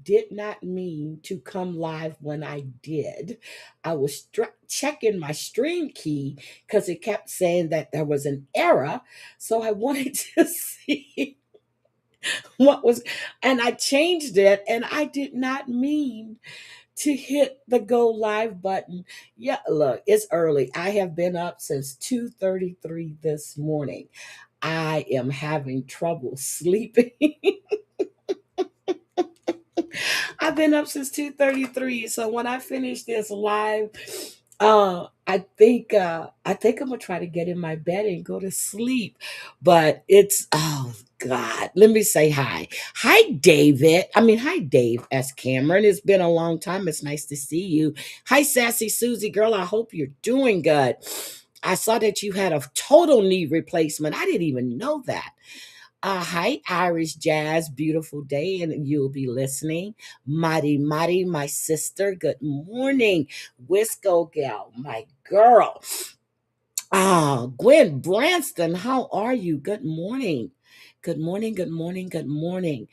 did not mean to come live when I did. I was checking my stream key because it kept saying that there was an error. So I wanted to see what was, and I changed it, and I did not mean to hit the go live button. Yeah, look, it's early. I have been up since 2:33 this morning. I am having trouble sleeping. I've been up since 2:33. So when I finish this live, I think I'm gonna try to get in my bed and go to sleep. But it's, oh God. Let me say hi. Hi, David. I mean, hi, Dave S. Cameron. It's been a long time. It's nice to see you. Hi, Sassy Susie girl. I hope you're doing good. I saw that you had a total knee replacement. I didn't even know that. Hi, Irish Jazz. Beautiful day, and you'll be listening. Mighty, my sister. Good morning. Wisco Gal, my girl. Gwen Branston, how are you? Good morning. Good morning, good morning, good morning.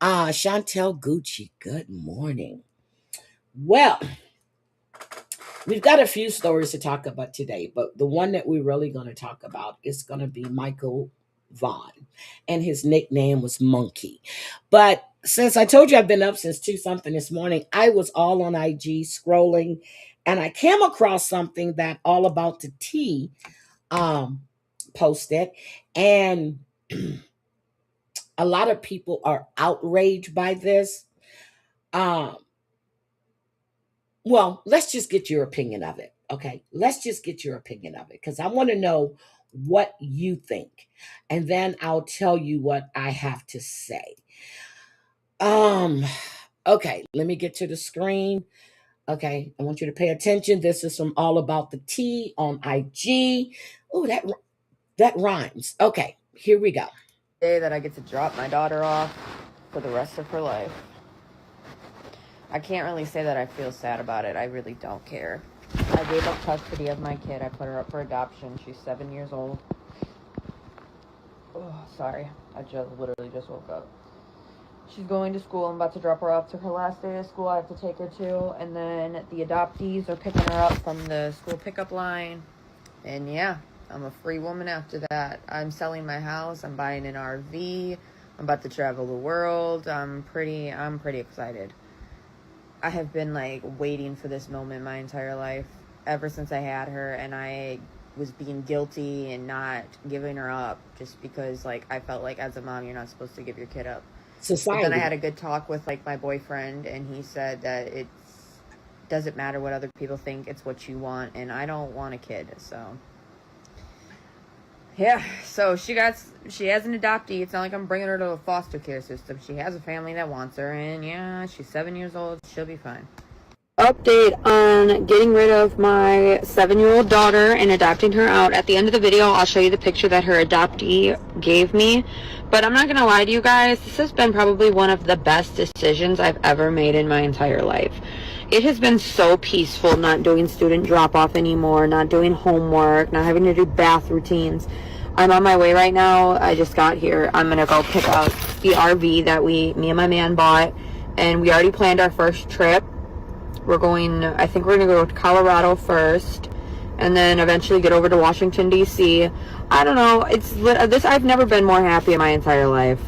Chantel Gucci, good morning. Well, we've got a few stories to talk about today, but the one that we're really going to talk about is going to be Michael Vaughan, and his nickname was Monkey. But since I told you I've been up since 2 something this morning, I was all on IG scrolling, and I came across something that All About the Tea um, posted, and a lot of people are outraged by this. Um, Well, let's just get your opinion of it. Okay. Let's just get your opinion of it because I want to know what you think. And then I'll tell you what I have to say. Um, okay, let me get to the screen. Okay, I want you to pay attention. This is from All About the Tea on IG. Oh, that rhymes. Okay, here we go. Day that I get to drop my daughter off for the rest of her life. I can't really say that I feel sad about it. I really don't care. I gave up custody of my kid. I put her up for adoption. She's 7 years old. Oh, sorry. I literally just woke up. She's going to school. I'm about to drop her off to her last day of school. I have to take her to. And then the adoptees are picking her up from the school pickup line. And yeah, I'm a free woman after that. I'm selling my house. I'm buying an RV. I'm about to travel the world. I'm pretty excited. I have been like waiting for this moment my entire life, ever since I had her, and I was being guilty and not giving her up just because like I felt like as a mom you're not supposed to give your kid up. But then I had Society. a good talk with like my boyfriend, and he said that it doesn't matter what other people think, it's what you want, and I don't want a kid, so yeah. So she has an adoptee. It's not like I'm bringing her to a foster care system. She has a family that wants her, and yeah, she's 7 years old. She'll be fine. Update on getting rid of my 7-year-old daughter and adopting her out. At the end of the video, I'll show you the picture that her adoptee gave me. But I'm not going to lie to you guys, this has been probably one of the best decisions I've ever made in my entire life. It has been so peaceful not doing student drop-off anymore, not doing homework, not having to do bath routines. I'm on my way right now. I just got here. I'm going to go pick up the RV that me and my man bought. And we already planned our first trip. I think we're going to go to Colorado first, and then eventually get over to Washington, D.C. I don't know, I've never been more happy in my entire life.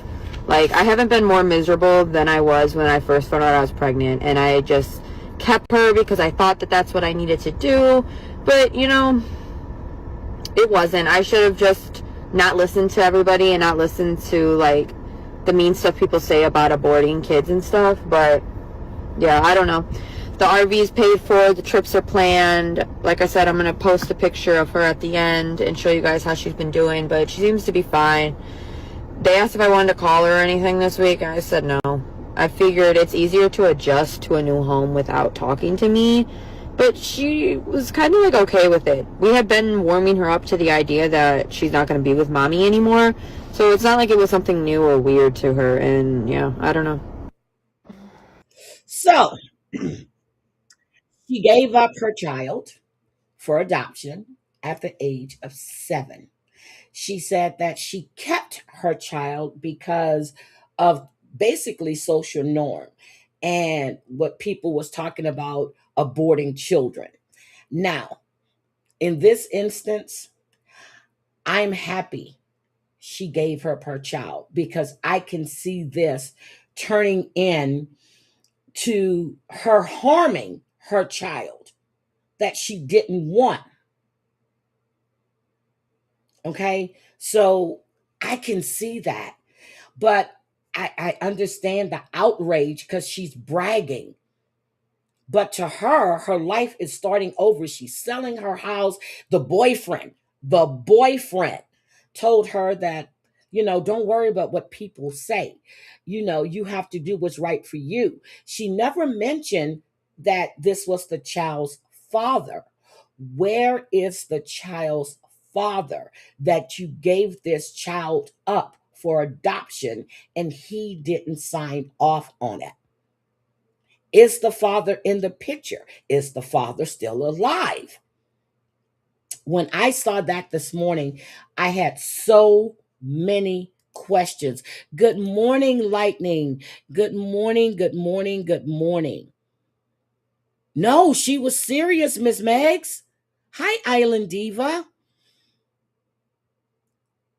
Like, I haven't been more miserable than I was when I first found out I was pregnant, and I just kept her because I thought that that's what I needed to do, but, it wasn't. I should have just not listened to everybody and not listened to, like, the mean stuff people say about aborting kids and stuff, but, yeah, I don't know. The RV is paid for, the trips are planned. Like I said, I'm going to post a picture of her at the end and show you guys how she's been doing, but she seems to be fine. They asked if I wanted to call her or anything this week, and I said no. I figured it's easier to adjust to a new home without talking to me, but she was kind of like okay with it. We had been warming her up to the idea that she's not going to be with mommy anymore, so it's not like it was something new or weird to her, and yeah, I don't know. So she gave up her child for adoption at the age of 7. She said that she kept her child because of basically social norm. and what people was talking about aborting children. Now, in this instance, I'm happy she gave her child, because I can see this turning in to her harming her child that she didn't want. Okay. So I can see that. But I understand the outrage because she's bragging. But to her, her life is starting over. She's selling her house. The boyfriend told her that, don't worry about what people say. You have to do what's right for you. She never mentioned that this was the child's father. Where is the child's father that you gave this child up for adoption and he didn't sign off on it? Is the father in the picture? Is the father still alive? When I saw that this morning, I had so many questions. Good morning, Lightning. Good morning, good morning, good morning. No, she was serious, Miss Megs. Hi, Island Diva.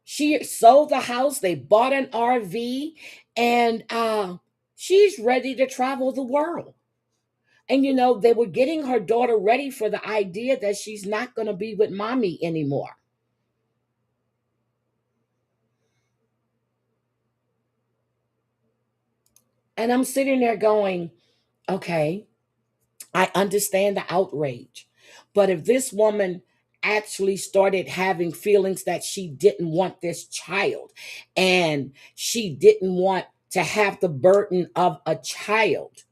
She sold the house, they bought an RV, and she's ready to travel the world. And they were getting her daughter ready for the idea that she's not going to be with mommy anymore. And I'm sitting there going, okay, I understand the outrage. But if this woman actually started having feelings that she didn't want this child and she didn't want to have the burden of a child,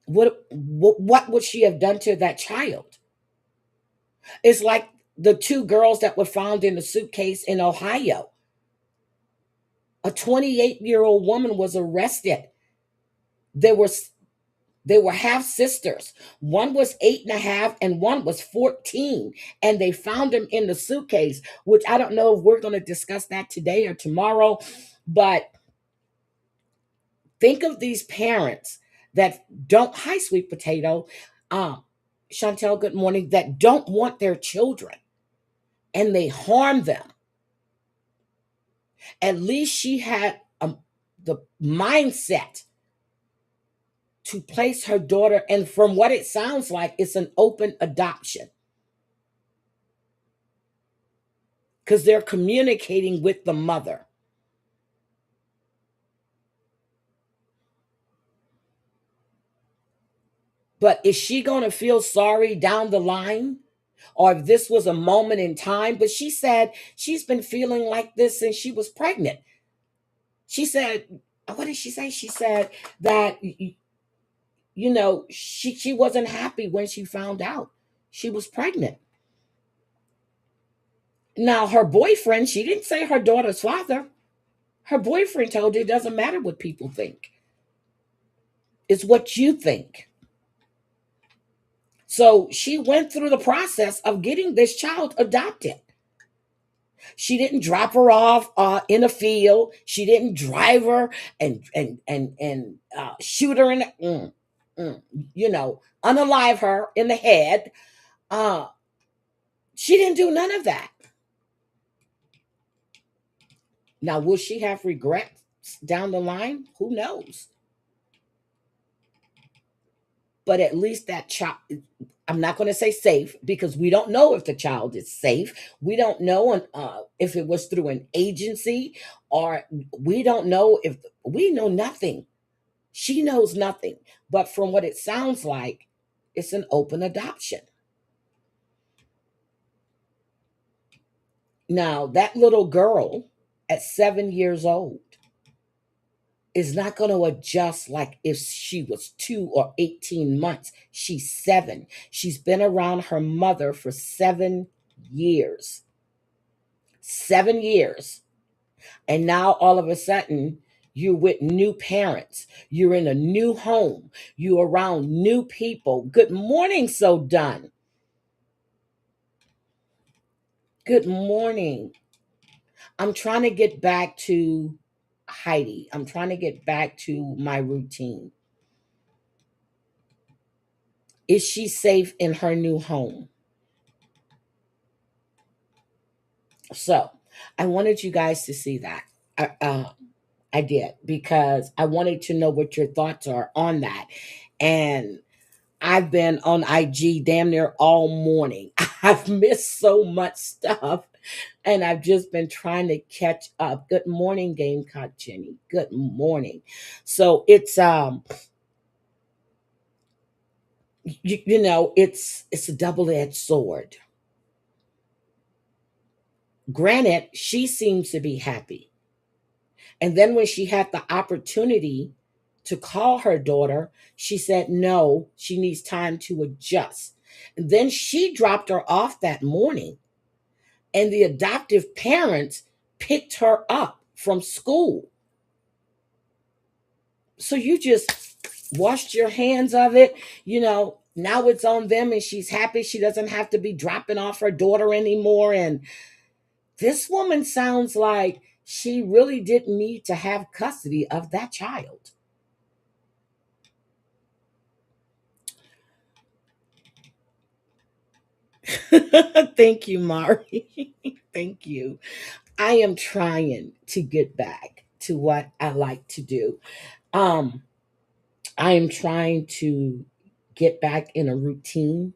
what would she have done to that child? It's like the two girls that were found in the suitcase in Ohio. A 28-year-old woman was arrested. They were they were half sisters. One was 8.5 and one was 14. And they found them in the suitcase, which I don't know if we're going to discuss that today or tomorrow. But think of these parents that don't, hi, sweet potato. Chantel, good morning, that don't want their children and they harm them. At least she had the mindset to place her daughter, and from what it sounds like, it's an open adoption because they're communicating with the mother. But is she going to feel sorry down the line? Or if this was a moment in time? But she said she's been feeling like this since she was pregnant. She said, what did she say? She said that, she wasn't happy when she found out she was pregnant. Now, her boyfriend, she didn't say her daughter's father. Her boyfriend told her it doesn't matter what people think, it's what you think. So she went through the process of getting this child adopted. She didn't drop her off in a field. She didn't drive her and shoot her in the, unalive her in the head. Uh, she didn't do none of that. Now, will she have regrets down the line? Who knows? But at least that child, I'm not going to say safe because we don't know if the child is safe. We don't know if it was through an agency, or we don't know if we know nothing. She knows nothing. But from what it sounds like, it's an open adoption. Now, that little girl at 7 years old is not going to adjust like if she was 2 or 18 months. She's 7. She's been around her mother for 7 years. 7 years. And now all of a sudden, you're with new parents. You're in a new home. You're around new people. Good morning, so done. Good morning. I'm trying to get back to Heidi. I'm trying to get back to my routine. Is she safe in her new home? So I wanted you guys to see that. I did because I wanted to know what your thoughts are on that. And I've been on IG damn near all morning. I've missed so much stuff and I've just been trying to catch up. Good morning, Gamecock Jenny. Good morning. So it's a double-edged sword. Granted, she seems to be happy. And then when she had the opportunity to call her daughter, she said no, she needs time to adjust. And then she dropped her off that morning, and the adoptive parents picked her up from school. So you just washed your hands of it. Now it's on them, and she's happy she doesn't have to be dropping off her daughter anymore. And this woman sounds like she really didn't need to have custody of that child. Thank you, Mari. Thank you. I am trying to get back to what I like to do. Um, I am trying to get back in a routine.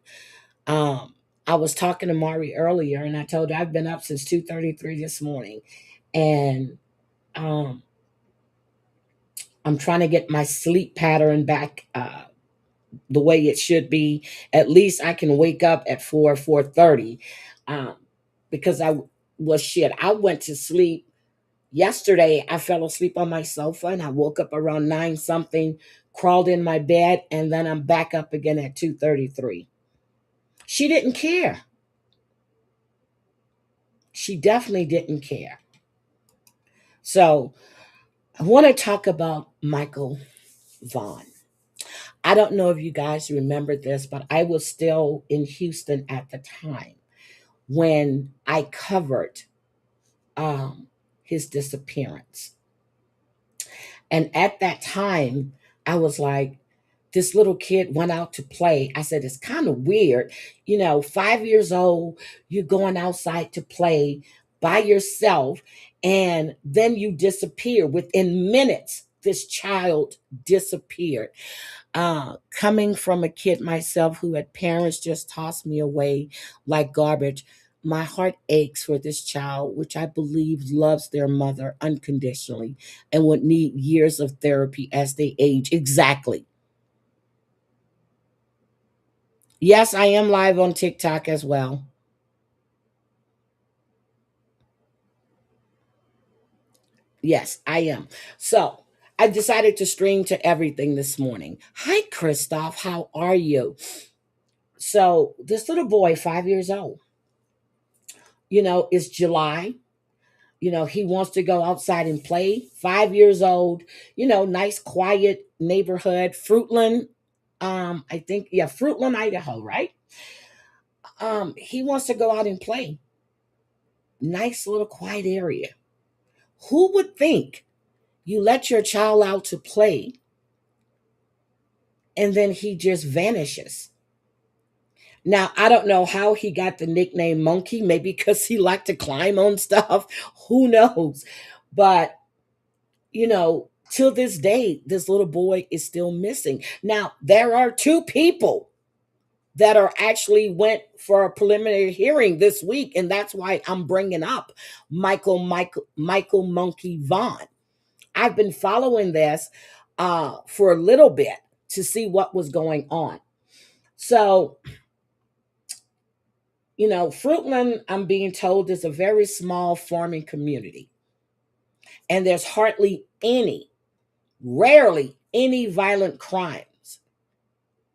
Um, I was talking to Mari earlier, and I told her I've been up since 2:33 this morning, and um, I'm trying to get my sleep pattern back the way it should be. At least I can wake up at 4:30, um, because I was shit. I went to sleep yesterday. I fell asleep on my sofa, and I woke up around 9 something, crawled in my bed, and then I'm back up again at 2:33. She didn't care. She definitely didn't care. So I want to talk about Michael Vaughan. I don't know if you guys remember this, but I was still in Houston at the time when I covered um, his disappearance. And at that time, I was like, this little kid went out to play. I said, it's kind of weird. 5 years old, you're going outside to play by yourself, and then you disappear. Within minutes, this child disappeared. Coming from a kid myself who had parents just toss me away like garbage, my heart aches for this child, which I believe loves their mother unconditionally and would need years of therapy as they age. Exactly. Yes, I am live on TikTok as well. Yes, I am. So I decided to stream to everything this morning. Hi, Christoph. How are you? So this little boy, 5 years old, it's July. He wants to go outside and play. 5 years old, nice, quiet neighborhood, Fruitland. I think, yeah, Fruitland, Idaho, right? He wants to go out and play. Nice little quiet area. Who would think you let your child out to play and then he just vanishes? Now, I don't know how he got the nickname Monkey, maybe because he liked to climb on stuff. Who knows? But till this day, this little boy is still missing. Now, there are two people that are actually went for a preliminary hearing this week, and that's why I'm bringing up Michael Monkey Vaughn. I've been following this for a little bit to see what was going on. So, Fruitland, I'm being told, is a very small farming community, and there's hardly any, rarely any violent crimes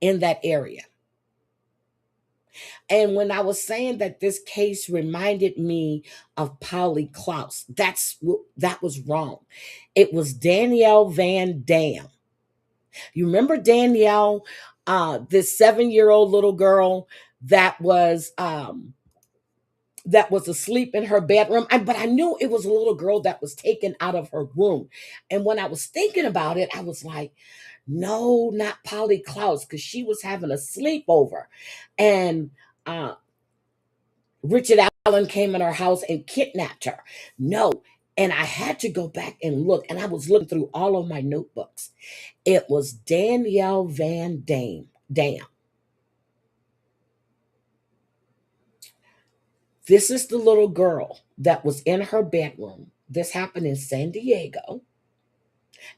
in that area. And when I was saying that this case reminded me of Polly Klaus, that was wrong. It was Danielle Van Dam. You remember Danielle, this 7-year-old little girl that was that was asleep in her bedroom. But I knew it was a little girl that was taken out of her room. And when I was thinking about it, I was like, no, not Polly Klaus, because she was having a sleepover. And uh, Richard Allen came in her house and kidnapped her. No. And I had to go back and look. And I was looking through all of my notebooks. It was Danielle Van Dam. This is the little girl that was in her bedroom. This happened in San Diego.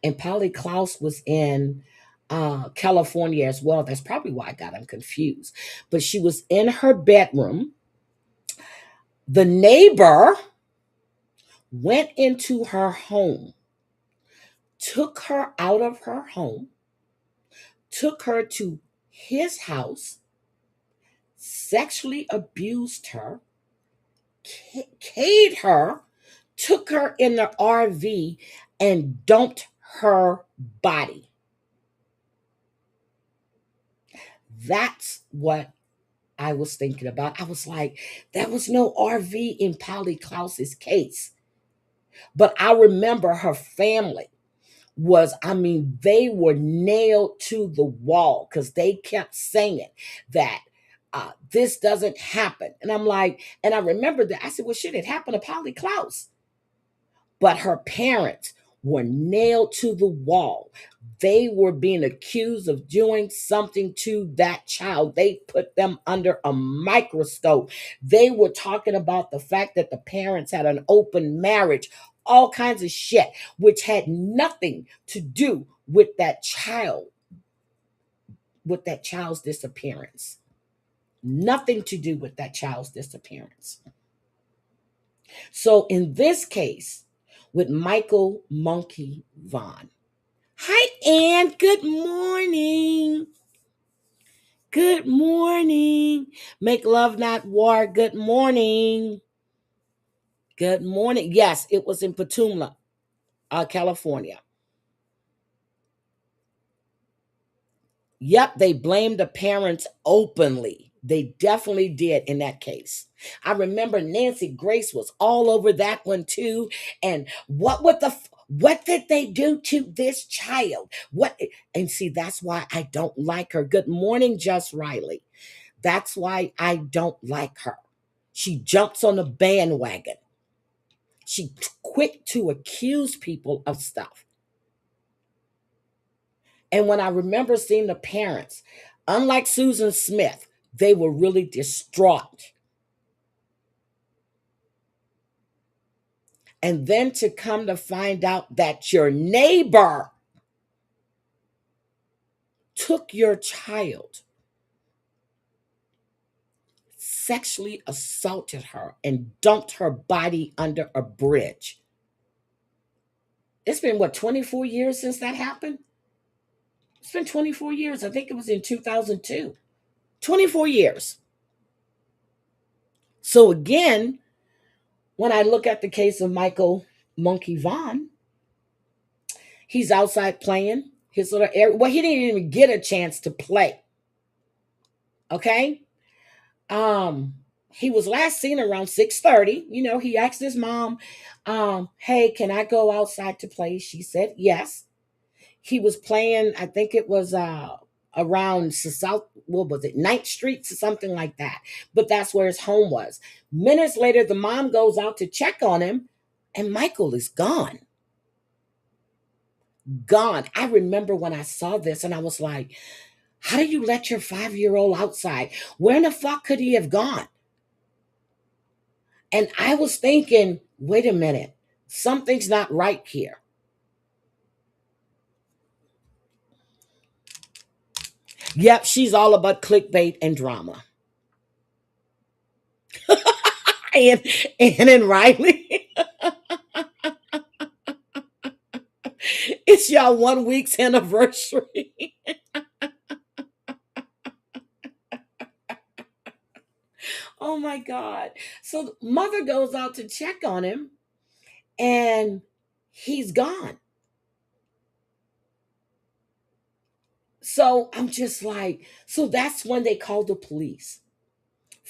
And Polly Klaus was in California as well. That's probably why I got them confused. But she was in her bedroom. The neighbor went into her home, took her out of her home, took her to his house, sexually abused her, K'd her, took her in the RV, and dumped her body. That's what I was thinking about. I was like, there was no RV in Polly Klaus's case. But I remember her family was, I mean, they were nailed to the wall because they kept saying that this doesn't happen. And I'm like, and I remember that. I said, well, shit, it happened to Polly Klaus. But her parents were nailed to the wall. They were being accused of doing something to that child. They put them under a microscope. They were talking about the fact that the parents had an open marriage, all kinds of shit, which had nothing to do with that child's disappearance. Nothing to do with that child's disappearance. So in this case, with Michael Monkey Vaughan. Hi, Ann. Good morning. Good morning. Make love, not war. Good morning. Good morning. Yes, it was in Petumla, California. Yep, they blamed the parents openly. They definitely did in that case. I remember Nancy Grace was all over that one too. And what did they do to this child? What and see, that's why I don't like her. Good morning, Just Riley. That's why I don't like her. She jumps on the bandwagon. She quick to accuse people of stuff. And when I remember seeing the parents, unlike Susan Smith, they were really distraught. And then to come to find out that your neighbor took your child, sexually assaulted her, and dumped her body under a bridge. It's been what, 24 years since that happened? It's been 24 years. I think it was in 2002. 24 years. So again, when I look at the case of Michael Monkey Vaughan, he's outside playing his little area. Well, he didn't even get a chance to play. Okay. Um, he was last seen around 6:30. You know, he asked his mom, hey, can I go outside to play? She said yes. He was playing, I think it was around South, what was it, 9th Street or something like that. But that's where his home was. Minutes later, the mom goes out to check on him, and Michael is gone. Gone. I remember when I saw this and I was like, how do you let your 5-year-old outside? Where in the fuck could he have gone? And I was thinking, wait a minute, something's not right here. Yep, she's all about clickbait and drama. and and Riley, it's y'all 1 week's anniversary. Oh my God. So mother goes out to check on him and he's gone. So I'm just like, so that's when they called the police.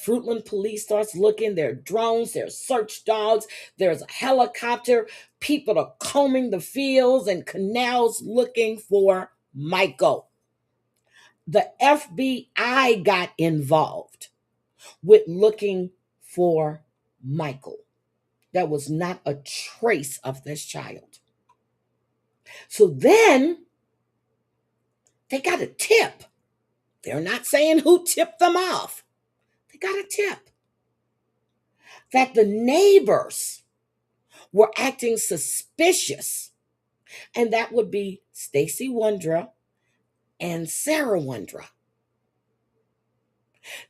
Fruitland police starts looking. There are drones, there's search dogs, there's a helicopter. People are combing the fields and canals looking for Michael. The FBI got involved with looking for Michael. There was not a trace of this child. So then they got a tip. They're not saying who tipped them off. They got a tip that the neighbors were acting suspicious, and that would be Stacy Wondra and Sarah Wondra.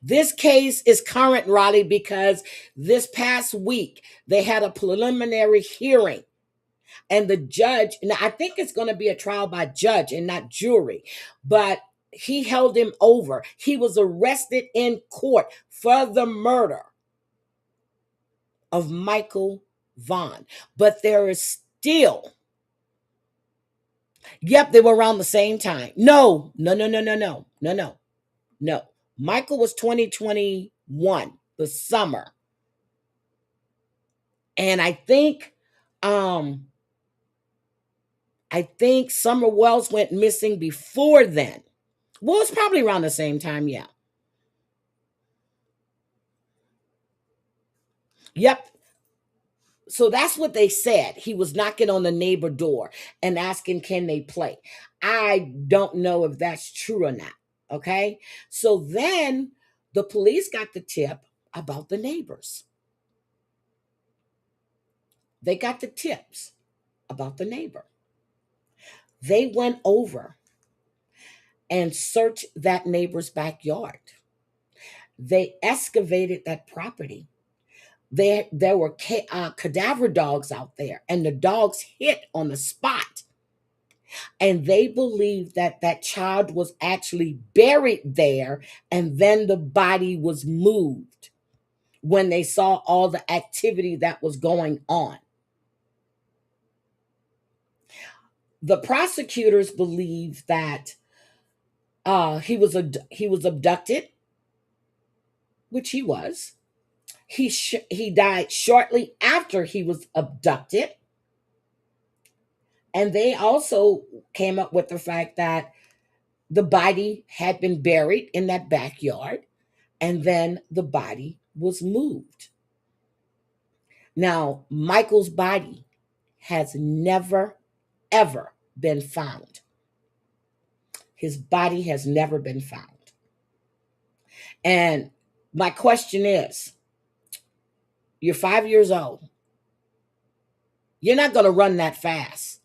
This case is current, Raleigh, because this past week they had a preliminary hearing, and the judge, now I think it's going to be a trial by judge and not jury, but he held him over. He was arrested in court for the murder of Michael Vaughan. But there is still, yep, they were around the same time. No, no, no, no, no, no, no, no, no. Michael was 2021, the summer. And um, I think Summer Wells went missing before then. Well, it's probably around the same time, yeah. Yep. So that's what they said. He was knocking on the neighbor door and asking, can they play? I don't know if that's true or not. Okay. So then the police got the tip about the neighbors. They got the tips about the neighbor. They went over and searched that neighbor's backyard. They excavated that property. There were cadaver dogs out there, and the dogs hit on the spot. And they believed that that child was actually buried there, and then the body was moved when they saw all the activity that was going on. The prosecutors believe that he was abducted, which he was. He died shortly after he was abducted. And they also came up with the fact that the body had been buried in that backyard, and then the body was moved. Now, Michael's body has never, ever been found. His body has never been found. And my question is, you're 5 years old. You're not going to run that fast.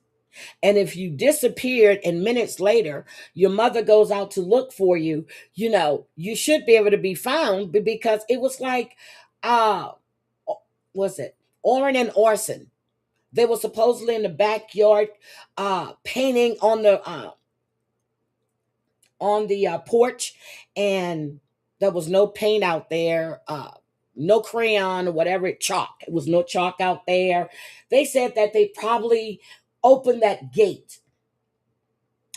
And if you disappeared and minutes later, your mother goes out to look for you, you should be able to be found, because it was like, uh, was it Orrin and Orson? They were supposedly in the backyard, painting on the porch, and there was no paint out there, no crayon or whatever, chalk. It was no chalk out there. They said that they probably opened that gate.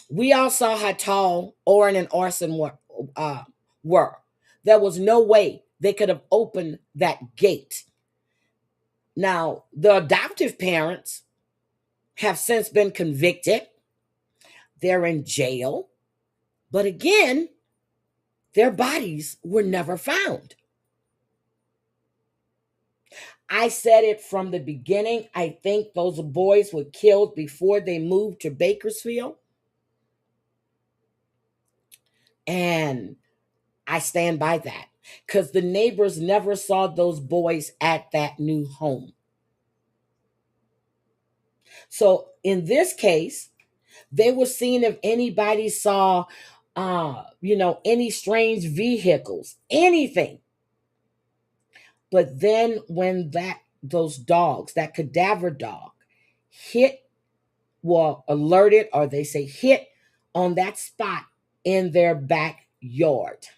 We all saw how tall Orrin and Orson were. There was no way they could have opened that gate. Now, the adoptive parents have since been convicted. They're in jail. But again, their bodies were never found. I said it from the beginning. I think those boys were killed before they moved to Bakersfield. And I stand by that, because the neighbors never saw those boys at that new home. So in this case, they were seeing if anybody saw, any strange vehicles, anything. But then when those dogs, that cadaver dog, hit, well, alerted, or they say hit on that spot in their backyard,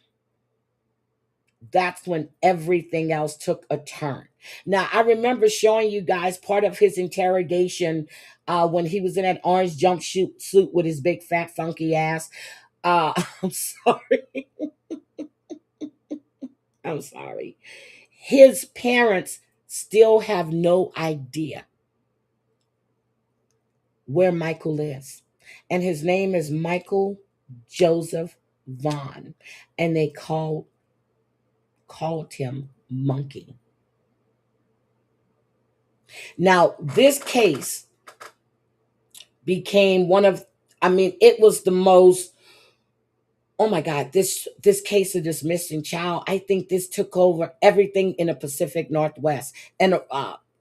that's when everything else took a turn. Now, I remember showing you guys part of his interrogation when he was in that orange jumpsuit suit with his big fat funky ass. I'm sorry. I'm sorry. His parents still have no idea where Michael is. And his name is Michael Joseph Vaughan. And they called him Monkey. Now, this case became one of, I mean, it was the most, oh my God, this case of this missing child, I think this took over everything in the Pacific Northwest and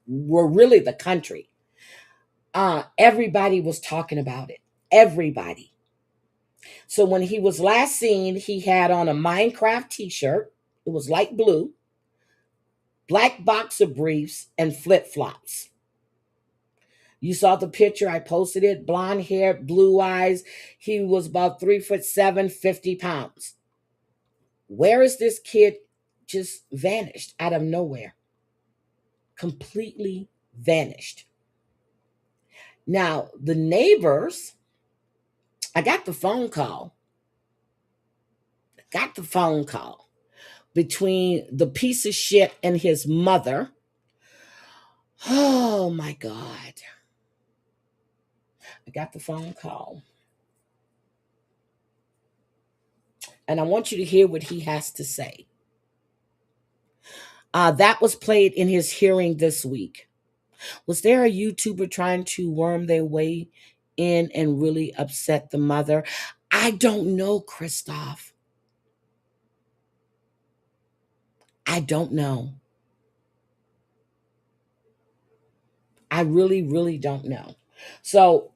were really the country. Everybody was talking about it. Everybody. So when he was last seen, he had on a Minecraft t-shirt. It was light blue, black boxer briefs, and flip-flops. You saw the picture, I posted it, blonde hair, blue eyes. He was about 3'7", 50 pounds. Where is this kid just vanished out of nowhere? Completely vanished. Now, the neighbors, I got the phone call between the piece of shit and his mother. Oh my God. I got the phone call. And I want you to hear what he has to say. That was played in his hearing this week. Was there a YouTuber trying to worm their way in and really upset the mother? I don't know, Christoph. I don't know. I really, really don't know. So,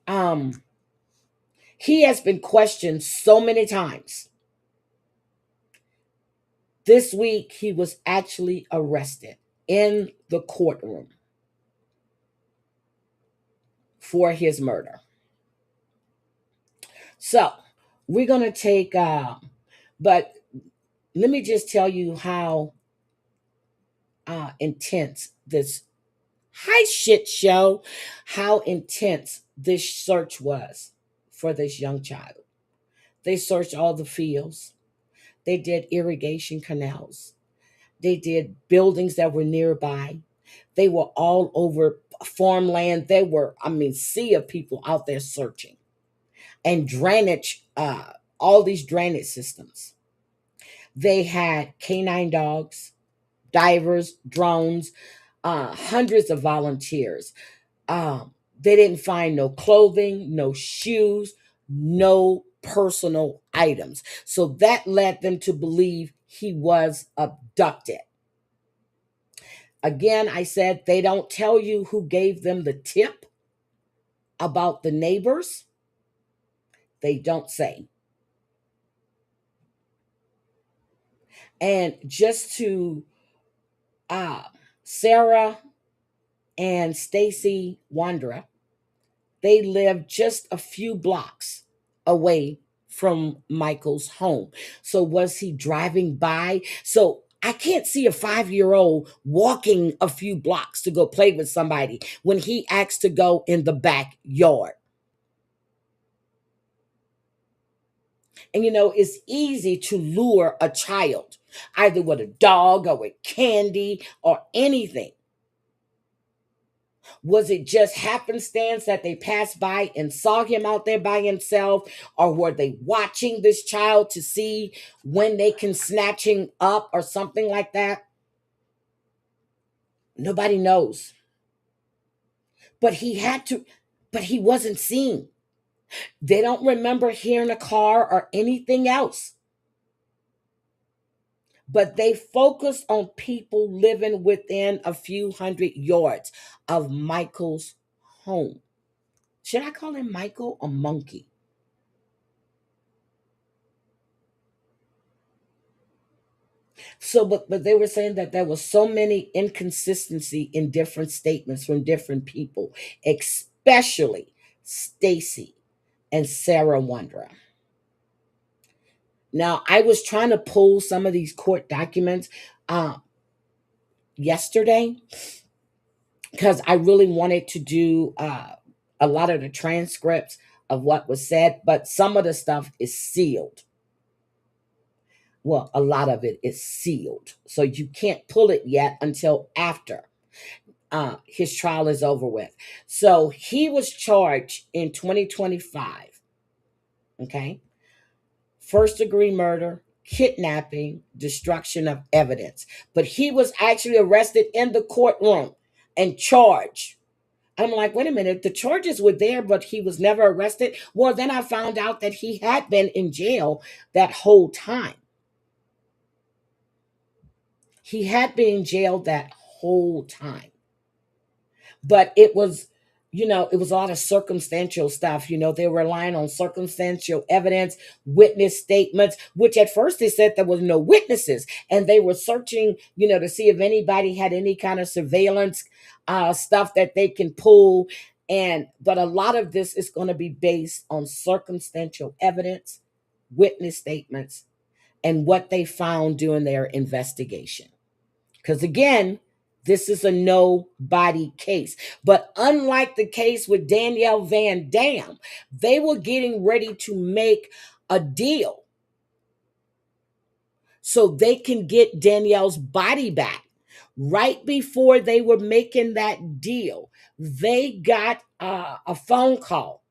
he has been questioned so many times. This week, he was actually arrested in the courtroom for his murder. So, we're going to take, but let me just tell you how intense this high shit show, how intense this search was for this young child. They searched all the fields, they did irrigation canals, they did buildings that were nearby. They were all over farmland. They were, I mean, sea of people out there searching. And drainage, all these drainage systems. They had canine dogs, divers, drones, hundreds of volunteers. They didn't find no clothing, no shoes, no personal items. So that led them to believe he was abducted. Again, I said they don't tell you who gave them the tip about the neighbors. They don't say. And just to uh, Sarah and Stacy Wandra, they lived just a few blocks away from Michael's home. So was he driving by? So I can't see a 5-year-old walking a few blocks to go play with somebody when he asked to go in the backyard. And it's easy to lure a child either with a dog or with candy or anything. Was it just happenstance that they passed by and saw him out there by himself? Or were they watching this child to see when they can snatch him up or something like that? Nobody knows. But he wasn't seen. They don't remember hearing a car or anything else. But they focused on people living within a few hundred yards of Michael's home. Should I call him Michael or Monkey? So, but they were saying that there was so many inconsistency in different statements from different people, especially Stacy and Sarah Wondra. Now, I was trying to pull some of these court documents uh, yesterday because I really wanted to do a lot of the transcripts of what was said, but some of the stuff is sealed. Well, a lot of it is sealed. So you can't pull it yet until after his trial is over with. So he was charged in 2025, okay? First degree murder, kidnapping, destruction of evidence. But he was actually arrested in the courtroom and charged. I'm like, wait a minute, the charges were there, but he was never arrested. Well, then I found out that he had been in jail that whole time. He had been in jail that whole time. But it was, it was a lot of circumstantial stuff. They were relying on circumstantial evidence, witness statements, which at first they said there was no witnesses, and they were searching, to see if anybody had any kind of surveillance stuff that they can pull. And but a lot of this is going to be based on circumstantial evidence, witness statements, and what they found during their investigation. Because again, this is a no body case. But unlike the case with Danielle Van Dam, they were getting ready to make a deal so they can get Danielle's body back. Right before they were making that deal, they got a phone call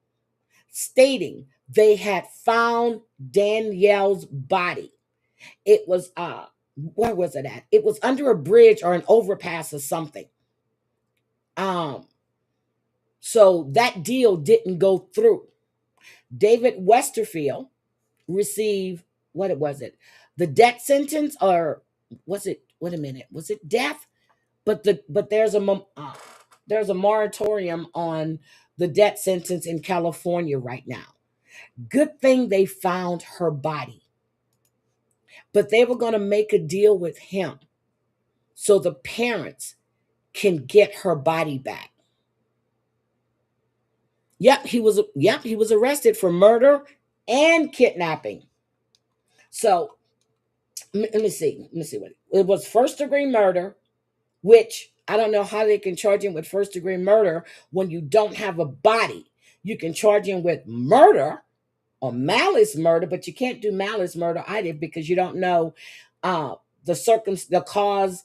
stating they had found Danielle's body. It was where was it at? It was under a bridge or an overpass or something. Um, so that deal didn't go through. David Westerfield received what was it? The death sentence, or was it? Wait a minute, was it death? But there's a moratorium on the death sentence in California right now. Good thing they found her body, but they were going to make a deal with him so the parents can get her body back. Yep, he was arrested for murder and kidnapping. So let me see. Let me see what it was. First degree murder, which I don't know how they can charge him with first degree murder when you don't have a body. You can charge him with murder or malice murder, but you can't do malice murder either because you don't know uh, the cause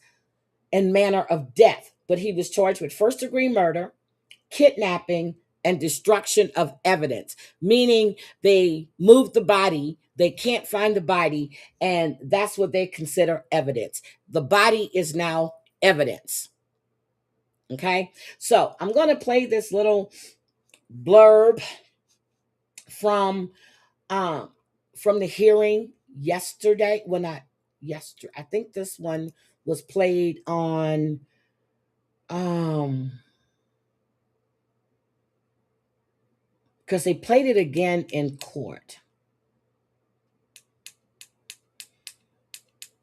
and manner of death. But he was charged with first degree murder, kidnapping, and destruction of evidence, meaning they moved the body, they can't find the body, and that's what they consider evidence. The body is now evidence. Okay, so I'm going to play this little blurb from um from the hearing yesterday. When I yesterday, I think this one was played on um because they played it again in court.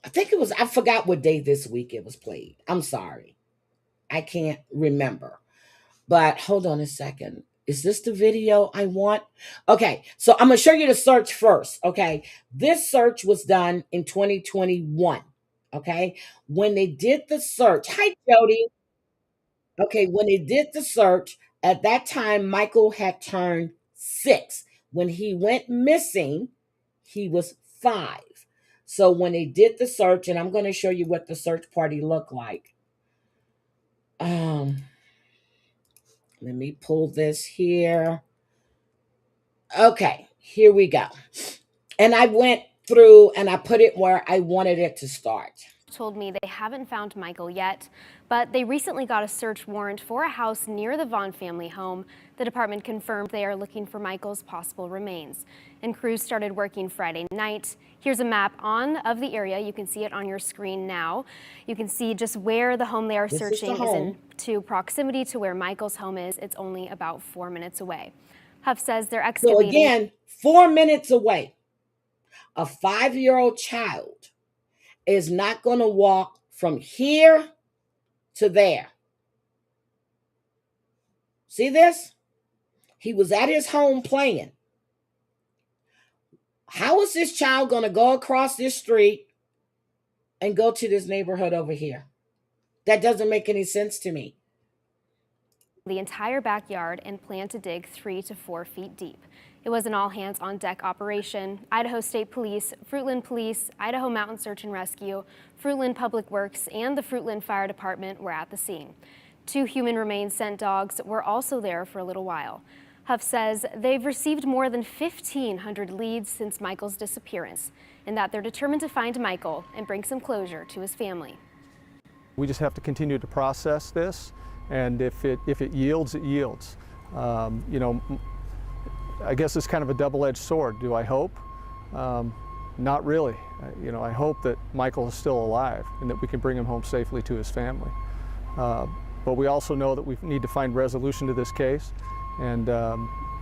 I think it was, I forgot what day this week it was played. I'm sorry. I can't remember. But hold on a second. Is this the video I want? Okay, so I'm going to show you the search first. Okay, this search was done in 2021. Okay, when they did the search, hi Jody. Okay, when they did the search, at that time, Michael had turned 6. When he went missing, he was 5. So when they did the search, and I'm going to show you what the search party looked like. Um, Let me pull this here. Okay, here we go. And I went through and I put it where I wanted it to start. Told me they haven't found Michael yet, but they recently got a search warrant for a house near the Vaughan family home. The department confirmed they are looking for Michael's possible remains. And crews started working Friday night. Here's a map of the area. You can see it on your screen now. You can see just where the home they are searching is in proximity to where Michael's home is. It's only about 4 minutes away. Huff says they're excavating. So again, 4 minutes away. A 5-year-old child is not going to walk from here to there. See this? He was at his home playing. How is this child going to go across this street and go to this neighborhood over here? That doesn't make any sense to me. The entire backyard and plan to dig 3 to 4 feet deep. It was an all-hands-on-deck operation. Idaho State Police, Fruitland Police, Idaho Mountain Search and Rescue, Fruitland Public Works, and the Fruitland Fire Department were at the scene. 2 human remains scent dogs were also there for a little while. Huff says they've received more than 1,500 leads since Michael's disappearance, and that they're determined to find Michael and bring some closure to his family. We just have to continue to process this, and if it yields, it yields. You know, I guess it's kind of a double-edged sword. Do I hope? Not really. You know, I hope that Michael is still alive and that we can bring him home safely to his family. But we also know that we need to find resolution to this case, and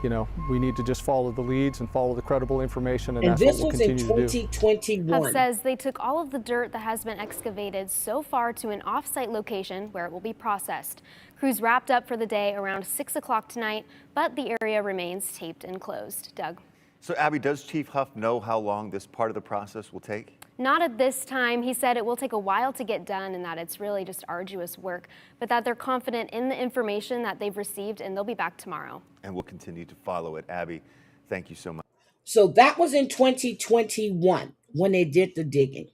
you know, we need to just follow the leads and follow the credible information, and that's what we'll continue to do. This was in 2021. Huff says they took all of the dirt that has been excavated so far to an off-site location where it will be processed. Crews wrapped up for the day around 6 o'clock tonight, but the area remains taped and closed. Doug? So, Abby, does Chief Huff know how long this part of the process will take? Not at this time. He said it will take a while to get done and that it's really just arduous work, but that they're confident in the information that they've received and they'll be back tomorrow. And we'll continue to follow it. Abby, thank you so much. So that was in 2021 when they did the digging.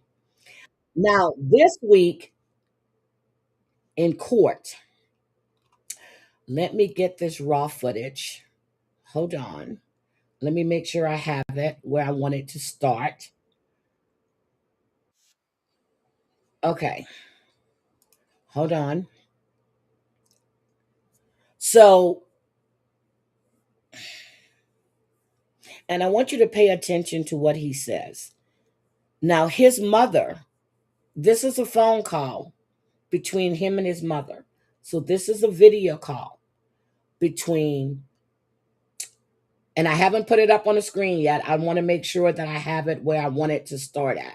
Now, this week in court, let me get this raw footage. Hold on. Let me make sure I have it where I want it to start. Okay. Hold on. So, and I want you to pay attention to what he says. Now, his mother, this is a phone call between him and his mother. So, this is a video call between, and I haven't put it up on the screen yet. I want to make sure that I have it where I want it to start at.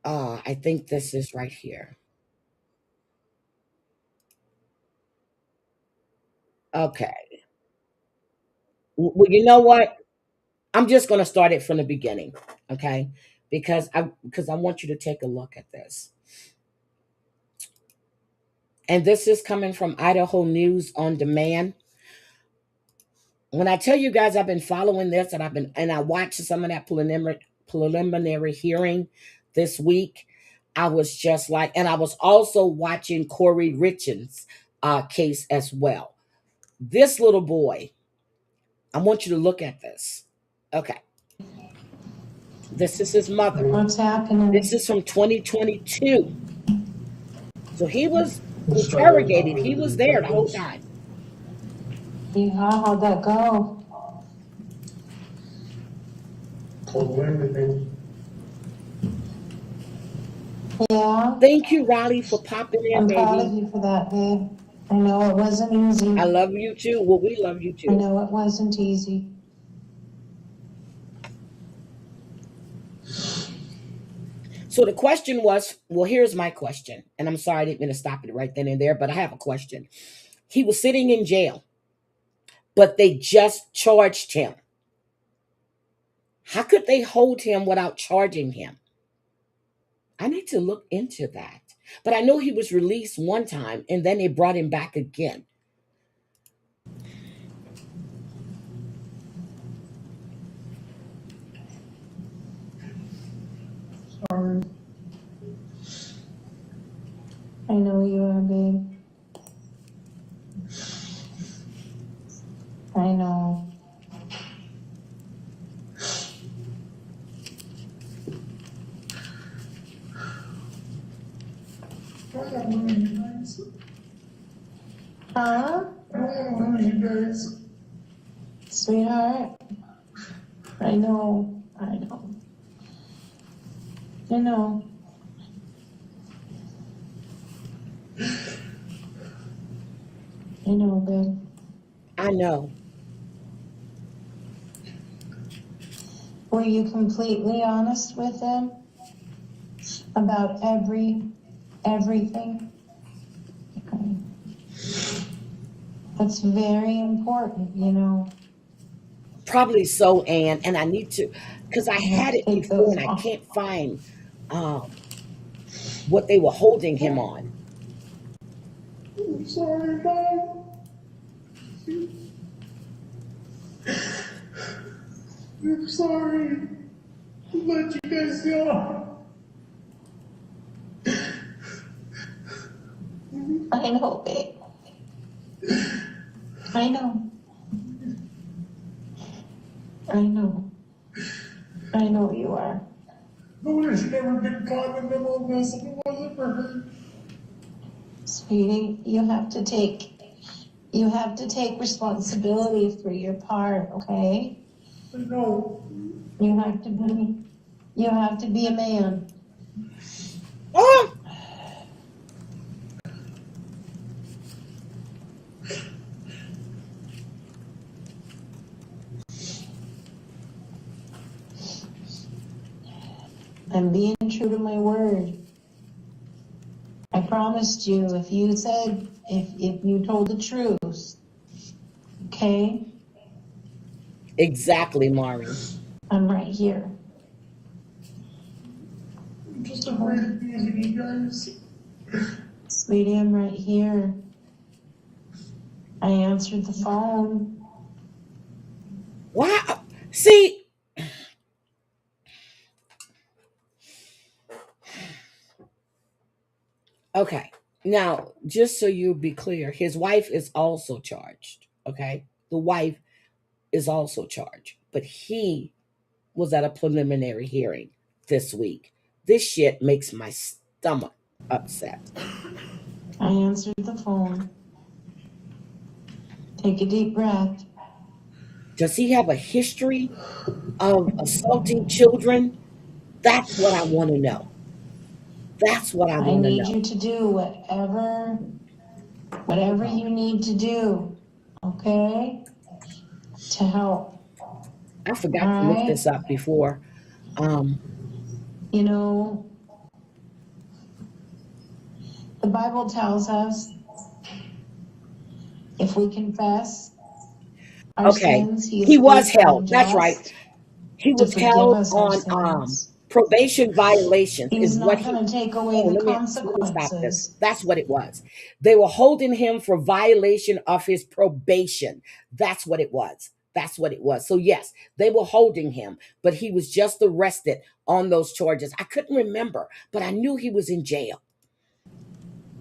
I think this is right here. Okay. Well, you know what? I'm just going to start it from the beginning, okay? Because I want you to take a look at this. And this is coming from Idaho News on Demand. When I tell you guys I've been following this and I watched some of that preliminary hearing this week, I was just like, and I was also watching Corey Richens' case as well. This little boy, I want you to look at this. Okay. This is his mother. What's happening? This is from 2022. So he was interrogated. He was there the whole time. Yeah, how'd that go? Told me everything. Yeah. Thank you, Riley, for popping in, I'm proud of baby. you for that, babe. I know it wasn't easy. I love you too. Well, we love you I too. know it wasn't easy. So the question was, well, here's my question. And I'm sorry I didn't mean to stop it right then and there, but I have a question. He was sitting in jail, but they just charged him. How could they hold him without charging him? I need to look into that. But I know he was released one time and then they brought him back again. Sorry. I know you are, babe. I know. I got one of you guys. Huh? I got one of you guys. Sweetheart? I know. I know. I know. I know, babe. I know. Were you completely honest with them about everything? Okay. That's very important, you know. Probably so, Anne. And I need to, because I had it Take before those and I off. can't find what they were holding him on. I'm sorry, Dad. I'm sorry to let you guys down. I know, babe. I know. I know. I know you are. I would have never been caught in the middle of this if it wasn't for her. Sweetie, you have to take responsibility for your part, okay? I know. You have to be a man. Oh, I'm being true to my word. I promised you if you told the truth, okay? exactly, Maureen. I'm right here. I'm just afraid of losing you guys. Sweetie, I'm right here. I answered the phone. Wow. See, okay. Now, just so you be clear, his wife is also charged. Okay. The wife is also charged, but he was at a preliminary hearing this week. This shit makes my stomach upset. I answered the phone. Take a deep breath. Does he have a history of assaulting children? That's what I want to know. That's what I I want to need know. you to do whatever you need to do, okay? To help. I All forgot to look right? this up before. Um, You know, the Bible tells us if we confess our okay, sins, he he is was faithful held. and That's right. just He to was forgive held us our on sins. probation violations. He's Is what not he. going to take away Oh, the let me stop this. consequences. That's what it was. They were holding him for violation of his probation. That's what it was. That's what it was. So yes, they were holding him, but he was just arrested on those charges. I couldn't remember, but I knew he was in jail.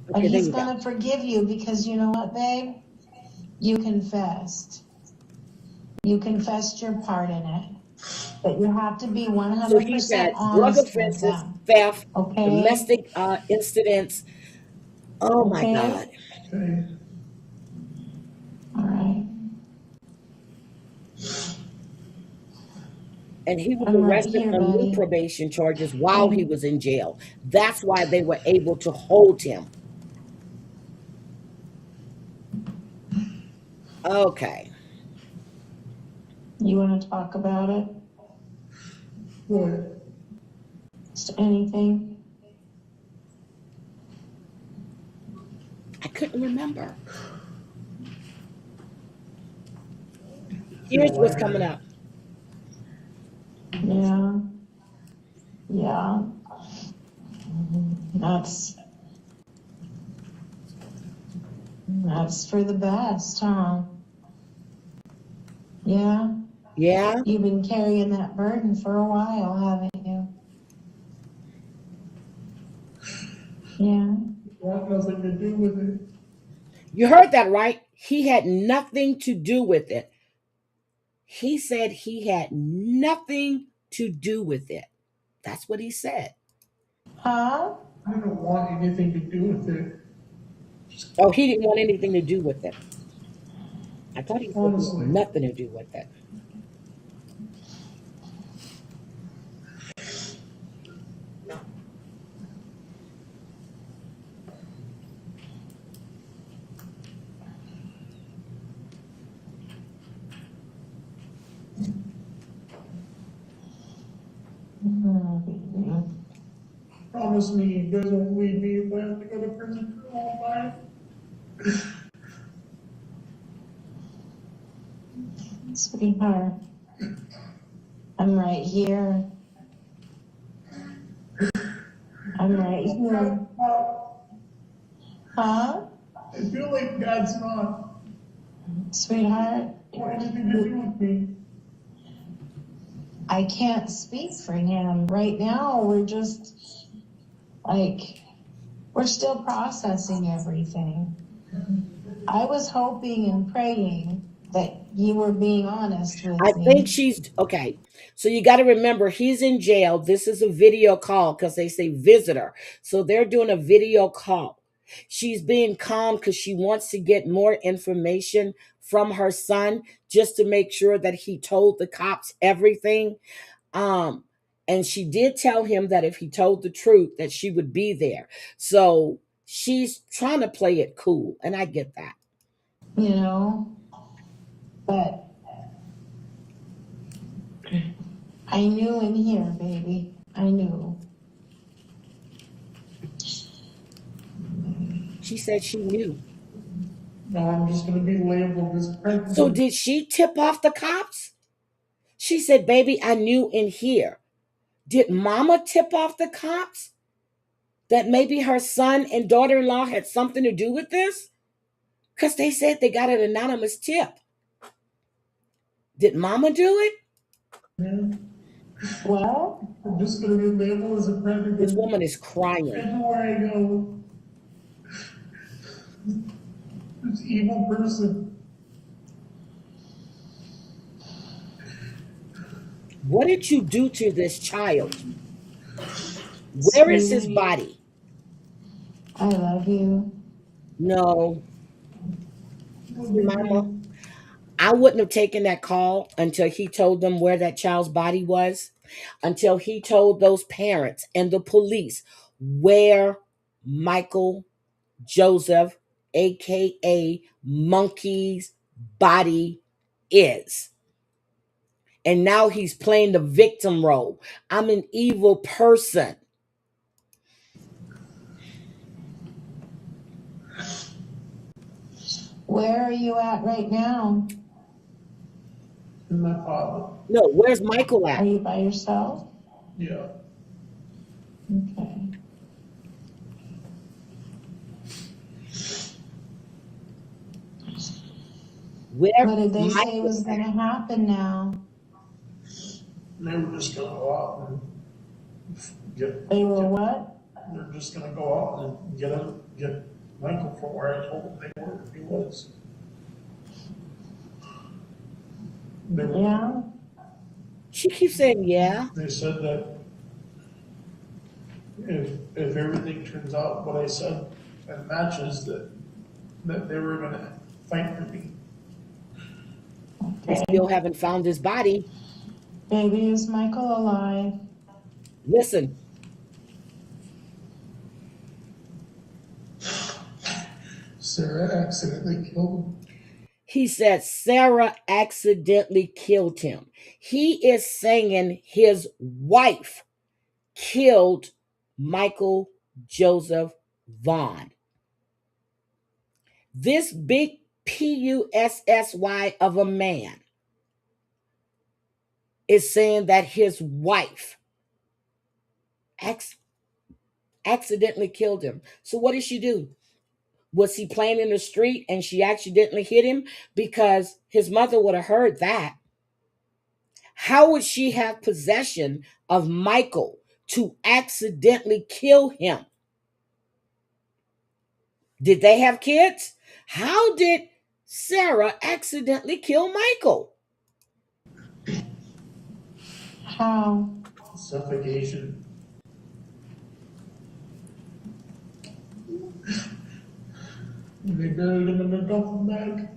But Okay, there he's you go. going to forgive you because you know what, babe? You confessed. You confessed your part in it. But you have to be So he's 100% had drug honest with offenses, them. theft, Okay? domestic incidents. Oh my Okay? God. Okay. All right. And he was I'm right arrested here, on new buddy. probation charges while he And was in jail. That's why they were able to hold him. Okay. you want to talk about it? What? Just anything? I couldn't remember. You're Here's what's coming lying. up. Yeah. Yeah. That's that's for the best, huh? Yeah. Yeah. You've been carrying that burden for a while, haven't you? Yeah. That has nothing to do with it. You heard that right. He had nothing to do with it. He said he had nothing to do with it. That's what he said. Huh? I don't want anything to do with it. Oh, he didn't want anything to do with it. I thought he said he had Honestly. nothing to do with it. Promise me you guys won't leave me if I have to go to prison for a long time. Sweetheart, I'm right here. I'm right here. Huh? I feel like Dad's not Sweetheart, want anything to do with me. I can't speak for him. Right now, we're just like, we're still processing everything. I was hoping and praying that you were being honest I with think me. she's okay. So you got to remember, he's in jail. This is a video call because they say visitor. So they're doing a video call. She's being calm because she wants to get more information from her son just to make sure that he told the cops everything. Um, and she did tell him that if he told the truth, that she would be there. So she's trying to play it cool, and I get that. You know, but I knew in here, baby. I knew. She said she knew. Now I'm just gonna be labeled as So pregnant. did she tip off the cops? She said, baby, I knew in here. Did mama tip off the cops that maybe her son and daughter in law had something to do with this? Because they said they got an anonymous tip. Did mama do it? Yeah. Well, I'm just gonna be labeled as a This pregnant. woman is crying. Everywhere I go, this evil person. What did you do to this child? Where is his sweetie, body? I love you. No. See, Believe mama, me, I wouldn't have taken that call until he told them where that child's body was, until he told those parents and the police where Michael Joseph, aka Monkey's body is. And now he's playing the victim role. I'm an evil person. Where are you at right now? and my father. No, where's Michael Are at? you by yourself? Yeah. Okay. Where What did they say Michael was at? going to happen now? They were just gonna go out and They were what? they're just gonna go out and get Michael from where I told them he was. Yeah. She keeps saying, yeah. They said that if everything turns out what I said and matches, that they were gonna fight for me. They Okay. still haven't found his body. Baby, is Michael alive? Listen, Sarah accidentally killed him. he said Sarah accidentally killed him. He is saying his wife killed Michael Joseph Vaughan. This big PUSSY of a man is saying that his wife accidentally killed him. So what did she do? Was he playing in the street and she accidentally hit him? Because his mother would have heard that. How would she have possession of Michael to accidentally kill him? Did they have kids? How did Sarah accidentally kill Michael? How? Suffocation. They buried him in a duffel bag.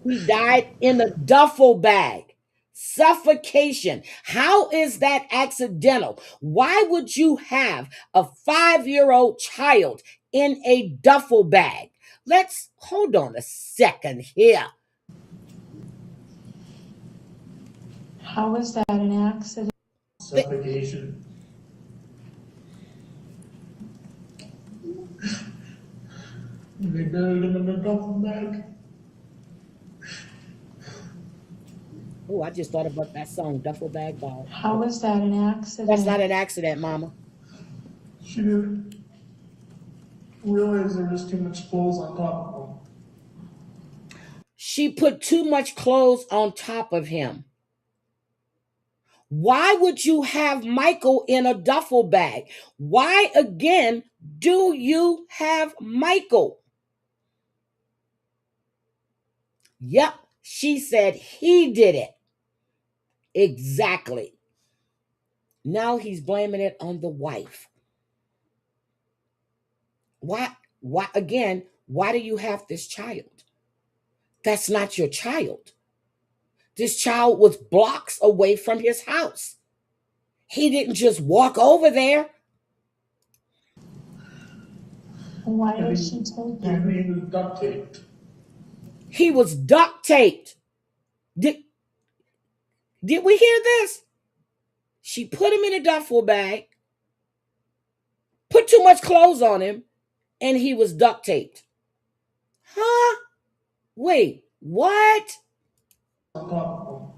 He died in a duffel bag. Suffocation. How is that accidental? Why would you have a 5-year-old child in a duffel bag? Let's hold on a second here. How was that an accident? Suffocation. They buried him in a duffel bag. Oh, I just thought about that song, Duffel Bag Ball. How was that an accident? That's not an accident, Mama. She didn't realize there was too much clothes on top of him. She put too much clothes on top of him. Why would you have Michael in a duffel bag? Why again do you have Michael? Yep, she said he did it. Exactly. Now he's blaming it on the wife. Why? Why again? Why do you have this child? That's not your child. This child was blocks away from his house. He didn't just walk over there. Why did she take And him? he was duct taped. He was duct taped. Did, did we hear this? She put him in a duffel bag, put too much clothes on him, and he was duct taped. Huh? Wait, what? On top of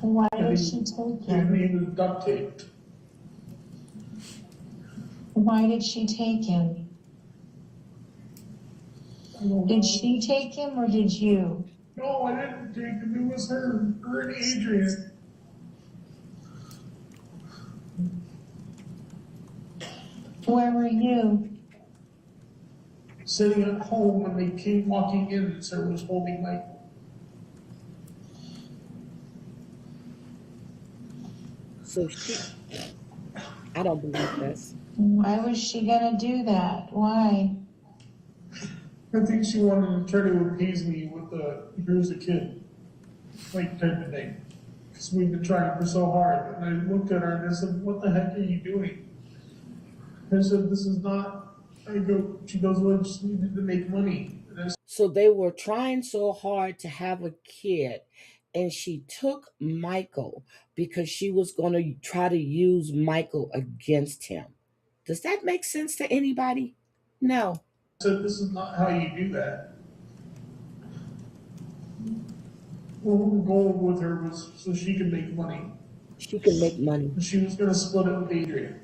Why him. did she take And him? he was duct taped. Why did she take him? Did she take him or did you? No, I didn't take him. It was her and Adrian. Where were you? Sitting at home when they came walking in and Sarah was holding Michael. So she, I don't believe this. Why was she gonna do that? Why? I think she wanted to try to appease me with the here's a kid, like type of thing. Because we've been trying for so hard. And I looked at her and I said, what the heck are you doing? I said, this is not, she goes, well, I just needed to make money. And I said, So they were trying so hard to have a kid, and she took Michael because she was going to try to use Michael against him. Does that make sense to anybody? No. this is not how you do that. Well, the goal with her was so she could make money. She can make money. And she was going to split it with Adrian.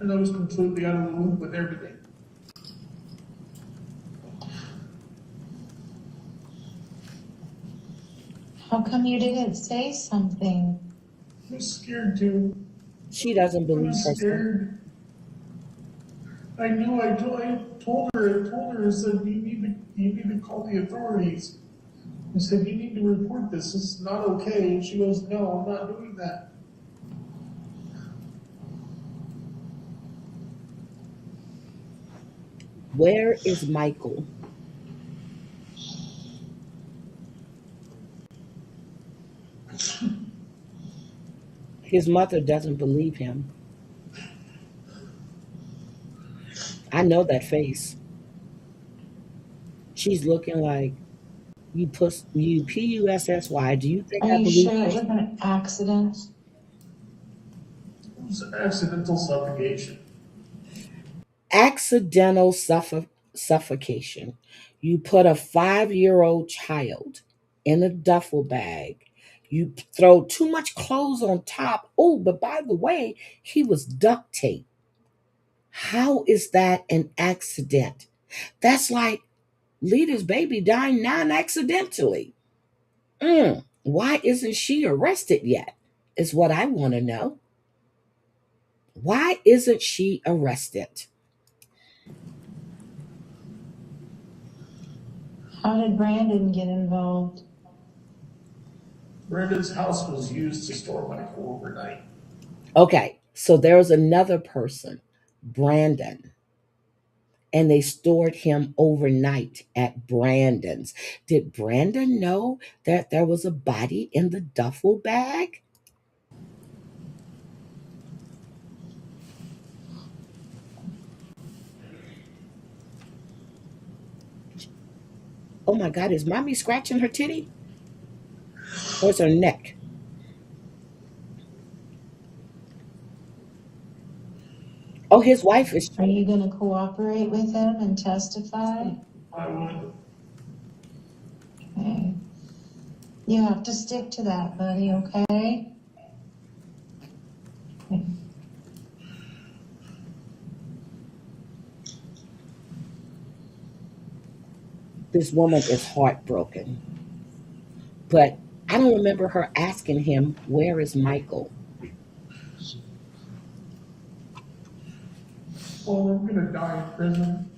And I was completely out of the loop with everything. How come you didn't say something? I was scared too. She doesn't I believe was herself. scared. I knew. I said, you need to call the authorities. I said, you need to report this. This is not okay. And she goes, no, I'm not doing that. Where is Michael? His mother doesn't believe him. I know that face. She's looking like you pussy. Do you think Are I you believe sure it was her? an accident? It was accidental suffocation. Accidental suffocation. You put a 5-year-old child in a duffel bag. You throw too much clothes on top. Oh, but by the way, he was duct taped. How is that an accident? That's like Lita's baby dying non accidentally. Why isn't she arrested yet? Is what I want to know. Why isn't she arrested? How did Brandon get involved? Brenda's house was used to store Michael overnight. Okay, so there's another person, Brandon, and they stored him overnight at Brandon's. Did Brandon know that there was a body in the duffel bag? Oh my God, is mommy scratching her titty? Or is her neck? Oh, his wife is. Are you gonna cooperate with him and testify? I would. Okay. You have to stick to that, buddy, okay? This woman is heartbroken. But I don't remember her asking him, "Where is Michael?" Well, I'm gonna die in prison.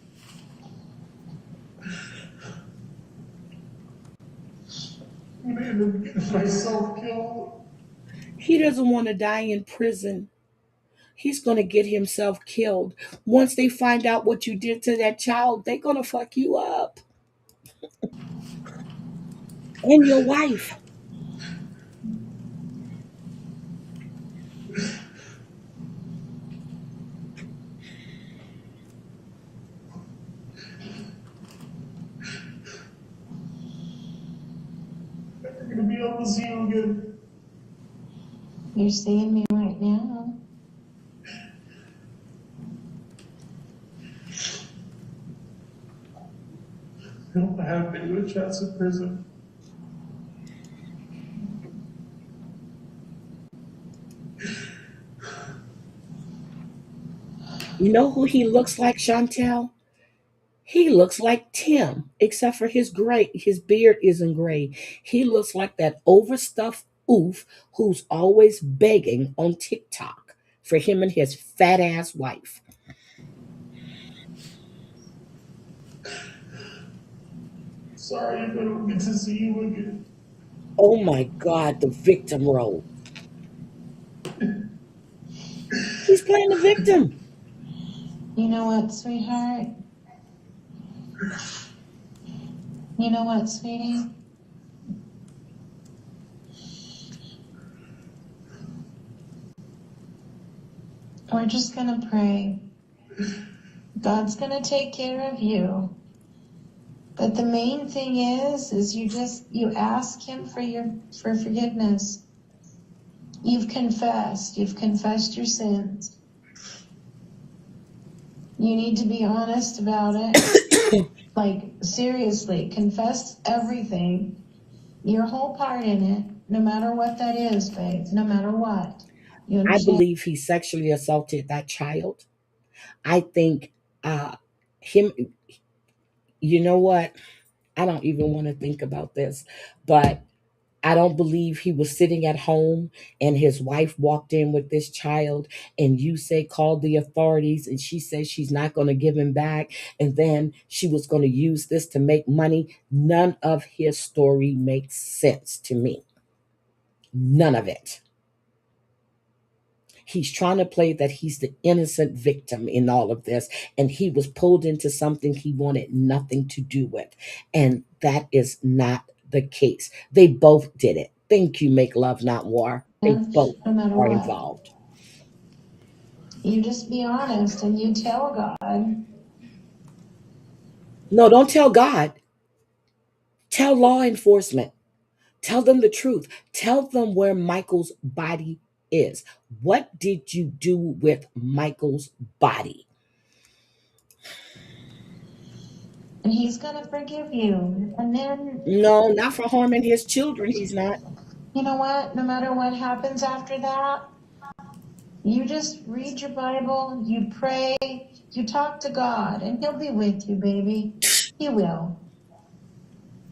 I'm gonna end up getting myself killed. He doesn't want to die in prison. He's going to get himself killed. Once they find out what you did to that child, they're going to fuck you up and your wife. I'm gonna be able to see you again. You're seeing me right now. I don't have any other chance in prison. You know who he looks like, Chantel? He looks like Tim, except for his beard isn't gray. He looks like that overstuffed oof who's always begging on TikTok for him and his fat ass wife. Sorry if I don't get to see you again. Oh my God, the victim role. He's playing the victim. You know what, sweetheart? You know what, sweetie? We're just gonna pray. God's gonna take care of you. But the main thing is you ask him for forgiveness. You've confessed your sins. You need to be honest about it. Like, seriously, confess everything, your whole part in it, no matter what that is, babe, no matter what. You I understand? believe he sexually assaulted that child. I think him, you know what? I don't even want to think about this, but I don't believe he was sitting at home and his wife walked in with this child and you say called the authorities and she says she's not going to give him back and then she was going to use this to make money. None of his story makes sense to me. None of it. He's trying to play that he's the innocent victim in all of this, and he was pulled into something he wanted nothing to do with. And that is not the case. They both did it. Thank you, Make Love Not War. They both No matter are what. involved. You just be honest and you tell God. No, don't tell God. Tell law enforcement. Tell them the truth. Tell them where Michael's body is. What did you do with Michael's body? And he's gonna forgive you. And then, No, not for harming his children. He's not. you know what? No matter what happens after that, you just read your Bible, you pray, you talk to God, and he'll be with you, baby. He will.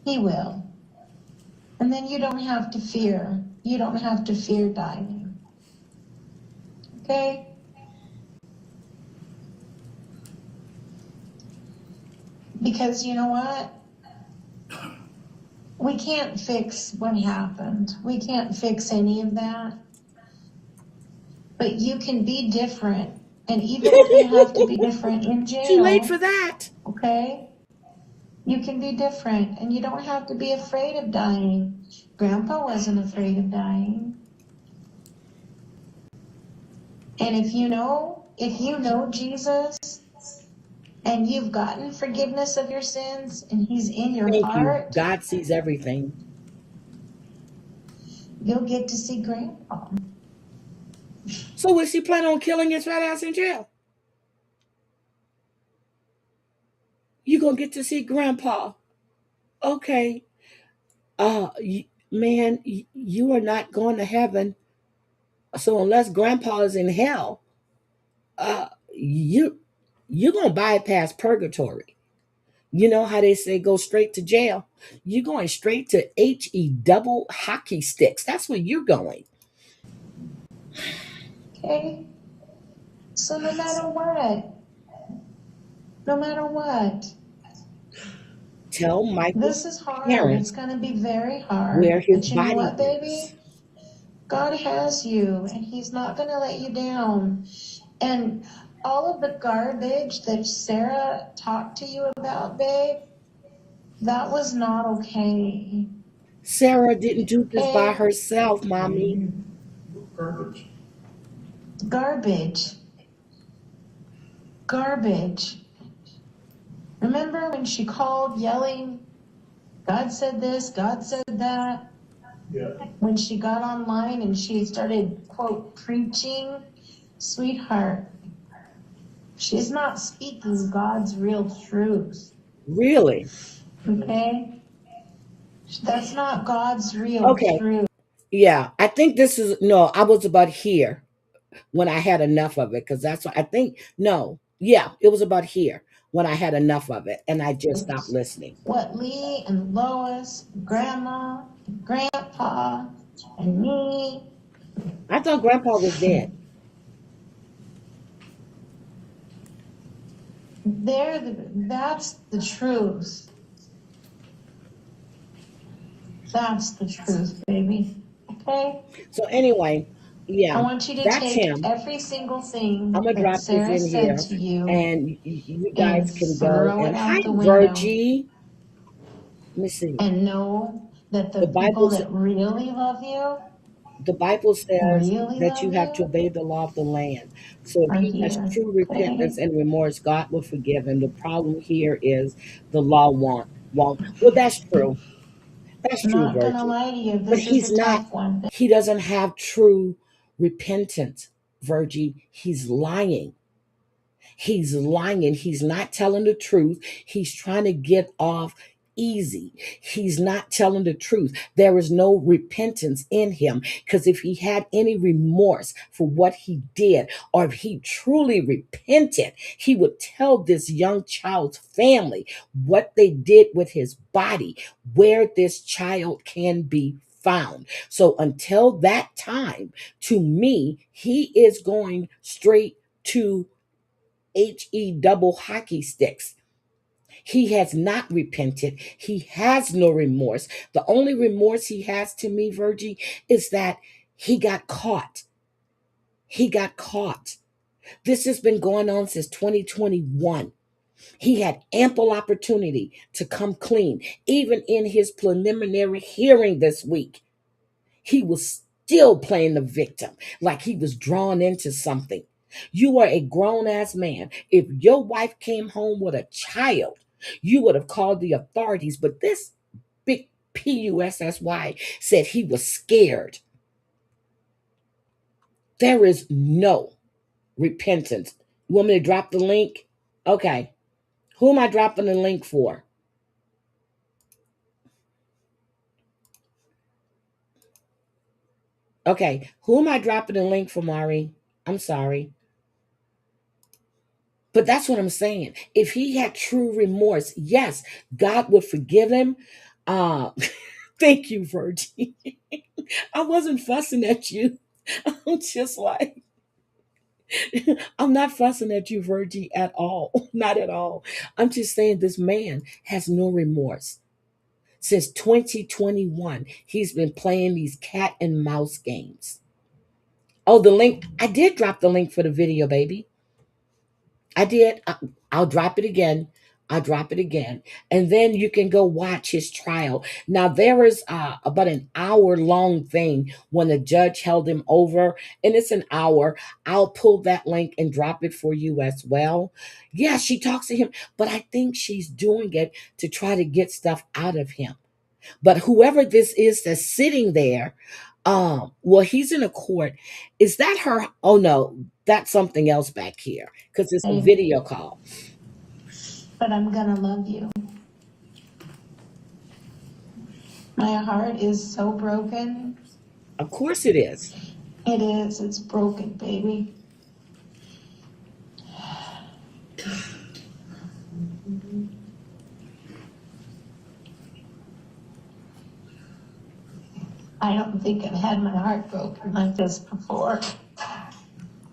He will. And then you don't have to fear. You don't have to fear dying. Okay? Because you know what? We can't fix what happened. We can't fix any of that. But you can be different. And even if you have to be different in Too late for jail, that. okay? You can be different. And you don't have to be afraid of dying. Grandpa wasn't afraid of dying. And if you know Jesus and you've gotten forgiveness of your sins and he's in your Thank you. heart, God sees everything. you'll get to see Grandpa. So was he planning on killing his fat ass in jail? You gonna get to see Grandpa? Okay. Man, you are not going to heaven. So unless Grandpa is in hell, you gonna bypass purgatory. You know how they say go straight to jail? You're going straight to HE double hockey sticks. That's where you're going. Okay? So no matter what, Tell this Michael's is hard. It's parents going to be very where hard. his But you know body what, is. baby? God has you, and He's not going to let you down. And all of the garbage that Sarah talked to you about, babe, that was not okay. Sarah didn't do this by Okay? herself, mommy. Garbage. Garbage. Garbage. Remember when she called yelling, God said this, God said that? Yeah. When she got online and she started, quote, preaching, sweetheart, she's not speaking God's real truth. Really? Okay? That's not God's real Okay. truth. Yeah. I think this is no, I was about here when I had enough of it. Because that's what I think. No. Yeah, it was about here when I had enough of it and I just stopped listening. What Lee and Lois, Grandma, Grandpa, and me, I thought grandpa was dead. that's the truth. That's the truth, baby. Okay? So anyway, I yeah, want you to that's take him. every single I'm thing gonna that drop this Sarah in said here to you and you and guys can go throw and it hi out the window Virgie. Let me see. and know that The the people Bible that really love you, the Bible says really that you love have to you, obey the law of the land. So if are he has here. true repentance Okay? and remorse, God will forgive him. The problem here is the law won't. Well, that's true. That's I'm true, not gonna Virgie. lie to you, But this is he's a not. tough one. He doesn't have true repentance, Virgie. He's lying. He's lying. He's not telling the truth. He's trying to get off easy. He's not telling the truth. There is no repentance in him because if he had any remorse for what he did, or if he truly repented, he would tell this young child's family what they did with his body, where this child can be found. So until that time, to me, he is going straight to HE double hockey sticks. He has not repented. He has no remorse. The only remorse he has to me, Virgie, is that he got caught. He got caught. This has been going on since 2021. He had ample opportunity to come clean, even in his preliminary hearing this week. He was still playing the victim, like he was drawn into something. You are a grown ass man. If your wife came home with a child, you would have called the authorities. But this big PUSSY said he was scared. There is no repentance. You want me to drop the link? Okay. Who am I dropping the link for? Okay. Who am I dropping the link for, Mari? I'm sorry. But that's what I'm saying. If he had true remorse, yes, God would forgive him. Uh, thank you, Virgie. I wasn't fussing at you. I'm just like, I'm not fussing at you, Virgie, at all. Not at all. I'm just saying this man has no remorse. Since 2021, he's been playing these cat and mouse games. Oh, the link. I did drop the link for the video, baby. I did. I'll drop it again. I'll drop it again. And then you can go watch his trial. Now, there is about an hour long thing when the judge held him over, and it's an hour. I'll pull that link and drop it for you as well. Yeah, she talks to him, but I think she's doing it to try to get stuff out of him. But whoever this is that's sitting there, well, he's in a court. Is that her? Oh no, that's something else back here because it's a Babe, video call. but I'm gonna love you. My heart is so broken. Of course it is. It is. It's broken, baby. I don't think I've had my heart broken like this before.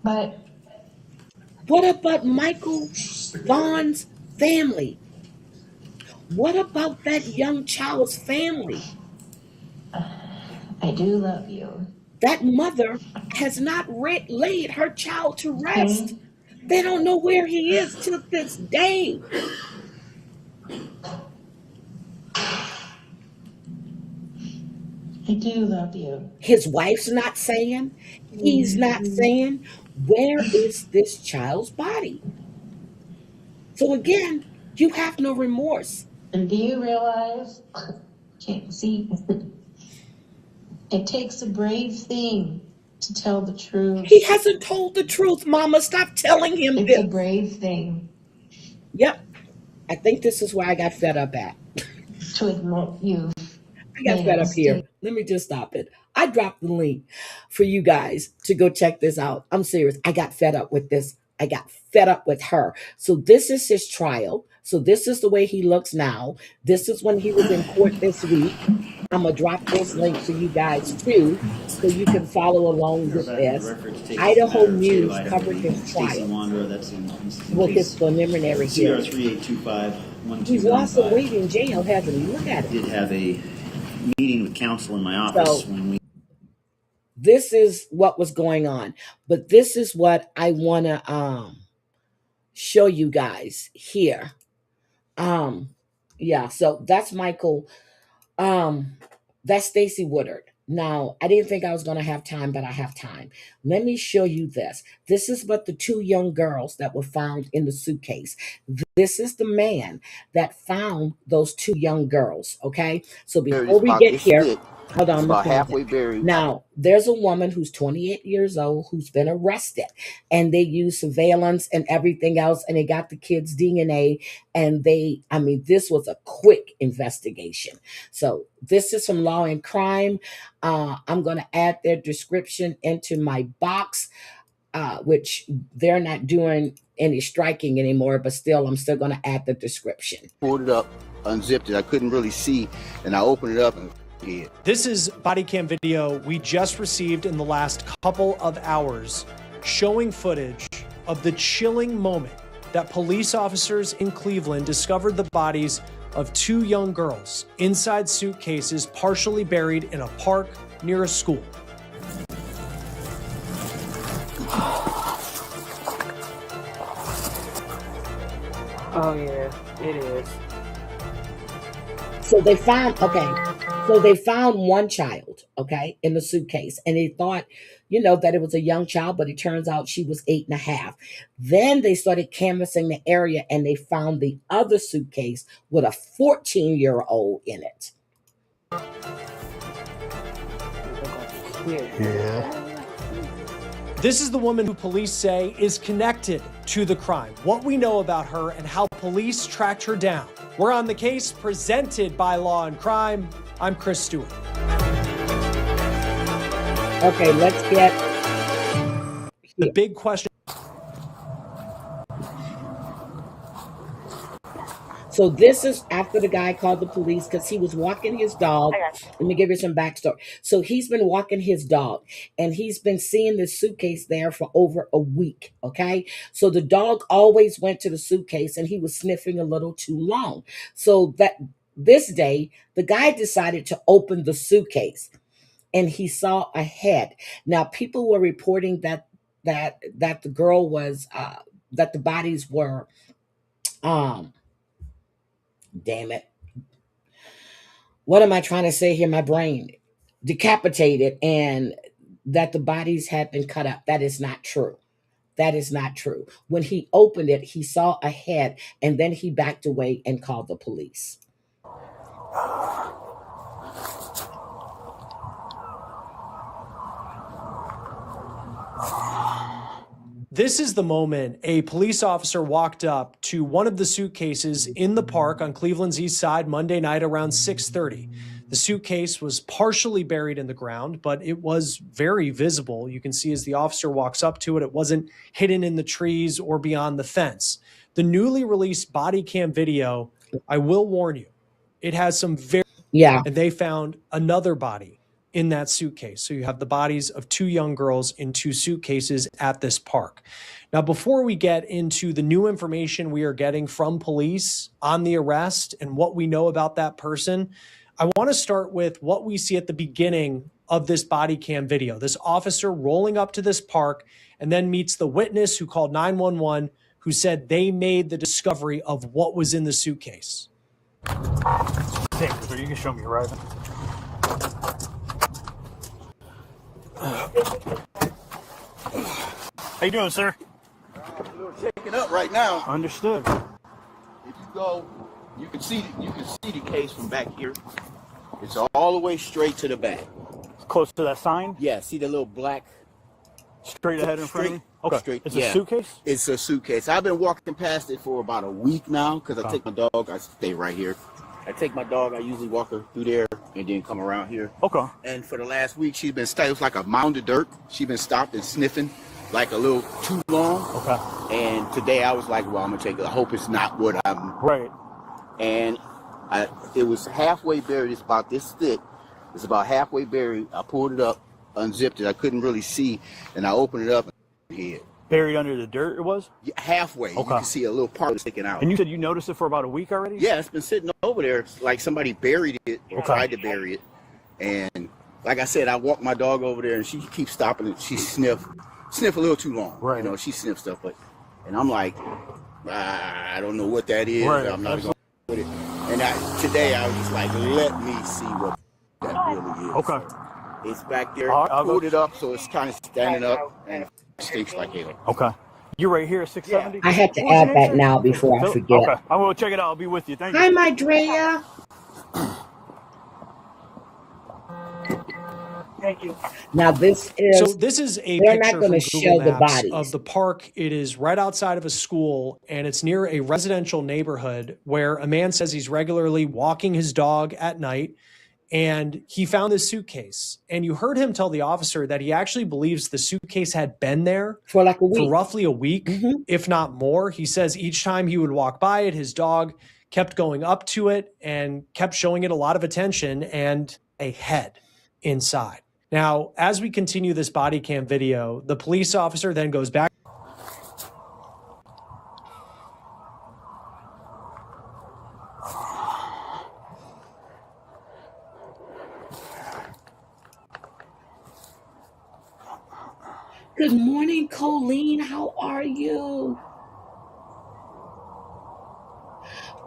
But What about Michael Vaughn's family? What about that young child's family? I do love you. That mother has not laid her child to rest. Okay? They don't know where he is to this day. I do love you. His wife's not saying, he's not saying, where is this child's body? So again, you have no remorse. And do you realize, can't see, it takes a brave thing to tell the truth. He hasn't told the truth, Mama. Stop telling him It's this. a brave thing Yep. I think this is where I got fed up at. to admit you I got made fed a up here. mistake. Let me just stop it. I dropped the link for you guys to go check this out. I'm serious. I got fed up with this. I got fed up with her. So this is his trial. So this is the way he looks now. This is when he was in court this week. I'm gonna drop this link for you guys too, so you can follow along with this. Idaho News covered his trial. Well, his preliminary hearing. He's lost some weight in jail, hasn't he? Look at it. Did have a meeting with counsel in my office when we. This is what was going on, but this is what I want to show you guys here. Yeah, so that's Michael. That's Stacy Woodard. Now, I didn't think I was going to have time, but I have time. Let me show you this. This is what the two young girls that were found in the suitcase. This is the man that found those two young girls, okay? So before we get here, hold on. About halfway buried. Now, there's a woman who's 28 years old who's been arrested, and they used surveillance and everything else, and they got the kids' DNA, and this was a quick investigation. So this is from Law and Crime. I'm going to add their description into my box, which they're not doing any striking anymore, but still, I'm still going to add the description. Pulled it up, unzipped it. I couldn't really see, and I opened it up and. Yeah. This is body cam video we just received in the last couple of hours showing footage of the chilling moment that police officers in Cleveland discovered the bodies of two young girls inside suitcases partially buried in a park near a school. Oh yeah, it is. So they found one child, okay, in the suitcase, and they thought, that it was a young child, but it turns out she was 8.5. Then they started canvassing the area, and they found the other suitcase with a 14-year-old in it. Yeah. This is the woman who police say is connected to the crime. What we know about her and how police tracked her down. We're on the case presented by Law and Crime. I'm Chris Stewart. Okay, let's get the big question. So this is after the guy called the police because he was walking his dog. Let me give you some backstory. So he's been walking his dog, and he's been seeing this suitcase there for over a week, okay? So the dog always went to the suitcase, and he was sniffing a little too long. So that this day, the guy decided to open the suitcase, and he saw a head. Now, people were reporting that the girl was, that the bodies were, damn it. What am I trying to say here? My brain. Decapitated, and that the bodies had been cut up. That is not true. That is not true. When he opened it, he saw a head, and then he backed away and called the police. This is the moment a police officer walked up to one of the suitcases in the park on Cleveland's east side Monday night around 6:30. The suitcase was partially buried in the ground, but it was very visible. You can see as the officer walks up to it, it wasn't hidden in the trees or beyond the fence. The newly released body cam video, I will warn you, it has some very... Yeah. And they found another body in that suitcase. So you have the bodies of 2 young girls in 2 suitcases at this park. Now, before we get into the new information we are getting from police on the arrest and what we know about that person, I want to start with what we see at the beginning of this body cam video. This officer rolling up to this park and then meets the witness who called 911, who said they made the discovery of what was in the suitcase. Hey, you can show me arriving. How you doing, sir? A little shaken up right now. Understood. If you go, you can see the case from back here. It's all the way straight to the back. Close to that sign? Yeah, see the little black. Straight ahead in front of me? Okay. Straight. It's a suitcase? It's a suitcase. I've been walking past it for about a week now because I take my dog. I stay right here. I take my dog. I usually walk her through there and then come around here. Okay. And for the last week, she's been stopped. It was like a mound of dirt. She's been stopped and sniffing like a little too long. Okay. And today I was like, well, I'm going to take it. I hope it's not what I'm. Right. And it was halfway buried. It's about this thick. It's about halfway buried. I pulled it up, unzipped it. I couldn't really see. And I opened it up and hid. Buried under the dirt it was? Yeah, halfway. Okay. You can see a little part sticking out. And you said you noticed it for about a week already? Yeah, it's been sitting over there like somebody buried it or tried to bury it. And like I said, I walked my dog over there and she keeps stopping and she sniff a little too long. Right. You know, she sniffs stuff. And I'm like, I don't know what that is. Right. I'm not going to put it. And today I was just like, let me see what that really is. Okay. It's back there. I pulled it up so it's kind of standing up and it stinks like hell. Okay. You're right here at 670? I had to add that now before I forget. Okay. I will check it out. I'll be with you. Thank you. Hi, my Drea. Thank you. Now this is a they're picture not going to from show Google the Maps bodies of the park. It is right outside of a school, and it's near a residential neighborhood where a man says he's regularly walking his dog at night, and he found this suitcase. And you heard him tell the officer that he actually believes the suitcase had been there for like a week, for roughly a week, if not more. He says each time he would walk by it, his dog kept going up to it and kept showing it a lot of attention and a head inside. Now, as we continue this body cam video, the police officer then goes back. Good morning, Colleen. How are you?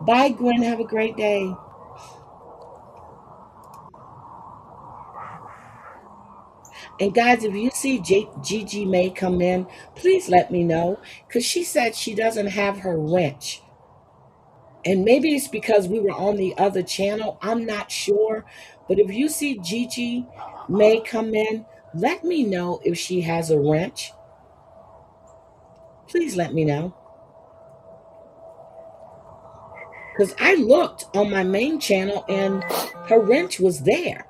Bye, Gwen. Have a great day. And guys, if you see Gigi May come in, please let me know, because she said she doesn't have her wrench. And maybe it's because we were on the other channel. I'm not sure. But if you see Gigi May come in, let me know if she has a wrench. Please let me know. Because I looked on my main channel and her wrench was there.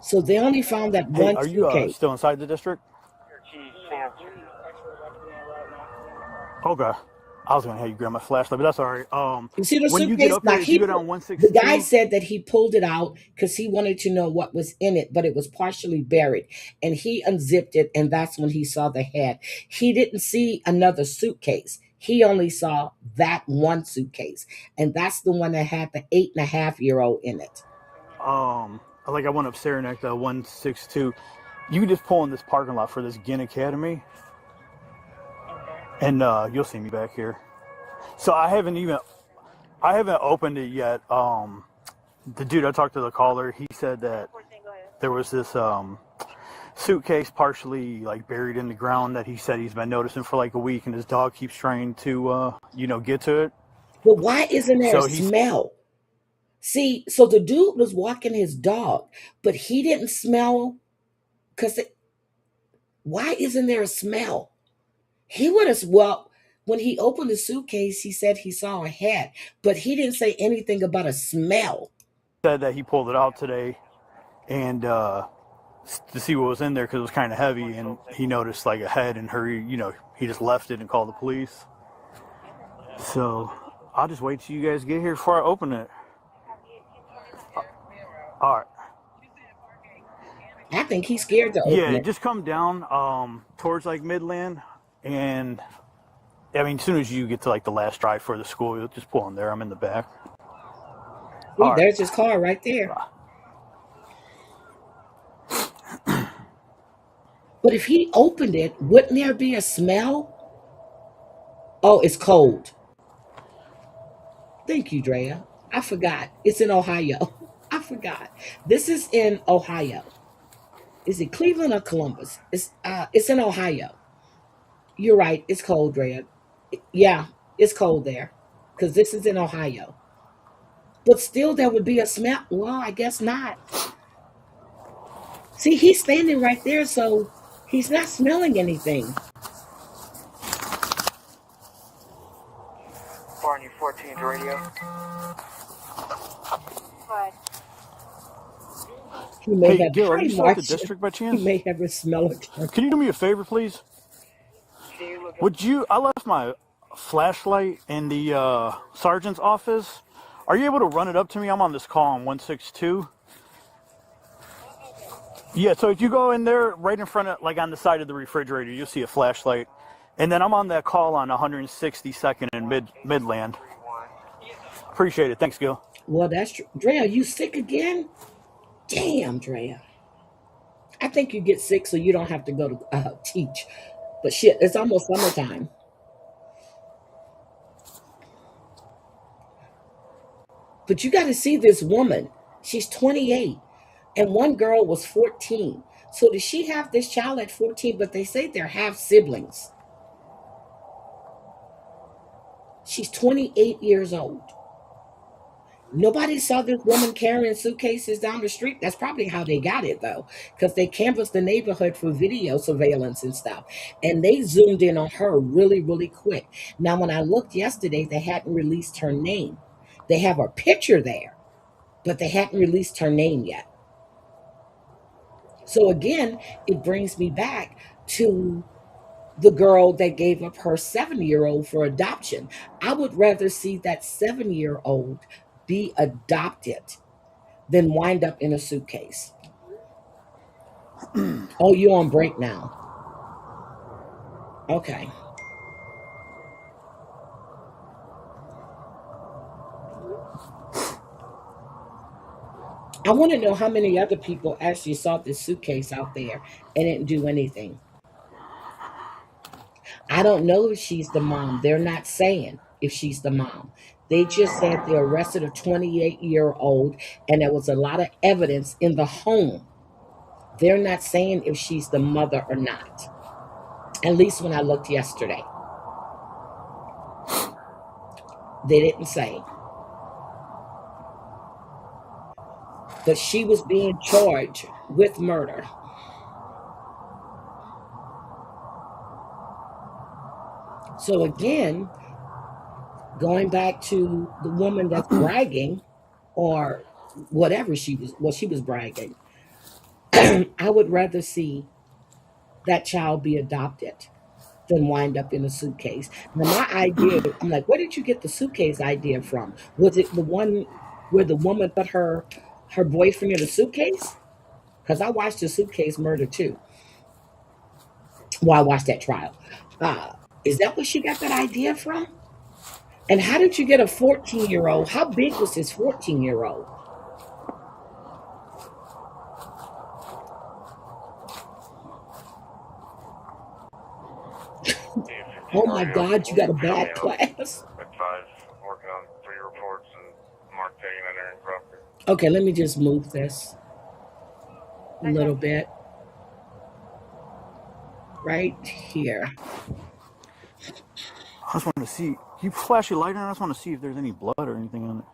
So they only found that one Are suitcase. you still inside the district? Okay. I was going to have you grab my flashlight, but that's all right. You see the when suitcase? You get up now, there, you go down 162? the guy said that he pulled it out because he wanted to know what was in it, but it was partially buried. And he unzipped it, and that's when he saw the head. He didn't see another suitcase. He only saw that one suitcase, and that's the one that had the 8.5-year-old in it. Like I went upstairs at the 162. You can just pull in this parking lot for this Ginn Academy, and you'll see me back here. So I haven't opened it yet. The dude I talked to, the caller, he said that there was this suitcase partially like buried in the ground that he said he's been noticing for like a week, and his dog keeps trying to get to it. But why isn't there a smell? See, so the dude was walking his dog, but he didn't smell. Why isn't there a smell? He would have, when he opened the suitcase, he said he saw a head, but he didn't say anything about a smell. Said that he pulled it out today and to see what was in there because it was kind of heavy, and he noticed like a head and he just left it and called the police. So I'll just wait till you guys get here before I open it. All right. I think he's scared to open Yeah, it. just come down towards like Midland, and I mean, as soon as you get to like the last drive for the school, you'll just pull in there. I'm in the back. See, All right. there's his car right there. But if he opened it, wouldn't there be a smell? Oh, it's cold. Thank you, Drea. I forgot. It's in Ohio. I forgot. This is in Ohio. Is it Cleveland or Columbus? It's in Ohio. You're right. It's cold, Drea. Yeah, it's cold there. Because this is in Ohio. But still there would be a smell. Well, I guess not. See, he's standing right there, so he's not smelling anything. Barney 14 to radio. What? He may Hey, have, Gil, are hi, you still at the Marcia. district by He chance? may have a smell of Can you do me a favor, please? I left my flashlight in the sergeant's office. Are you able to run it up to me? I'm on this call on 162. Yeah, so if you go in there right in front of, like on the side of the refrigerator, you'll see a flashlight. And then I'm on that call on 162nd and Midland. Appreciate it. Thanks, Gil. Well, that's true. Drea, you sick again? Damn, Drea. I think you get sick so you don't have to go to teach. But shit, it's almost summertime. But you got to see this woman. She's 28, and one girl was 14. So did she have this child at 14? But they say they're half siblings. She's 28 years old. Nobody saw this woman carrying suitcases down the street. That's probably how they got it, though, because they canvassed the neighborhood for video surveillance and stuff. And they zoomed in on her really, really quick. Now, when I looked yesterday, they hadn't released her name. They have her picture there, but they hadn't released her name yet. So, again, it brings me back to the girl that gave up her 7-year-old for adoption. I would rather see that 7-year-old be adopted than wind up in a suitcase. Oh, you're on break now. Okay. I want to know how many other people actually saw this suitcase out there and didn't do anything. I don't know if she's the mom. They're not saying if she's the mom. They just said they arrested a 28-year-old and there was a lot of evidence in the home. They're not saying if she's the mother or not. At least when I looked yesterday. They didn't say. But she was being charged with murder. So again, going back to the woman that's bragging or whatever she was bragging, I would rather see that child be adopted than wind up in a suitcase. Now my idea, I'm like, where did you get the suitcase idea from? Was it the one where the woman put her boyfriend in a suitcase? Because I watched the suitcase murder too. Well, I watched that trial. Is that where she got that idea from? And how did you get a 14-year-old? How big was this 14-year-old? Oh my God, you got a bad class. Working on 3 reports and Mark taking entering property. Okay, let me just move this a little bit. Right here. I just want to see. You flash your light on. I just want to see if there's any blood or anything on it.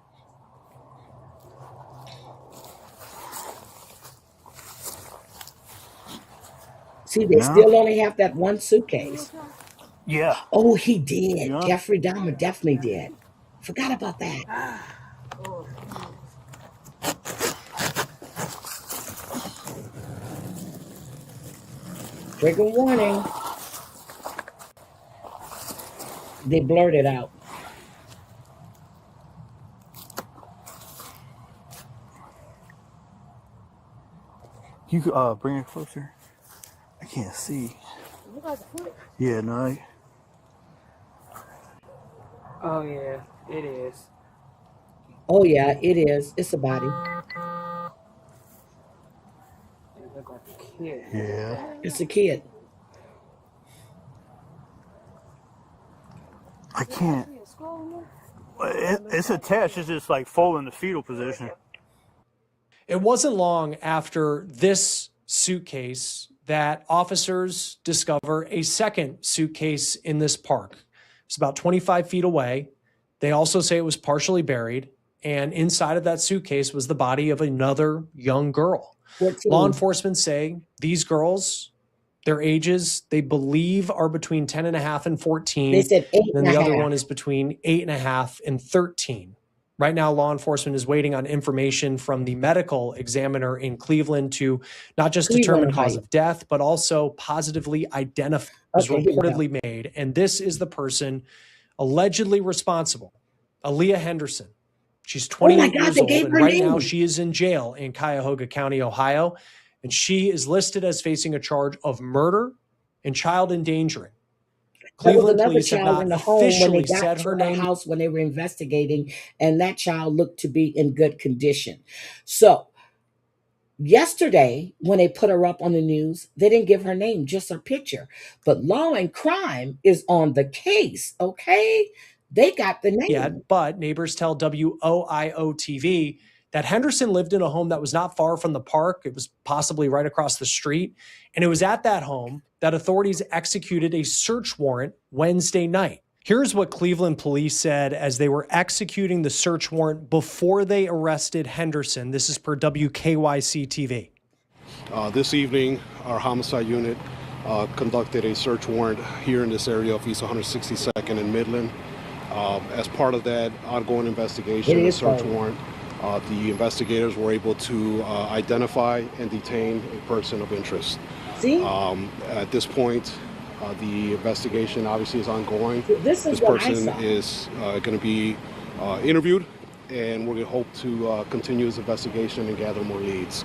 See, they still only have that one suitcase. Yeah. Oh, he did. Yeah. Jeffrey Dahmer definitely did. Forgot about that. Trigger warning. They blurred it out. You bring it closer. I can't see. Yeah, no. Oh yeah, it is. Oh yeah, it is. It's a body. It looked like a kid. Yeah. It's a kid. I can't. It's attached. It's just like full in the fetal position. It wasn't long after this suitcase that officers discover a second suitcase in this park. It's about 25 feet away. They also say it was partially buried, and inside of that suitcase was the body of another young girl. 14. Law enforcement say these girls, their ages, they believe are between 10 and a half and 14. They said 8 and and the a other half. one is between 8.5 and 13. Right now, law enforcement is waiting on information from the medical examiner in Cleveland to not just determine cause of death, but also positively identify was Okay, here we go. reportedly made. And this is the person allegedly responsible, Aaliyah Henderson. She's 28 God, years they old, gave and her right now name. she is in jail in Cuyahoga County, Ohio, and she is listed as facing a charge of murder and child endangering. There was Cleveland another police have child not in the home when they officially got said to her her name. house when they were investigating, and that child looked to be in good condition. So yesterday, when they put her up on the news, they didn't give her name, just her picture. But Law and Crime is on the case, okay? They got the name. Yet, but neighbors tell WOIO TV that Henderson lived in a home that was not far from the park. It was possibly right across the street. And it was at that home that authorities executed a search warrant Wednesday night. Here's what Cleveland police said as they were executing the search warrant before they arrested Henderson. This is per WKYC TV. This evening, our homicide unit conducted a search warrant here in this area of East 162nd and Midland. As part of that ongoing investigation and search warrant, the investigators were able to identify and detain a person of interest. See? At this point, the investigation obviously is ongoing. This person is going to be interviewed, and we're going to hope to continue this investigation and gather more leads.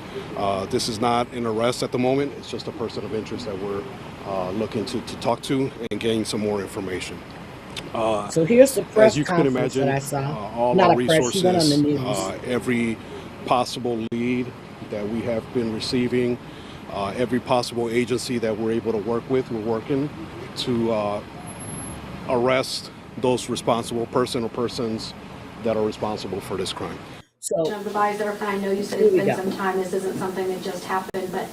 This is not an arrest at the moment. It's just a person of interest that we're looking to talk to and gain some more information. So here's the press as you can conference imagine, that I saw. all Not our a press, resources, she went on the news. every possible lead that we have been receiving, every possible agency that we're able to work with, we're working to arrest those responsible person or persons that are responsible for this crime. So the bodies that are found, I know you said it's been some time. This isn't something that just happened, but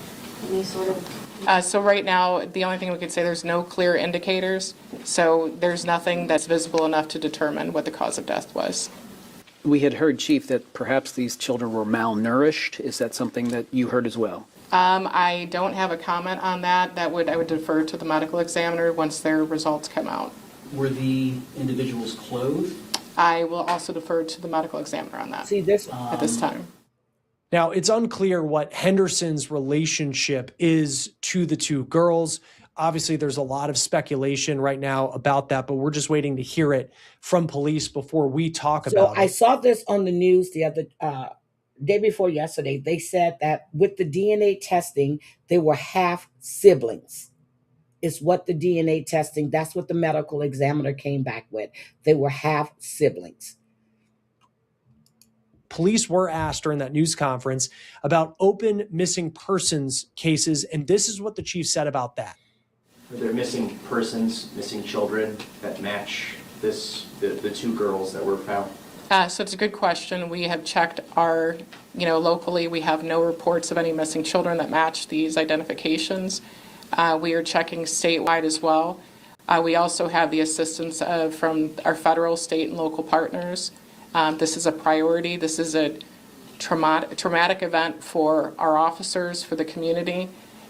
any sort of... So right now, the only thing we could say, there's no clear indicators. So there's nothing that's visible enough to determine what the cause of death was. We had heard, Chief, that perhaps these children were malnourished. Is that something that you heard as well? I don't have a comment on that. I would defer to the medical examiner once their results come out. Were the individuals clothed? I will also defer to the medical examiner on that. See this at this time. Now, it's unclear what Henderson's relationship is to the two girls. Obviously, there's a lot of speculation right now about that, but we're just waiting to hear it from police before we talk about it. So I saw this on the news the other day before yesterday. They said that with the DNA testing, they were half siblings. Is what the DNA testing, that's what the medical examiner came back with. They were half siblings. Police were asked during that news conference about open missing persons cases, and this is what the chief said about that. Are there missing persons, missing children that match the two girls that were found? So it's a good question. We have checked locally, we have no reports of any missing children that match these identifications. We are checking statewide as well. We also have the assistance from our federal, state, and local partners. This is a priority. This is a traumatic event for our officers, for the community.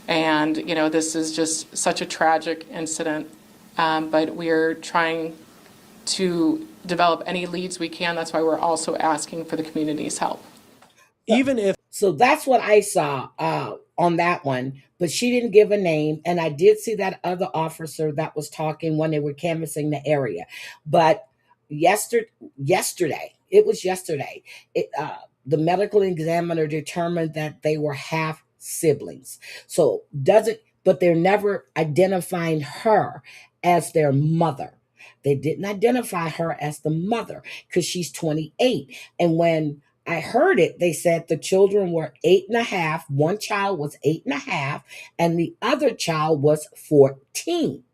And, this is just such a tragic incident. But we're trying to develop any leads we can. That's why we're also asking for the community's help. So that's what I saw on that one, but she didn't give a name. And I did see that other officer that was talking when they were canvassing the area. But yesterday, the medical examiner determined that they were half siblings. So doesn't, but they're never identifying her as their mother. They didn't identify her as the mother because she's 28. And when I heard it, they said the children were 8.5. One child was 8.5, and the other child was 14.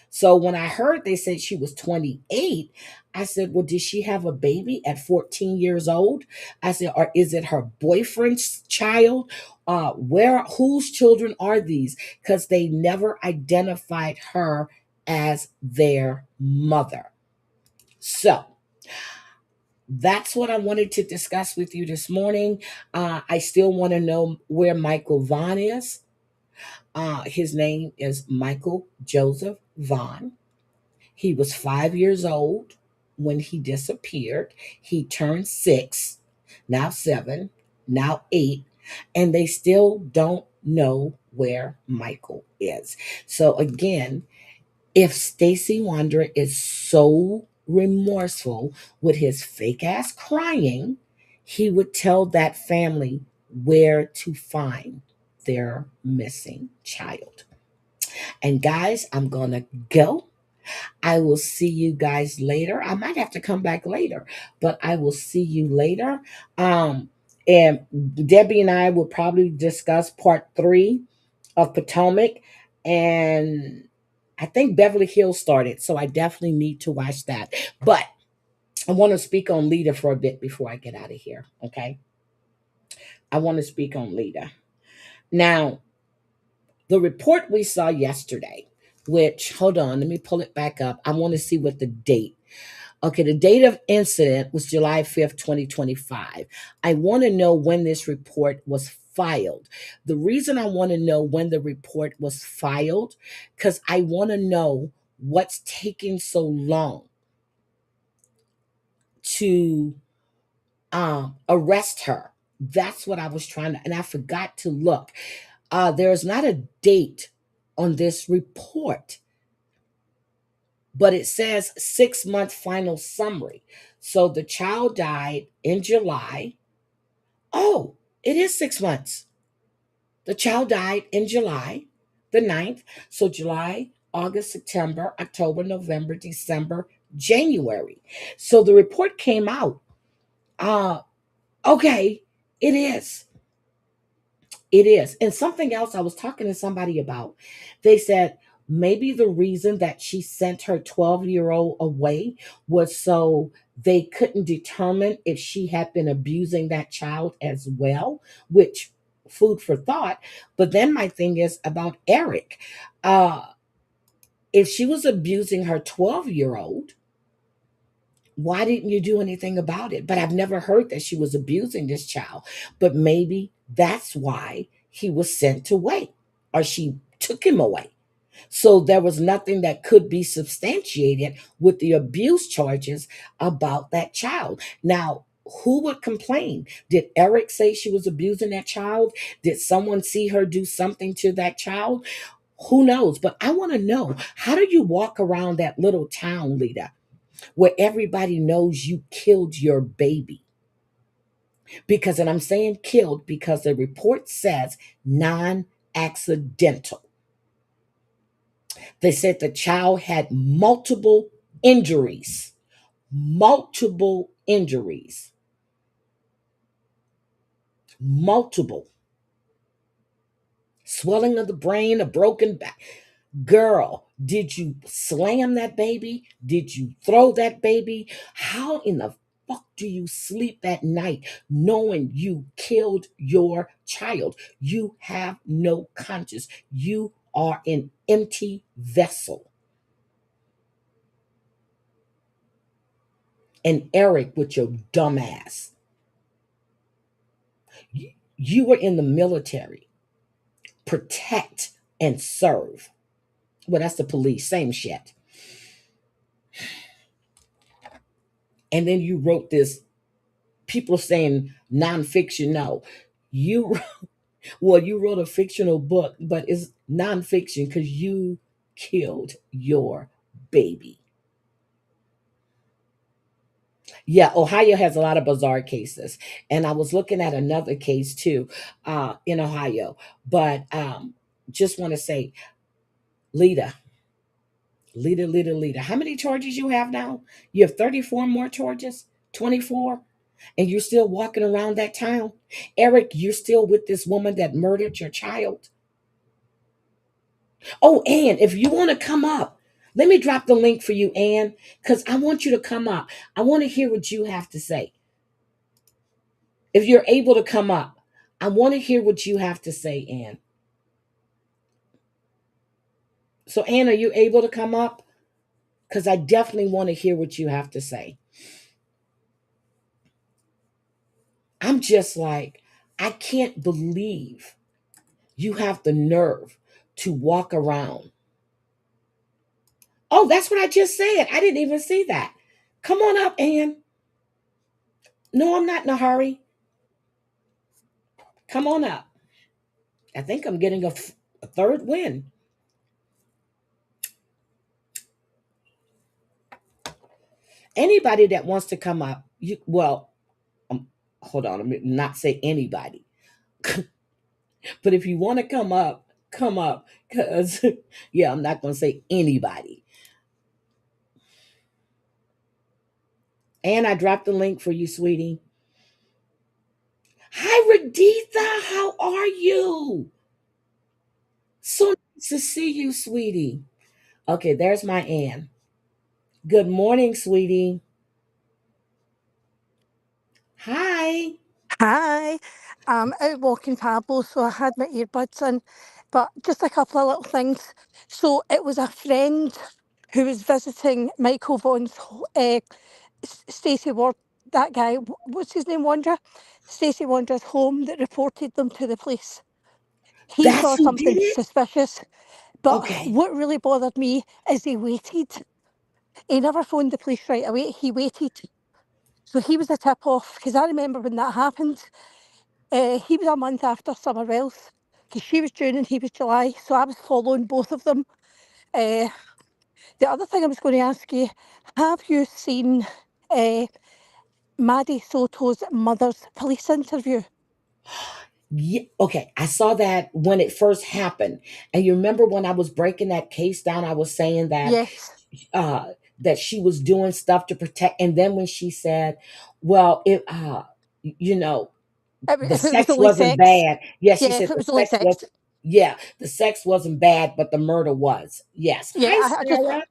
So when I heard they said she was 28, I said, well, did she have a baby at 14 years old? I said, or is it her boyfriend's child? Whose children are these? Because they never identified her as their mother. So that's what I wanted to discuss with you this morning. I still want to know where Michael Vaughan is. His name is Michael Joseph Vaughan. He was 5 years old when he disappeared. He turned 6, now 7, now 8, and they still don't know where Michael is. So again, if Stacy Wander is so remorseful with his fake ass crying, he would tell that family where to find their missing child. And guys, I'm going to go. I will see you guys later. I might have to come back later, but I will see you later. And Debbie and I will probably discuss part 3 of Potomac. And I think Beverly Hills started, so I definitely need to watch that. But I want to speak on Lita for a bit before I get out of here, okay? I want to speak on Lita. Now, the report we saw yesterday, which, hold on, let me pull it back up. I want to see what the date. Okay, the date of incident was July 5th, 2025. I want to know when this report was filed. The reason I want to know when the report was filed, because I want to know what's taking so long to arrest her. That's what I was trying to, and I forgot to look. There's not a date on this report, but it says 6-month final summary. So the child died in July. Oh, it is 6 months. The child died in July the 9th. So July, August, September, October, November, December, January. So the report came out. Okay, it is. It is. And something else I was talking to somebody about, they said maybe the reason that she sent her 12-year-old away was so they couldn't determine if she had been abusing that child as well, which food for thought. But then my thing is about Eric. If she was abusing her 12-year-old, why didn't you do anything about it? But I've never heard that she was abusing this child. But maybe that's why he was sent away, or she took him away. So there was nothing that could be substantiated with the abuse charges about that child. Now, who would complain? Did Eric say she was abusing that child? Did someone see her do something to that child? Who knows? But I want to know, how do you walk around that little town, Lita, where everybody knows you killed your baby? Because, and I'm saying killed because the report says non-accidental. They said the child had multiple injuries, multiple injuries, multiple swelling of the brain, a broken back. Girl, did you slam that baby? Did you throw that baby? How in the fuck do you sleep at night knowing you killed your child? You have no conscience. You are an empty vessel. And Eric, with your dumb ass, you were in the military. Protect and serve. Well, that's the police, same shit. And then you wrote this, people saying nonfiction. No, you, well, you wrote a fictional book, but it's nonfiction because you killed your baby. Yeah, Ohio has a lot of bizarre cases. And I was looking at another case too, in Ohio. But just want to say, Lita, Lita. How many charges you have now? You have 34 more charges? 24? And you're still walking around that town? Eric, you're still with this woman that murdered your child? Oh, Ann, if you want to come up, let me drop the link for you, Ann, because I want you to come up. I want to hear what you have to say. If you're able to come up, I want to hear what you have to say, Ann. So, Ann, are you able to come up? Because I definitely want to hear what you have to say. I'm just like, I can't believe you have the nerve to walk around. Oh, that's what I just said. I didn't even see that. Come on up, Ann. No, I'm not in a hurry. Come on up. I think I'm getting a third win. Anybody that wants to come up, um, hold on, let me not say anybody. But if you want to come up, come up. Because, yeah, I'm not going to say anybody. And I dropped the link for you, sweetie. Hi, Raditha. How are you? So nice to see you, sweetie. Okay, there's my Ann. Good morning, sweetie. Hi. Hi, I'm out walking Pablo, so I had my earbuds in, but just a couple of little things. So it was a friend who was visiting Michael Vaughan's, Stacey Ward, that guy, what's his name, Wandra? Stacey Wandra's home that reported them to the police. He That's saw who did something it? suspicious, but Okay. what really bothered me is he waited. He never phoned the police right away, he waited. So he was a tip off, because I remember when that happened. He was a month after Summer Wells, because she was June and he was July, so I was following both of them. The other thing I was going to ask you, have you seen Maddie Soto's mother's police interview? Yeah, okay, I saw that when it first happened. And you remember when I was breaking that case down, I was saying Yes. uh that she was doing stuff to protect, and then when she said, well, it you know, the If it was sex only wasn't sex. bad. Yes, she Yeah, if said it the was only sex sex. was, yeah, the sex wasn't bad, but the murder was. Yes. Yeah, Hi, I just Sarah.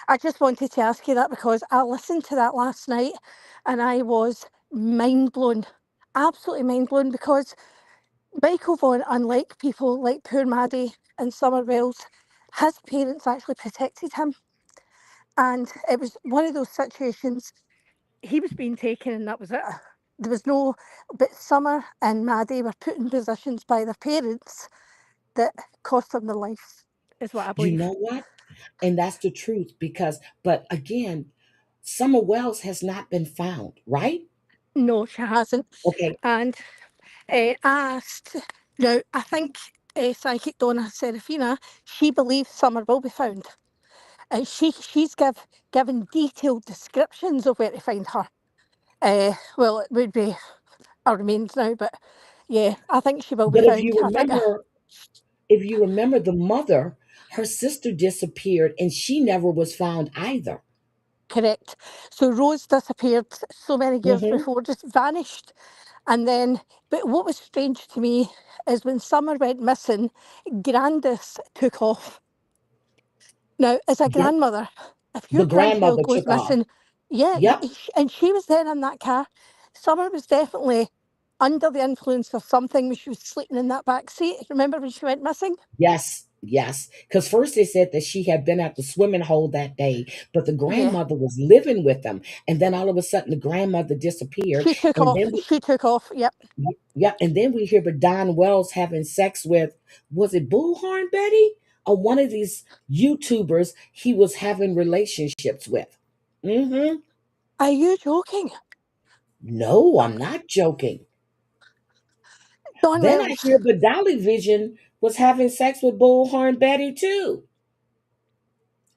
I just wanted to ask you that because I listened to that last night and I was mind blown, absolutely mind blown, because Michael Vaughan, unlike people like poor Maddie and Summer Wells, his parents actually protected him. And it was one of those situations, he was being taken and that was it. There was no, but Summer and Maddie were put in positions by their parents that cost them their life, is what I You believe. know what? And that's the truth because, but again, Summer Wells has not been found, right? No, she hasn't. Okay. And I asked, now I think psychic Donna Serafina, she believes Summer will be found. And she's given detailed descriptions of where to find her. Well, it would be our remains now, but yeah, I think she will be But found. I think if you remember the mother, her sister disappeared and she never was found either. correct. So Rose disappeared so many years Hmm. before, just vanished. And then, but what was strange to me is when Summer went missing, Grandis took off. Now, as a Yep. grandmother, if your The grandchild grandmother goes took off. missing, yeah, Yep. and she was there in that car. Summer was definitely under the influence of something when she was sleeping in that back seat. Remember when she went missing? Yes. Yes. Because first they said that she had been at the swimming hole that day, but the Yeah. grandmother was living with them. And then all of a sudden the grandmother disappeared. She took And off. then She took off. Yep. yeah, and then we hear about Don Wells having sex with, was it Bullhorn Betty? Or one of these YouTubers he was having relationships with. Mm-hmm. Are you joking? No, I'm not joking. Don Then I Wells. hear but Dolly Vision was having sex with Bullhorn Betty too.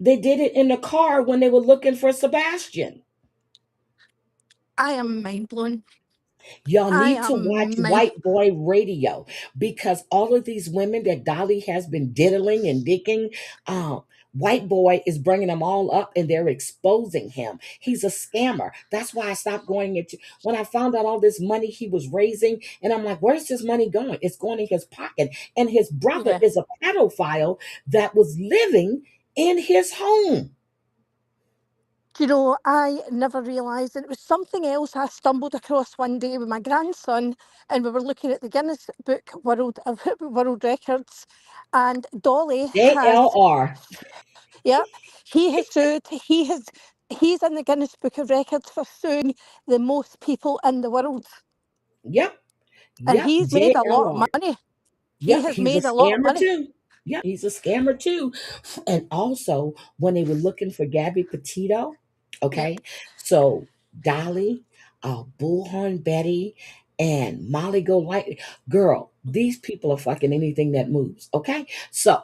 They did it in the car when they were looking for Sebastian. I am mind blown. Y'all I need to watch am mind. White Boy Radio because all of these women that Dolly has been diddling and dicking, White Boy is bringing them all up and they're exposing him. He's a scammer. That's why I stopped going into when I found out all this money he was raising, and I'm like, where's this money going? It's going in his pocket. And his brother Yeah. is a pedophile that was living in his home. Do you know, I never realised, and it was something else I stumbled across one day with my grandson, and we were looking at the Guinness Book World of World Records, and Dolly has, JLR. yep, he has sued. He's in the Guinness Book of Records for suing the most people in the world, Yep. and Yep. he's made a lot of JLR. money. He Yep, has he's a made a lot of scammer money. too. Yep, he's a scammer too. And also, when they were looking for Gabby Petito, Yep. okay, so Dolly, Bullhorn Betty, and Molly Go Light, girl, these people are fucking anything that moves. Okay, so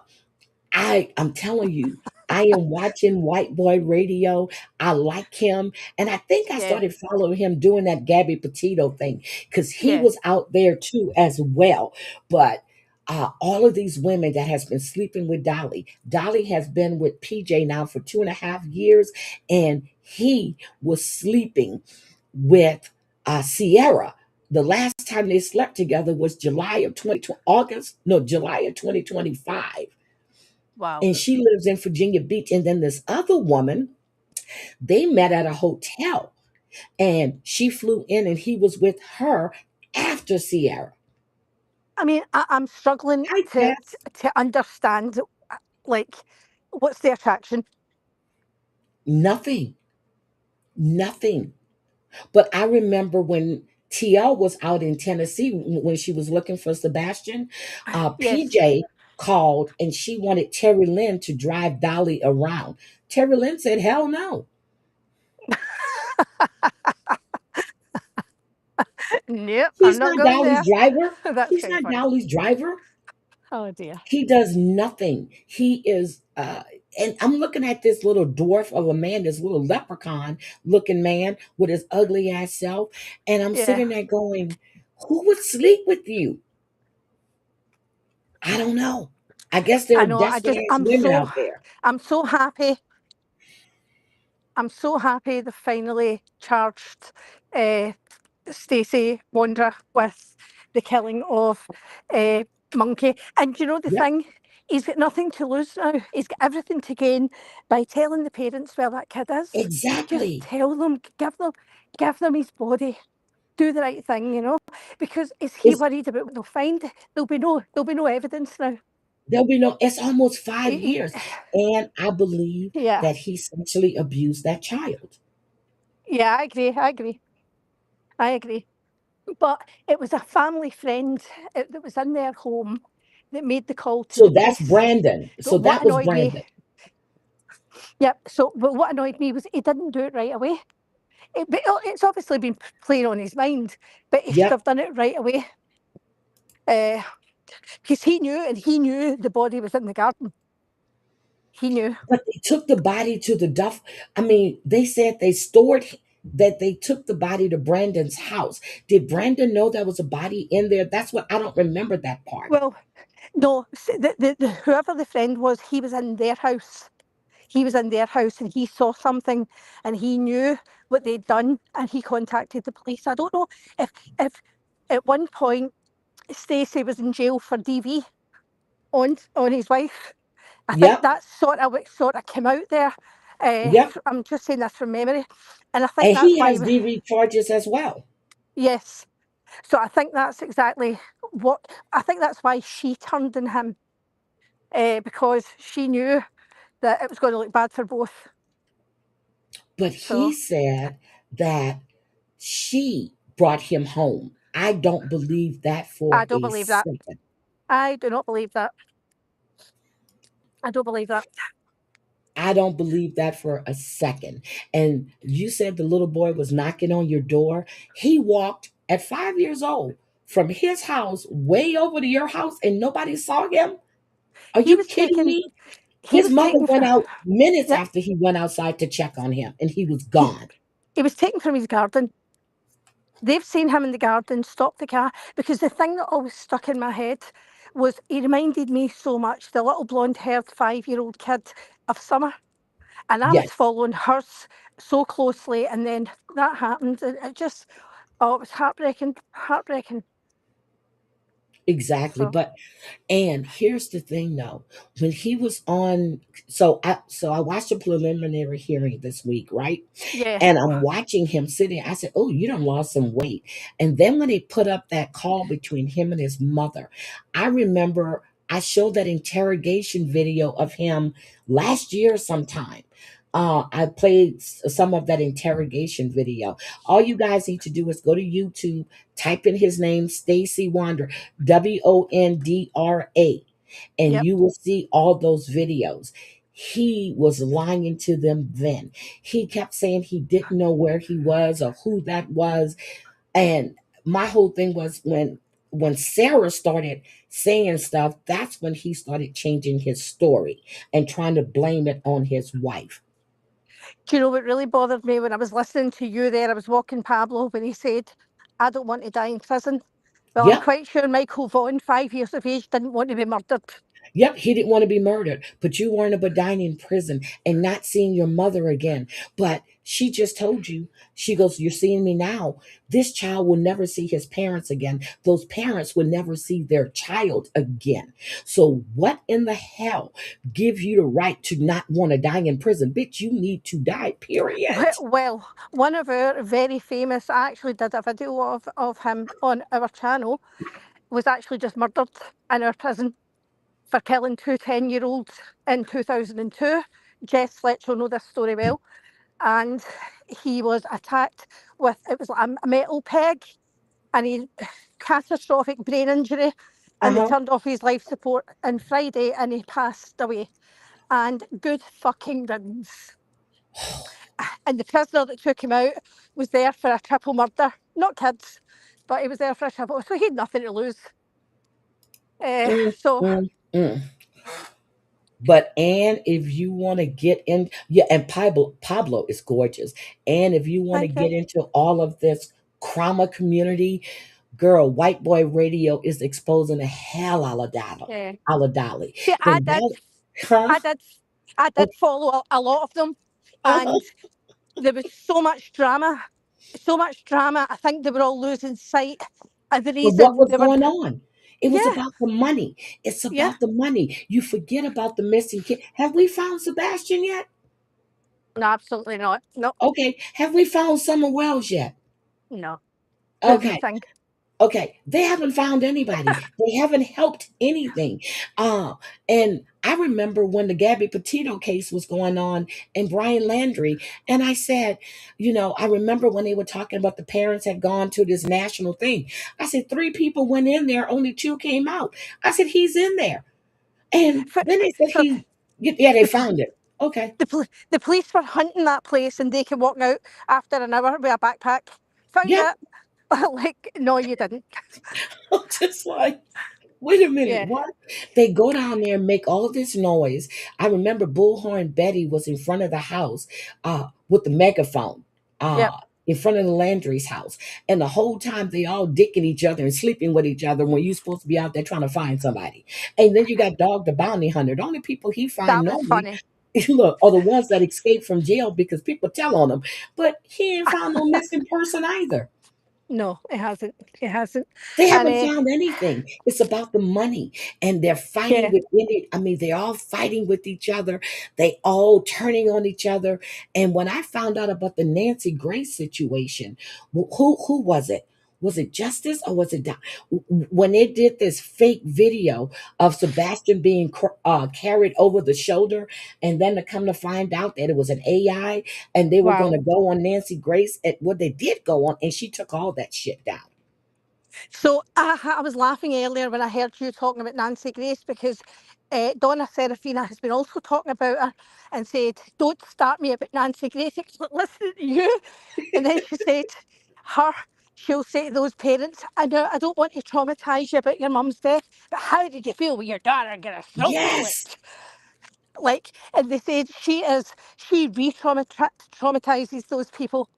I'm telling you, I am watching White Boy Radio. I like him. And I think I Yeah. started following him doing that Gabby Petito thing because he Yeah. was out there too as well. But all of these women that has been sleeping with Dolly. Dolly has been with PJ now for 2.5 years, and he was sleeping with Sierra. The last time they slept together was July of 2020, August, no, July of 2025, Wow. and she lives in Virginia Beach. And then this other woman, they met at a hotel and she flew in and he was with her after Sierra. I mean, I'm struggling I to guess understand, like, what's the attraction? nothing, nothing. But I remember when TL was out in Tennessee when she was looking for Sebastian, Yes. PJ called and she wanted Terry Lynn to drive Dolly around. Terry Lynn said, hell no. Nope, I'm He's not not going there. Dolly's driver. That's He's kind of not funny. Dolly's driver. Oh dear. He does nothing. He is and I'm looking at this little dwarf of a man, this little leprechaun looking man with his ugly ass self, and I'm Yeah. sitting there going, who would sleep with you? I don't know. I guess there I are know. desperate ass women out there. I'm so happy. I'm so happy they finally charged uh, Stacey Wonder with the killing of uh, Monkey. And you know the Yep, thing? He's got nothing to lose now. He's got everything to gain by telling the parents where that kid is. Just exactly. tell them, give them his body. Do the right thing, you know, because is he It's worried about what they'll find? There'll be no evidence now. there'll be no, it's almost five He- he- years. And I believe yeah, that he sexually abused that child. yeah, I agree. I agree. I agree. But it was a family friend that was in their home that made the call to So the that's police. Brandon. But So what that was annoyed me, Brandon. yep. So, but what annoyed me was he didn't do it right away. It's obviously been playing on his mind, but he should Yep. have done it right away. Because he knew the body was in the garden. He knew. But they took the body to the duff. I mean, they said they stored that they took the body to Brandon's house. Did Brandon know there was a body in there? That's what I don't remember that part. Well, no, whoever the friend was, he was in their house. He was in their house and he saw something and he knew what they'd done and he contacted the police. I don't know if at one point Stacey was in jail for DV on his wife. I think Yep. that's what sort of came out there. Yep. I'm just saying this from memory, and I think And that's he why. has DV charges as well. Yes, so I think that's exactly what I think. That's why she turned on him because she knew that it was going to look bad for both. But he So said that she brought him home. I don't believe that I for don't a believe that. second. I do not believe that. I don't believe that. I don't believe that for a second. And you said the little boy was knocking on your door. He walked at 5 years old from his house way over to your house and nobody saw him. Are He you was kidding taken. me? He His was mother taken went from. out minutes Yep. after he went outside to check on him and he was He gone. he was taken from his garden. They've seen him in the garden, stopped the car, because the thing that always stuck in my head was he reminded me so much, the little blonde-haired 5-year-old kid of Summer. And I was Yes, following hers so closely, and then that happened. And it just, oh, it was heartbreaking, heartbreaking. exactly. So, And here's the thing though, when he was on, so I watched the preliminary hearing this week, right? yeah. And I'm watching him sitting. I said, "Oh, you done lost some weight." And then when they put up that call between him and his mother, I remember I showed that interrogation video of him last year sometime. I played some of that interrogation video. All you guys need to do is go to YouTube, type in his name, Stacy Wander, Wondra, and Yep. you will see all those videos. He was lying to them then. He kept saying he didn't know where he was or who that was. And my whole thing was when Sarah started saying stuff, that's when he started changing his story and trying to blame it on his wife. Do you know what really bothered me when I was listening to you there? I was walking Pablo when he said, I don't want to die in prison. Well, I'm Yep. quite sure Michael Vaughan, 5 years of age, didn't want to be murdered. Yep, he didn't want to be murdered, but you worried about dying in prison and not seeing your mother again. But she just told you, she goes, "You're seeing me now. This child will never see his parents again. Those parents will never see their child again. So, what in the hell gives you the right to not want to die in prison? Bitch, you need to die, period." Well, one of our very famous, I actually did a video of him on our channel, was actually just murdered in our prison for killing two 10-year-olds in 2002. Jess Fletcher will know this story well. And he was attacked with, it was like a metal peg, and he catastrophic brain injury, and they Uh-huh. turned off his life support on Friday and he passed away. And good fucking riddance. And the prisoner that took him out was there for a triple murder. Not kids, but he was there for a triple. So he had nothing to lose. Mm, So, mm, mm. But and if you want to get in, yeah, and Pablo is gorgeous. And if you want to thank you. get into all of this trauma community, girl, white boy radio is exposing the hell out of Yeah. Dolly. See, Then huh? I did, I Oh, did follow a lot of them, uh-huh. and there was so much drama, so much drama. I think they were all losing sight of the But what reason was they were. going on? It was Yeah, about the money. It's yeah. about the money. You forget about the missing kid. Have we found Sebastian yet? No, absolutely not. No, Okay. Have we found Summer Wells yet? no. There's Okay. nothing. Okay, they haven't found anybody. They haven't helped anything. And I remember when the Gabby Petito case was going on and Brian Landry, and I said, I remember when they were talking about the parents had gone to this national thing. I said, 3 people went in there, only 2 came out. I said, he's in there. And For, then they said for yeah, they the, found it. Okay. the police were hunting that place, and they can walk out after an hour with a backpack. Found Yep. it. Like, no, you didn't. Just like, wait a minute, Yeah, what? They go down there and make all this noise. I remember Bullhorn Betty was in front of the house with the megaphone yep. in front of the Landry's house. And the whole time they all dicking each other and sleeping with each other when you're supposed to be out there trying to find somebody. And then you got Dog the Bounty Hunter. The only people he find That was normally, funny. look, are the ones that escape from jail because people tell on them. But he ain't found no missing person either. No, it hasn't. It hasn't. They And haven't found anything. It's about the money. And they're fighting yeah, with it. I mean, they're all fighting with each other. They all turning on each other. And when I found out about the Nancy Grace situation, who was it? Was it Justice or was it when they did this fake video of Sebastian being carried over the shoulder, and then to come to find out that it was an AI, and they were going wow. to go on Nancy Grace at what they did go on, and she took all that shit down. So I was laughing earlier when I heard you talking about Nancy Grace, because Donna Serafina has been also talking about her and said, "Don't start me about Nancy Grace." I was like, "Listen to you." And then she said, her, she'll say to those parents, "I know I don't want to traumatise you about your mum's death, but how did you feel when your daughter got her throat Yes. slit?" Like, and they said she re-traumatises those people.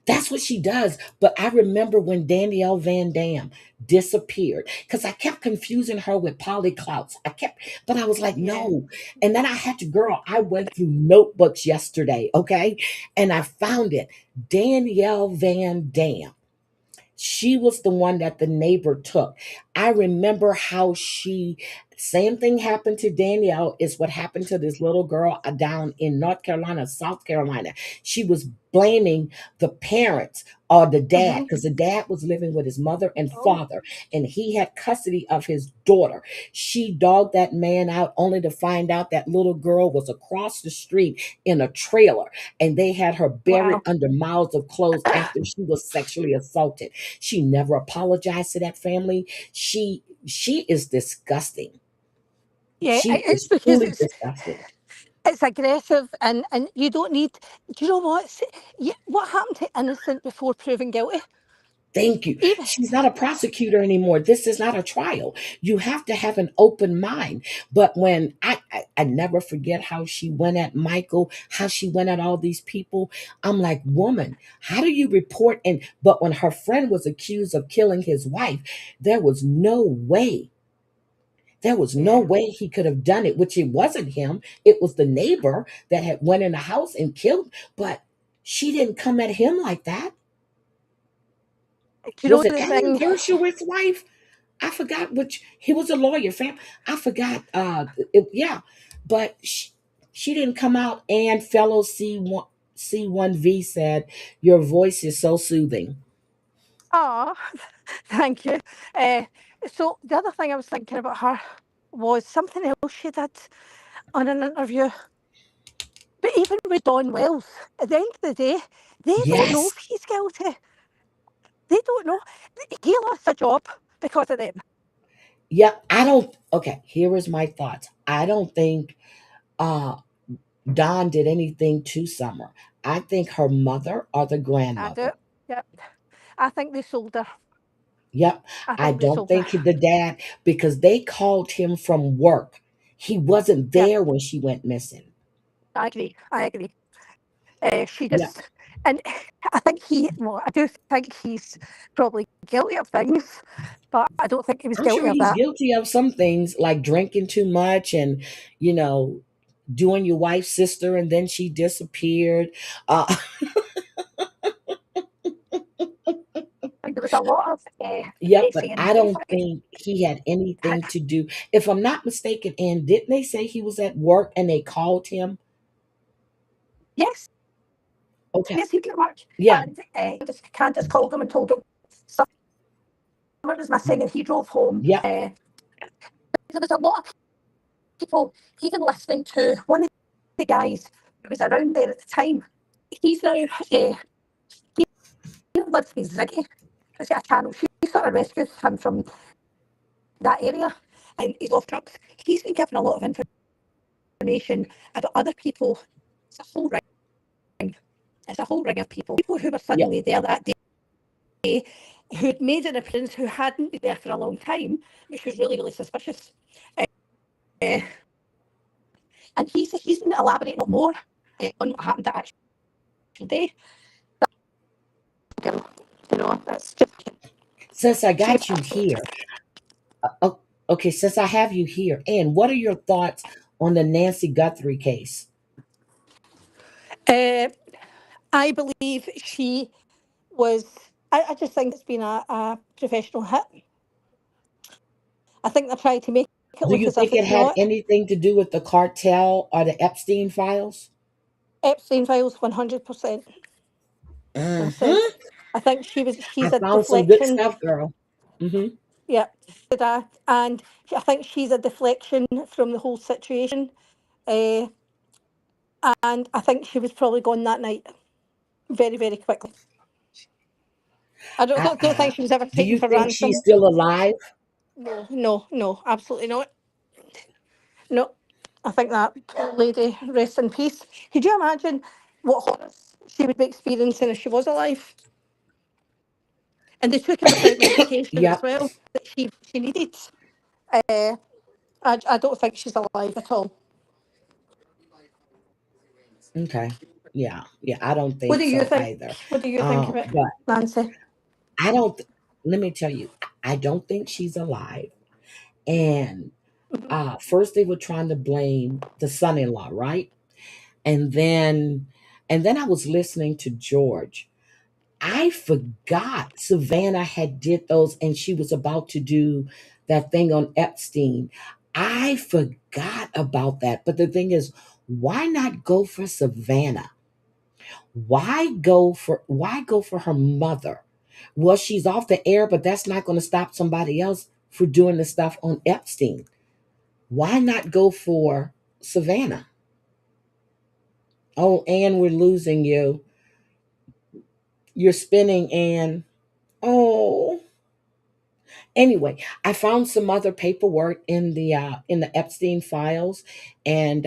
That's what she does. But I remember when Danielle Van Dam disappeared because I kept confusing her with Polly Clouts. But I was like, Yeah. no. And then I had to, girl, I went through notebooks yesterday, okay? And I found it. Danielle Van Dam. She was the one that the neighbor took. I remember how same thing happened to Danielle, is what happened to this little girl down in North Carolina, South Carolina. She was blaming the parents or the dad Hmm. because the dad was living with his mother and Oh, father and he had custody of his daughter. She dogged that man out only to find out that little girl was across the street in a trailer and they had her buried wow. under miles of clothes after she was sexually assaulted. She never apologized to that family. She is disgusting. Yeah, She it's is because truly disgusting. it's aggressive, and you don't need. Do you know what? What happened to innocent before proven guilty? Thank you. Even She's not a prosecutor anymore. This is not a trial. You have to have an open mind. But when I never forget how she went at Michael, how she went at all these people. I'm like, woman, how do you report? But when her friend was accused of killing his wife, there was no way. There was no yeah. way he could have done it, which it wasn't him. It was the neighbor that had went in the house and killed. But she didn't come at him like that. Do you know Was it the Alan thing? Dershowitz's wife? I forgot which. He was a lawyer, fam. I forgot. Yeah, but she didn't come out. And fellow C1V said, "Your voice is so soothing." Oh, thank you. Uh, so the other thing I was thinking about her was something else she did on an interview. But even with Don Wells, at the end of the day, they don't know Yes. if he's guilty. They don't know. He lost a job because of them. Yep. I don't. Okay. Here is my thoughts. I don't think uh Don did anything to Summer. I think her mother or the I do. grandmother. Yep. I think they sold her. Yep. I I think they don't sold her. think the dad, because they called him from work. He wasn't Yep. there when she went missing. I agree. I agree. She Yep. just, and I think well, I do think he's probably guilty of things, but I don't think he was I'm sure guilty of he's that. guilty of some things like drinking too much and, you know, doing your wife's sister and then she disappeared. Uh, Like, there was a lot of yep, they but saying I he don't think he had anything to do. If I'm not mistaken, and didn't they say he was at work and they called him? yes, Okay. yes, he did work, Yeah. and Candace called him and told him someone was missing, and he drove home. Yep. There was a lot of people even listening to one of the guys who was around there at the time. He's now he lives with Ziggy. He's got a channel. She sort of rescues him from that area, and he's off drugs. He's been given a lot of information about other people. It's a whole ring. It's a whole ring of people who were Yep. suddenly there that day, who'd made an appearance, who hadn't been there for a long time, which was really, really suspicious. Uh, and he's been elaborating more on what happened that actual day. You know, that's just Since I she was got you here, okay, since I have you here, and what are your thoughts on the Nancy Guthrie case? I believe she was. I just think it's been a professional hit. I think they're trying to make it Do look you as if think it it's had not. anything to do with the cartel or the Epstein files? Epstein files 100%. Hmm. I think I she's a found some good deflection. stuff, girl. Hmm. Yeah, to that, and I think she's a deflection from the whole situation. Uh, and I think she was probably gone that night very, very quickly. I don't think she was ever Do taken you for think she's ransom. still alive? No, no, no, absolutely not. No, I think that poor lady rests in peace. Could you imagine what horrors she would be experiencing if she was alive? And they took her without medication as Yep. well that she needed. Uh, I don't think she's alive at all. Okay. Yeah, I don't What think do you so think? either. What do you think of it, But Nancy? I don't. Let me tell you, I don't think she's alive. And first they were trying to blame the son-in-law, right? And then, I was listening to George. I forgot Savannah had did those, and she was about to do that thing on Epstein. I forgot about that. But the thing is, why not go for Savannah? Why go for her mother? Well, she's off the air, but that's not going to stop somebody else for doing the stuff on Epstein. Why not go for Savannah? Oh, Anne, we're losing you. You're spinning, Anne. Oh. Anyway, I found some other paperwork in the Epstein files, and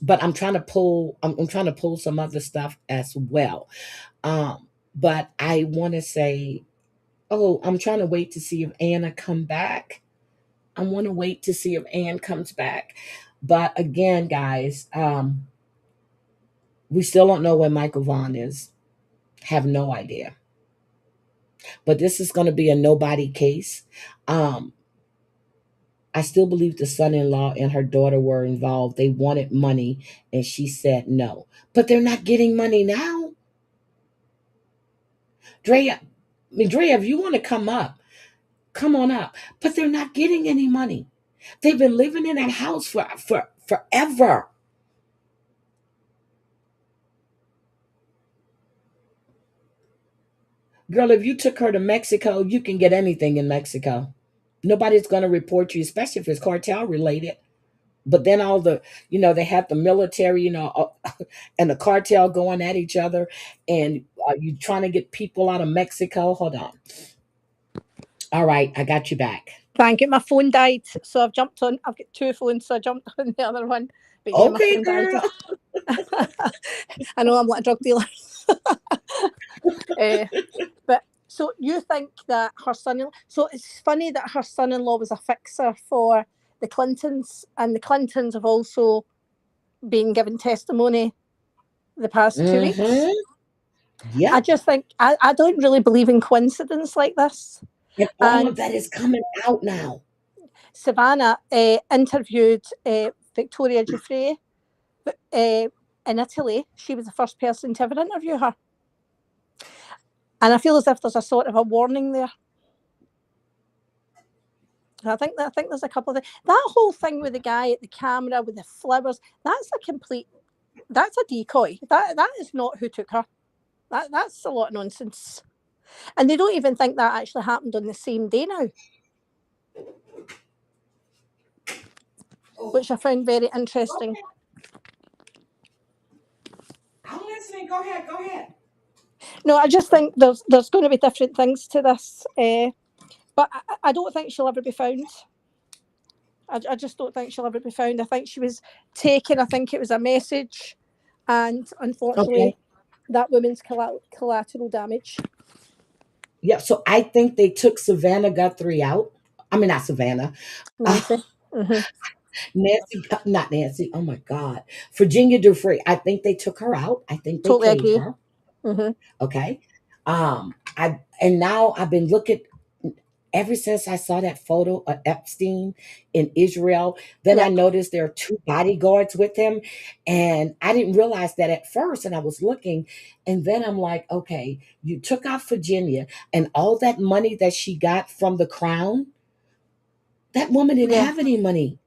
but I'm trying to pull some other stuff as well. But I want to say, oh, I'm trying to wait to see if Anna come back. I want to wait to see if Anne comes back. But again, guys, we still don't know where Michael Vaughn is. Have no idea. But this is going to be a nobody case. Um, I still believe the son-in-law and her daughter were involved. They wanted money, and she said no. But they're not getting money now. Drea, Drea, if you want to come up, come on up. But they're not getting any money. They've been living in that house for forever. Girl, if you took her to Mexico, you can get anything in Mexico. Nobody's going to report you, especially if it's cartel related. But then all the, they have the military, and the cartel going at each other, and you trying to get people out of Mexico. Hold on. All right, I got you back. Thank you. My phone died, so I've jumped on. I've got two phones, so I jumped on the other one. But yeah, my Okay, phone died. girl. I know I'm like a drug dealer. But so you think that her son-in-law? So it's funny that her son-in-law was a fixer for the Clintons, and the Clintons have also been given testimony the past 2 weeks. Mm-hmm. I Yep. just think I don't really believe in coincidence like this. And all And of that is coming out now. Savannah interviewed Victoria Giuffre in Italy. She was the first person to ever interview her. And I feel as if there's a sort of a warning there. I think there's a couple of things. That whole thing with the guy at the camera with the flowers, that's a decoy. That is not who took her. That's a lot of nonsense. And they don't even think that actually happened on the same day now, which I found very interesting. I'm listening. Go ahead. Go ahead. No, I just think there's going to be different things to this, but I don't think she'll ever be found. I just don't think she'll ever be found. I think she was taken. I think it was a message, and Okay. unfortunately, that woman's collateral damage. Yeah. So I think they took Savannah Guthrie out. I mean, not Savannah. Nancy. Mm-hmm. Nancy, not Nancy. Oh my God. Virginia Dufresne. I think they took her out. I think they Totally caved agree. her. Mm-hmm. Okay. Now I've been looking ever since I saw that photo of Epstein in Israel. Then I Yep. noticed there are two bodyguards with him. And I didn't realize that at first. And I was looking. And then I'm like, okay, you took out Virginia and all that money that she got from the crown. That woman didn't Yeah. have any money.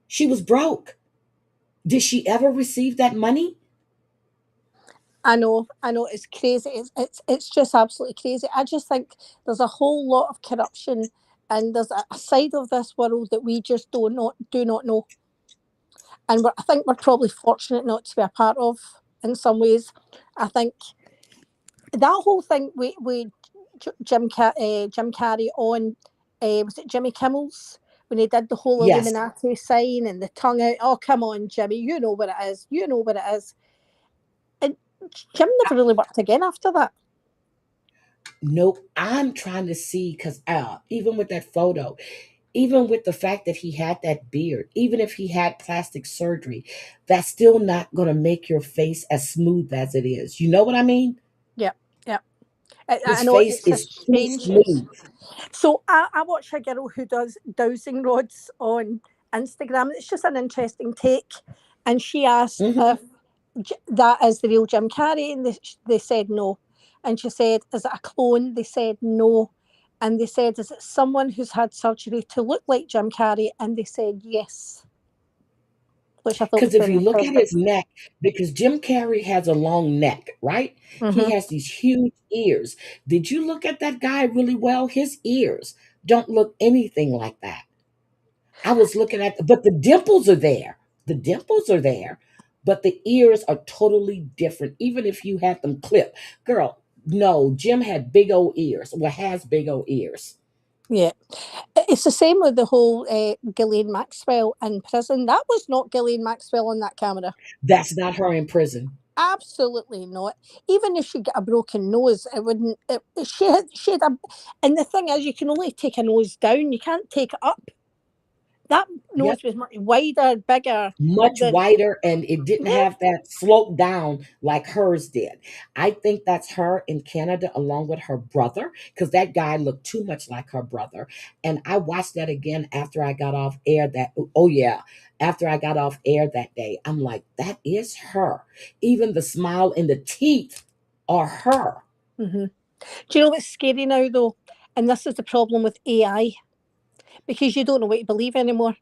She was broke. Did she ever receive that money? I know, it's crazy. It's just absolutely crazy. I just think there's a whole lot of corruption, and there's a side of this world that we just do not know, and I think we're probably fortunate not to be a part of. In some ways, I think that whole thing we Jim Carrey on was it Jimmy Kimmel's when he did the whole Yes. Illuminati sign and the tongue out. Oh come on, Jimmy, you know what it is. You know what it is. And Jim never really worked again after that. Nope. I'm trying to see because even with that photo, even with the fact that he had that beard, even if he had plastic surgery, that's still not going to make your face as smooth as it is. You know what I mean? Yeah, yeah. I His know face it's a is too strange. smooth. So I watch a girl who does dowsing rods on Instagram. It's just an interesting take, and she asked Hmm. if that is the real Jim Carrey, and they said no. And she said, "Is it a clone?" They said no, and they said, "Is it someone who's had surgery to look like Jim Carrey?" And they said yes, which I thought Because was if very you look at interesting. his neck, because Jim Carrey has a long neck, right? He Hmm. has these huge ears. Did you look at that guy really well? His ears don't look anything like that. I was looking at, but the dimples are there. The dimples are there, but the ears are totally different, even if you had them clipped. Girl, no, Jim had big old ears. Well, has big old ears. Yeah, it's the same with the whole Ghislaine Maxwell in prison. That was not Ghislaine Maxwell on that camera. That's not her in prison. Absolutely not. Even if she got a broken nose, it wouldn't. She had a, and the thing is, you can only take a nose down. You can't take it up. That Yep. nose was much wider, bigger Much than. wider, and it didn't Yeah, have that slope down like hers did. I think that's her in Canada along with her brother, because that guy looked too much like her brother. And I watched that again after I got off air that, oh yeah, after I got off air that day. I'm like, that is her. Even the smile and the teeth are her. hmm. Do you know what's scary now though? And this is the problem with AI, because you don't know what to believe anymore.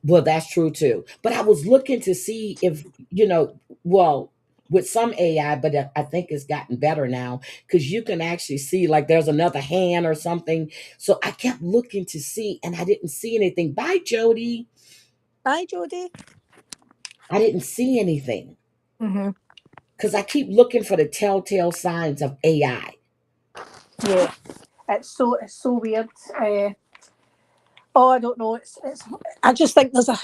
Well, that's true too. But I was looking to see if, well, with some AI, but I think it's gotten better now because you can actually see like there's another hand or something. So I kept looking to see and I didn't see anything. Bye, Jody. Bye, Jodie. I didn't see anything Hmm. because I keep looking for the telltale signs of AI. Yeah, it's so weird. Oh, I don't know. It's. I just think there's a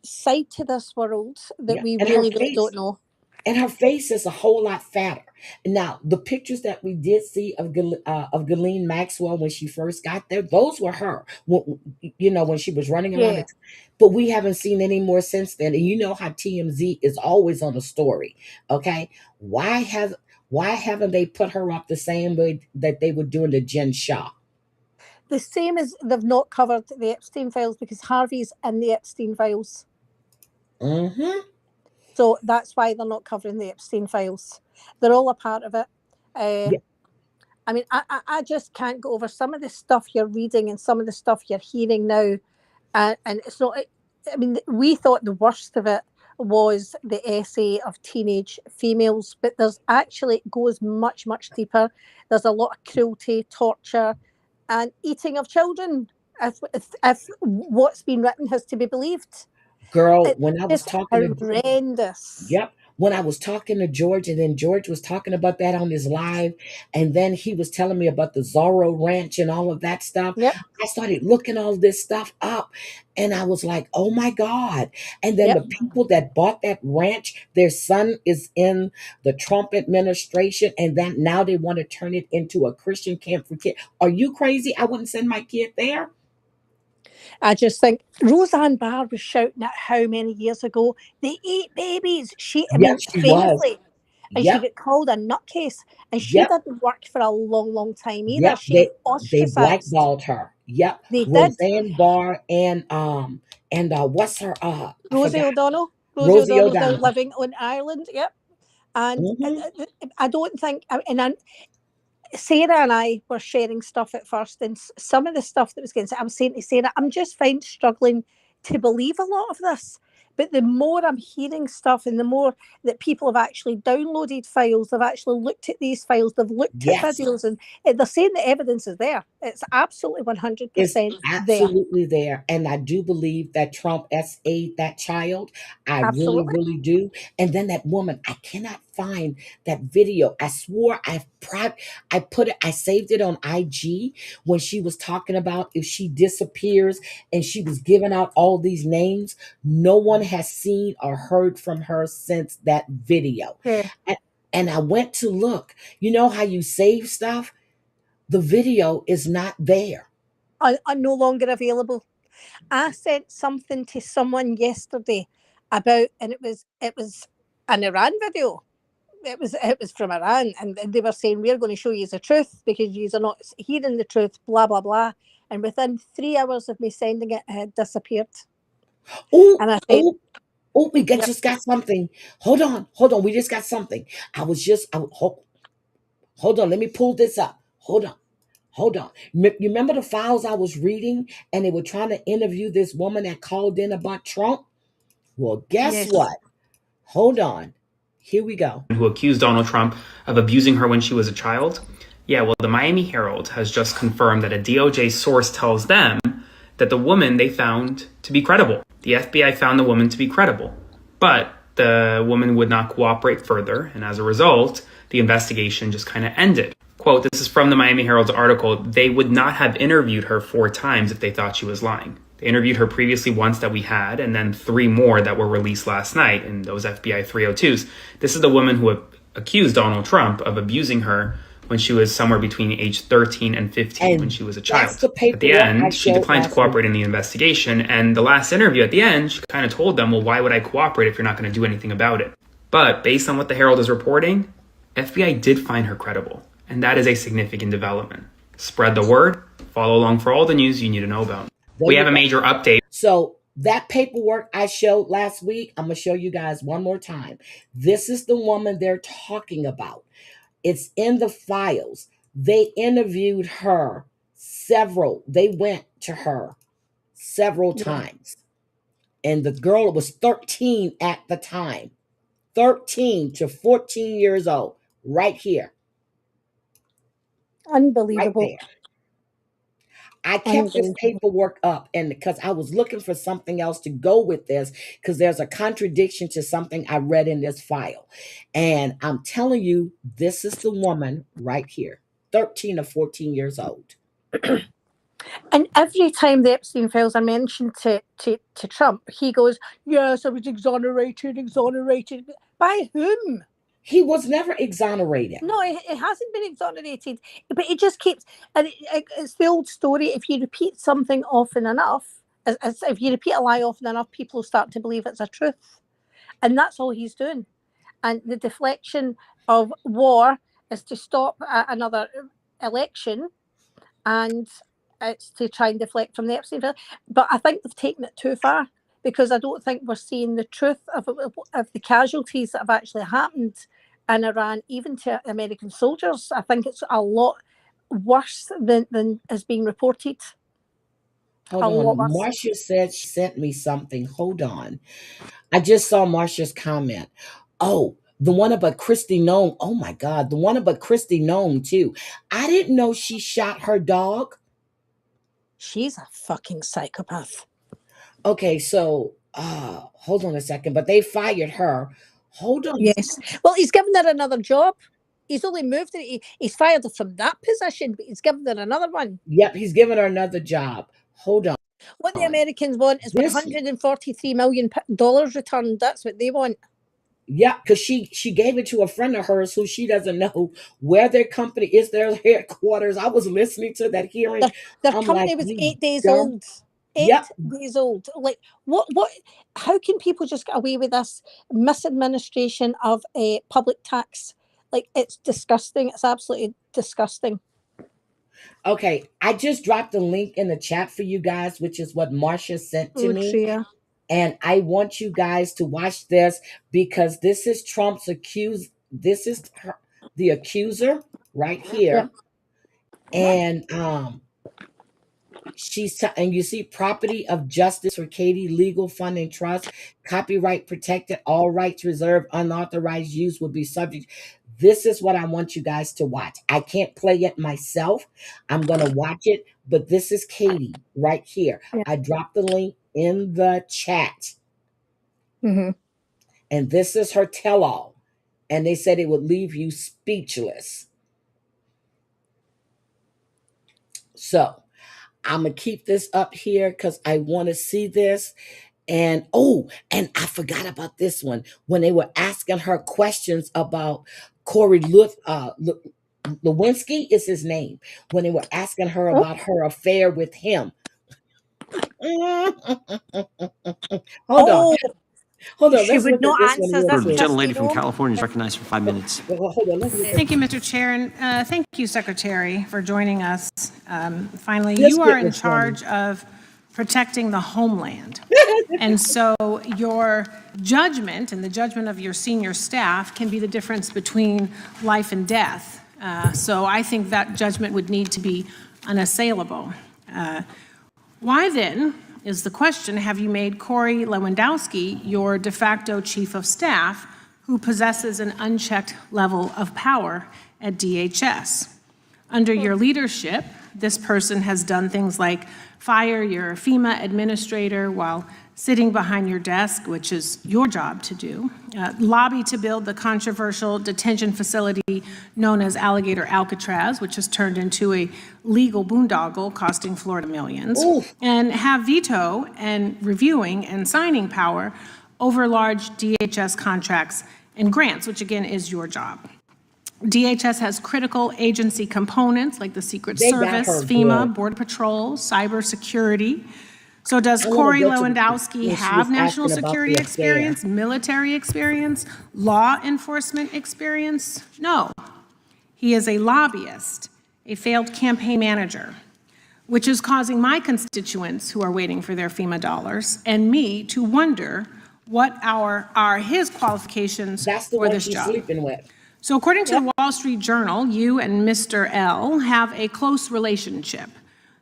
side to this world that Yeah. we And her really, really face. don't know. And her face is a whole lot fatter. Now, the pictures that we did see of Ghislaine Maxwell when she first got there, those were her. When she was running around Yeah. it. But we haven't seen any more since then. And you know how TMZ is always on a story. Okay, why haven't they put her up the same way that they were doing to Jen Shaw? The same as they've not covered the Epstein files because Harvey's in the Epstein files. Mm-hmm. So that's why they're not covering the Epstein files. They're all a part of it. Uh, Yeah, I mean, I just can't go over some of the stuff you're reading and some of the stuff you're hearing now. And it's not, I mean, we thought the worst of it was the essay of teenage females, but there's actually, it goes much, much deeper. There's a lot of cruelty, torture, and eating of children, if what's been written has to be believed. girl, It's when I was just talking to horrendous. Yep. When I was talking to George, and then George was talking about that on his live, and then he was telling me about the Zorro Ranch and all of that stuff. Yep, I started looking all this stuff up, and I was like, "Oh my God!" And then the yep. people that bought that ranch, their son is in the Trump administration, and then now they want to turn it into a Christian camp for kids. Are you crazy? I wouldn't send my kid there. I just think Roseanne Barr was shouting at how many years ago they eat babies. I Yep, mean, she was. famously, and she Yep, got called a nutcase, and she yep. didn't work for a long, long time either. Yep, She was they ostracized. blackballed her. Yep, They did. Roseanne Barr and what's her I Rosie forgot. O'Donnell. Rosie Rosie O'Donnell's now O'Donnell. living on Ireland. Yep. And Hmm. I don't think, and Sarah and I were sharing stuff at first, and some of the stuff that was getting said, I was saying to Sarah, I'm just struggling to believe a lot of this. But the more I'm hearing stuff, and the more that people have actually downloaded files, they've actually looked at these files, they've looked at Yes. videos, and they're saying the evidence is there. It's absolutely Is 100% there. absolutely there. And I do believe that Trump SA'd that child. I really, Absolutely. really do. And then that woman, I cannot find that video. I swore I saved it on IG when she was talking about if she disappears and she was giving out all these names. No one has seen or heard from her since that video. Yeah. And, and I went to look. You know how you save stuff? The video is not there. are no longer available. I sent something to someone yesterday about, and it was an Iran video. It was from Iran, and they were saying we're going to show you the truth because you are not hearing the truth. Blah blah blah. And within 3 hours of me sending it, it had disappeared. Oh, And I said, oh, oh, "Yep, just got something. Hold on. We just got something. Hold on. Let me pull this up. Hold on. You remember the files I was reading, and they were trying to interview this woman that called in about Trump? Well, guess yes, what? Hold on. Here we go. Who accused Donald Trump of abusing her when she was a child? Yeah, well, the Miami Herald has just confirmed that a DOJ source tells them that the woman they found to be credible. The FBI found the woman to be credible, but the woman would not cooperate further, and as a result, the investigation just kind of ended. Quote, this is from the Miami Herald's article, they would not have interviewed her 4 times if they thought she was lying. They interviewed her previously once that we had, and then 3 more that were released last night in those FBI 302s. This is the woman who accused Donald Trump of abusing her when she was somewhere between age 13 and 15 when she was a child. At the end, she declined to cooperate in the investigation, and the last interview at the end, she kind of told them, well, why would I cooperate if you're not going to do anything about it? But based on what the Herald is reporting, FBI did find her credible, and that is a significant development. Spread the word, follow along for all the news you need to know about. We have a major update. So that paperwork I showed last week, I'm going to show you guys one more time. This is the woman they're talking about. It's in the files. They interviewed her they went to her several times. And the girl was 13 at the time. 13 to 14 years old. Right here. unbelievable." Right there. I kept this paperwork up, and because I was looking for something else to go with this, because there's a contradiction to something I read in this file. And I'm telling you, this is the woman right here, 13 or 14 years old. And every time the Epstein files are mentioned to Trump, he goes, "Yes, I was exonerated. By whom?" He was never exonerated. No, it hasn't been exonerated, but it just keeps, and it's the old story. If you repeat something often enough, if you repeat a lie often enough, people start to believe it's a truth, and that's all he's doing. And the deflection of war is to stop another election, and it's to try and deflect from the Epstein file. But I think they've taken it too far, because I don't think we're seeing the truth of the casualties that have actually happened in Iran, even to American soldiers. I think it's a lot worse than is being reported. Hold A lot on. worse. Marcia said she sent me something. Hold on. I just saw Marcia's comment. Oh, the one about Christy Nome. Oh my God. The one about Christy Nome, too. I didn't know she shot her dog. She's a fucking psychopath. Okay, so hold on a second. But they fired her. Hold on. Yes. Well, he's given her another job. He's only moved it. He's fired her from that position, but he's given her another one. Yep, he's giving her another job. Hold on. What the Americans want is $143 million returned. That's what they want. Yeah, because she gave it to a friend of hers who she doesn't know where their company is, their headquarters. I was listening to that hearing. Their I'm company like, was you 8 days dumb. old. Yep. 8 days old. Like, what? How can people just get away with this misadministration of a public tax? Like, it's disgusting. It's absolutely disgusting. Okay, I just dropped a link in the chat for you guys, which is what Marcia sent to me. Tria. And I want you guys to watch this, because this is Trump's this is the accuser right here. And and you see, property of justice for Katie, legal fund and trust, copyright protected, all rights reserved, unauthorized use will be subject. This is what I want you guys to watch. I can't play it myself. I'm going to watch it, but this is Katie right here. I dropped the link in the chat. Mm-hmm. And this is her tell-all. And they said it would leave you speechless. So I'm going to keep this up here because I want to see this. And and I forgot about this one. When they were asking her questions about Corey Lewinsky is his name, when they were asking her about her affair with him. Hold on. Oh, Hold on. she Let's would look at not this one answer real this quick. Gentlelady from testimony. California is recognized for 5 minutes. Well, hold on. Let's look at Thank you, Mr. Chair, and thank you, Secretary, for joining us. Finally, this you are bit in was funny. charge of protecting the homeland. And so your judgment and the judgment of your senior staff can be the difference between life and death. So I think that judgment would need to be unassailable. Why then, is the question, have you made Corey Lewandowski your de facto chief of staff who possesses an unchecked level of power at DHS? Under your leadership, this person has done things like fire your FEMA administrator while sitting behind your desk, which is your job to do, lobby to build the controversial detention facility known as Alligator Alcatraz, which has turned into a legal boondoggle costing Florida millions, and have veto and reviewing and signing power over large DHS contracts and grants, which again is your job. DHS has critical agency components like the Secret Service, FEMA, Border Patrol, cybersecurity. So does Corey Lewandowski have national security experience, military experience, law enforcement experience? No. He is a lobbyist, a failed campaign manager, which is causing my constituents who are waiting for their FEMA dollars and me to wonder what are his qualifications for this job. Sleeping with. So according to the Wall Street Journal, you and Mr. L have a close relationship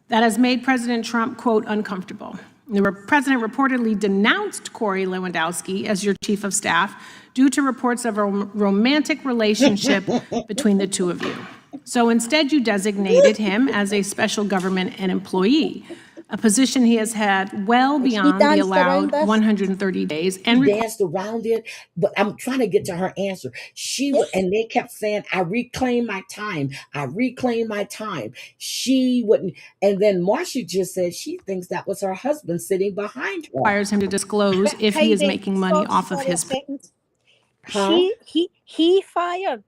that has made President Trump, quote, uncomfortable. The president reportedly denounced Corey Lewandowski as your chief of staff due to reports of a romantic relationship between the two of you. So instead, you designated him as a special government and employee, a position he has had well beyond the allowed 130 days. And he danced around it, but I'm trying to get to her answer. And they kept saying, I reclaim my time. I reclaim my time. She wouldn't. And then Marcia just said she thinks that was her husband sitting behind her. Requires him to disclose if he is making money off of his. He fired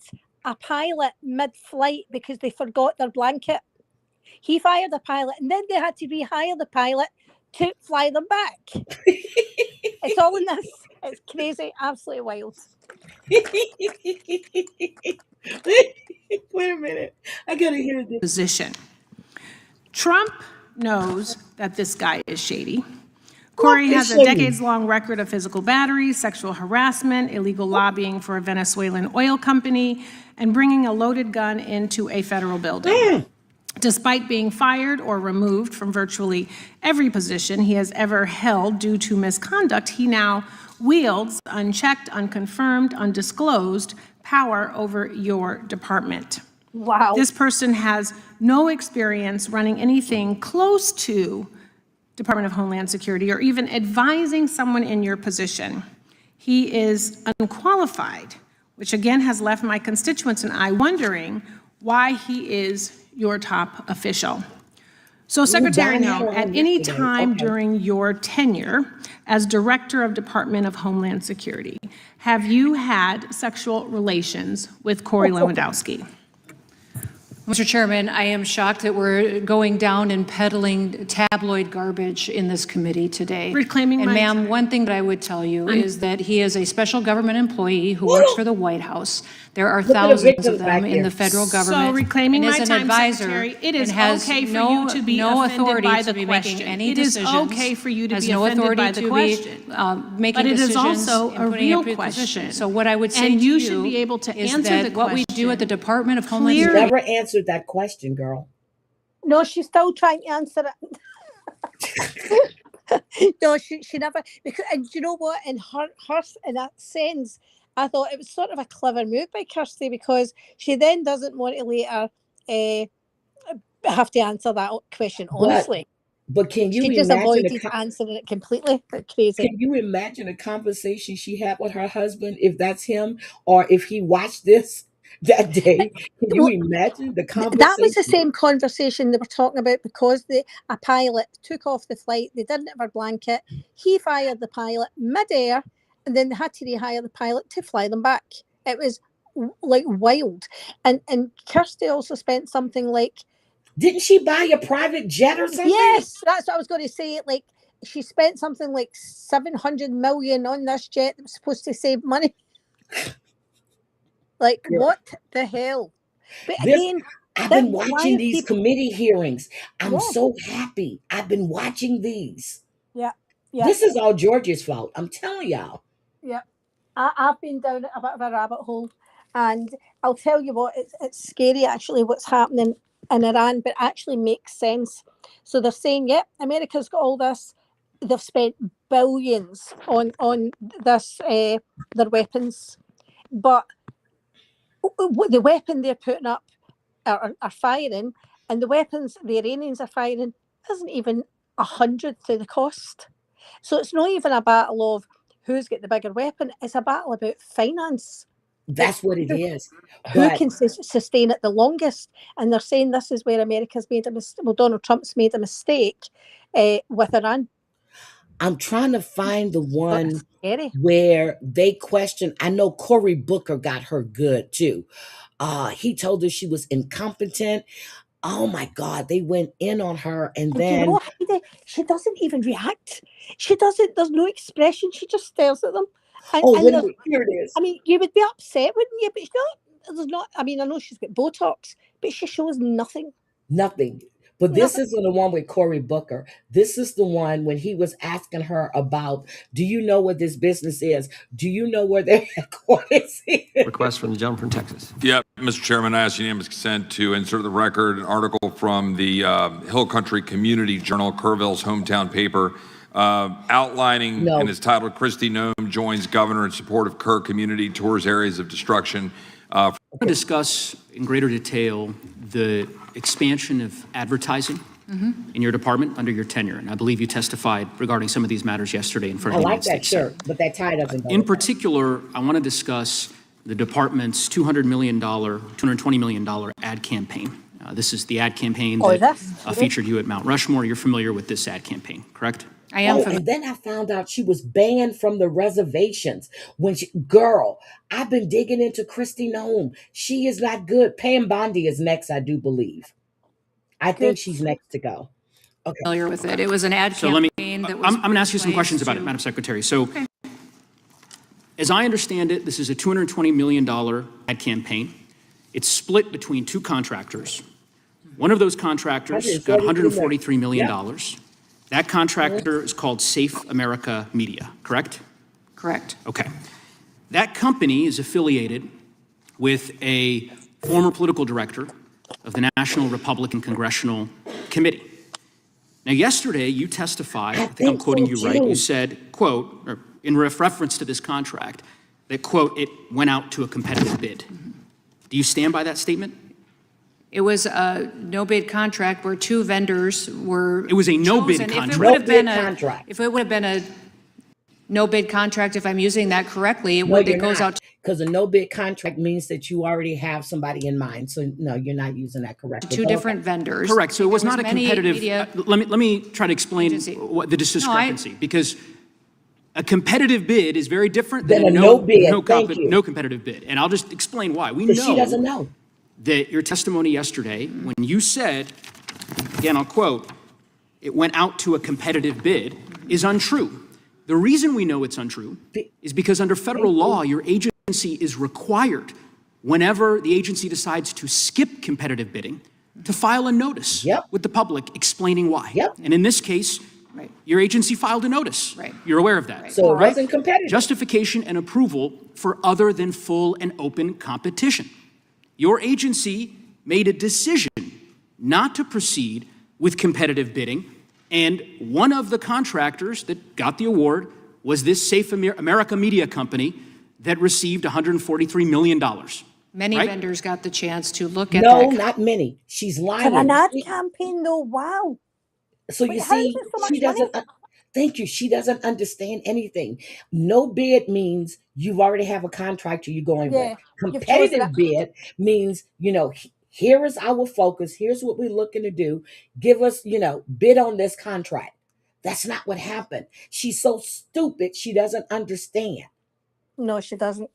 a pilot mid-flight because they forgot their blanket. He fired a pilot, and then they had to rehire the pilot to fly them back. It's all in this. It's crazy, absolutely wild. Wait a minute. I gotta hear this. Position. Trump knows that this guy is shady. Corey has a decades-long record of physical battery, sexual harassment, illegal lobbying for a Venezuelan oil company, and bringing a loaded gun into a federal building. Despite being fired or removed from virtually every position he has ever held due to misconduct, he now wields unchecked, unconfirmed, undisclosed power over your department. Wow. This person has no experience running anything close to Department of Homeland Security or even advising someone in your position. He is unqualified, which again has left my constituents and I wondering why he is your top official. So, Secretary, no, at any time during your tenure as Director of Department of Homeland Security, have you had sexual relations with Corey Lewandowski? Mr. Chairman, I am shocked that we're going down and peddling tabloid garbage in this committee today. Reclaiming and my ma'am, time. one thing that I would tell you is that he is a special government employee who works for the White House. There are thousands of them in the federal government. So reclaiming and my is an time, advisor Secretary, it is and has okay for no, you to be no offended authority by to the be question. making any It is decisions. okay for you to has be no offended authority by the to question. be making But it is decisions also and a putting real up question. positions. So what I would say And to you should be able to is answer that the what we do at the Department of Homeland You Security. never answered that question, girl. No, she's still trying to answer it. No, she never, because, and you know what, in that sense, I thought it was sort of a clever move by Kirsty, because she then doesn't want to later have to answer that question honestly. But can you she just imagine avoided answering it completely? That's crazy. Can you imagine a conversation she had with her husband, if that's him, or if he watched this that day? Can you imagine the conversation? That was the same conversation they were talking about, because a pilot took off the flight. They didn't have a blanket. He fired the pilot mid-air, and then they had to rehire the pilot to fly them back. It was like wild. And Kirsty also spent something like, didn't she buy a private jet or something? yes, that's what I was going to say. Like, she spent something like 700 million on this jet that was supposed to save money. Like, Girl, what the hell? But this again, I've that been why watching are these people? committee hearings. I'm Yeah, so happy. I've been watching these. yeah, yeah, This is all George's fault. I'm telling y'all. yeah. I've been down a bit of a rabbit hole, and I'll tell you what, it's scary actually what's happening in Iran, but actually makes sense. So they're saying, yep, America's got all this. They've spent billions on this their weapons, but the weapon they're putting up are firing, and the weapons the Iranians are firing isn't even 100th of the cost. So it's not even a battle of who's got the bigger weapon. It's a battle about finance. Like, That's what it is. who But can sustain it the longest? And they're saying this is where America's made a mistake. Well, Donald Trump's made a mistake with Iran. I'm trying to find the So it's one scary. where they question. I know Cory Booker got her good too. He told her she was incompetent. Oh my God, they went in on her, and And you then know, Heidi, she doesn't even react. She doesn't. There's no expression. She just stares at them. oh, And when there's, here it is. I mean, you would be upset, wouldn't you? But she's not. There's not. I mean, I know she's got Botox, but she shows nothing. Nothing. But this Nothing. isn't the one with Cory Booker. This is the one when he was asking her about, do you know what this business is? Do you know where their headquarters is? Request from the gentleman from Texas. Yeah, Mr. Chairman, I ask unanimous consent to insert the record an article from the Hill Country Community Journal, Kerrville's hometown paper, outlining, No. and it's titled, Kristi Noem Joins Governor in Support of Kerr Community, Tours Areas of Destruction. I want to discuss in greater detail the expansion of advertising in your department under your tenure. And I believe you testified regarding some of these matters yesterday in front I of the like United that States Senate. shirt, but that tie doesn't go. In particular, I want to discuss the department's $220 million ad campaign. This is the ad campaign that featured you at Mount Rushmore. You're familiar with this ad campaign, correct? I am familiar. And then I found out she was banned from the reservations. Girl, I've been digging into Kristi Noem. She is not good. Pam Bondi is next, I do believe. I think she's next to go. Okay. Familiar with it. It was an ad So let me, campaign that was I'm going to ask you some placed questions about it, to- Madam Secretary. So as I understand it, this is a $220 million ad campaign. It's split between two contractors. One of those contractors got $143 million. That contractor is called Safe America Media, correct? Correct. Okay. That company is affiliated with a former political director of the National Republican Congressional Committee. Now, yesterday you testified, I think I'm quoting you right, you said, quote, or in reference to this contract, that, quote, it went out to a competitive bid. Do you stand by that statement? It was a no-bid contract where two vendors were. It was a no-bid chosen. contract. If it would have been contract. if it would have been a no-bid contract, if I'm using that correctly, it No, would you're it goes not. out Because a no-bid contract means that you already have somebody in mind. So no, you're not using that correctly. to two different vendors. Correct. So it was There not a many competitive. media Let me try to explain what the discrepancy, because a competitive bid is very different than a no competitive bid. And I'll just explain why. We know she doesn't know that your testimony yesterday, when you said, again, I'll quote, it went out to a competitive bid, is untrue. The reason we know it's untrue is because under federal law, your agency is required, whenever the agency decides to skip competitive bidding, to file a notice with the public explaining why. And in this case, your agency filed a notice. You're aware of that. So it wasn't competitive. Justification and approval for other than full and open competition. Your agency made a decision not to proceed with competitive bidding, and one of the contractors that got the award was this Safe America Media Company that received $143 million. Many right? vendors got the chance to look at No, that. not many. She's lying. For an ad campaign, though, wow. So Wait, you how is see, there so she much money? doesn't. Thank you. She doesn't understand anything. No bid means you've already have a contractor you're going with. You've chosen Competitive bid means, here is our focus. Here's what we're looking to do. Give us, bid on this contract. That's not what happened. She's so stupid. She doesn't understand. No, she doesn't.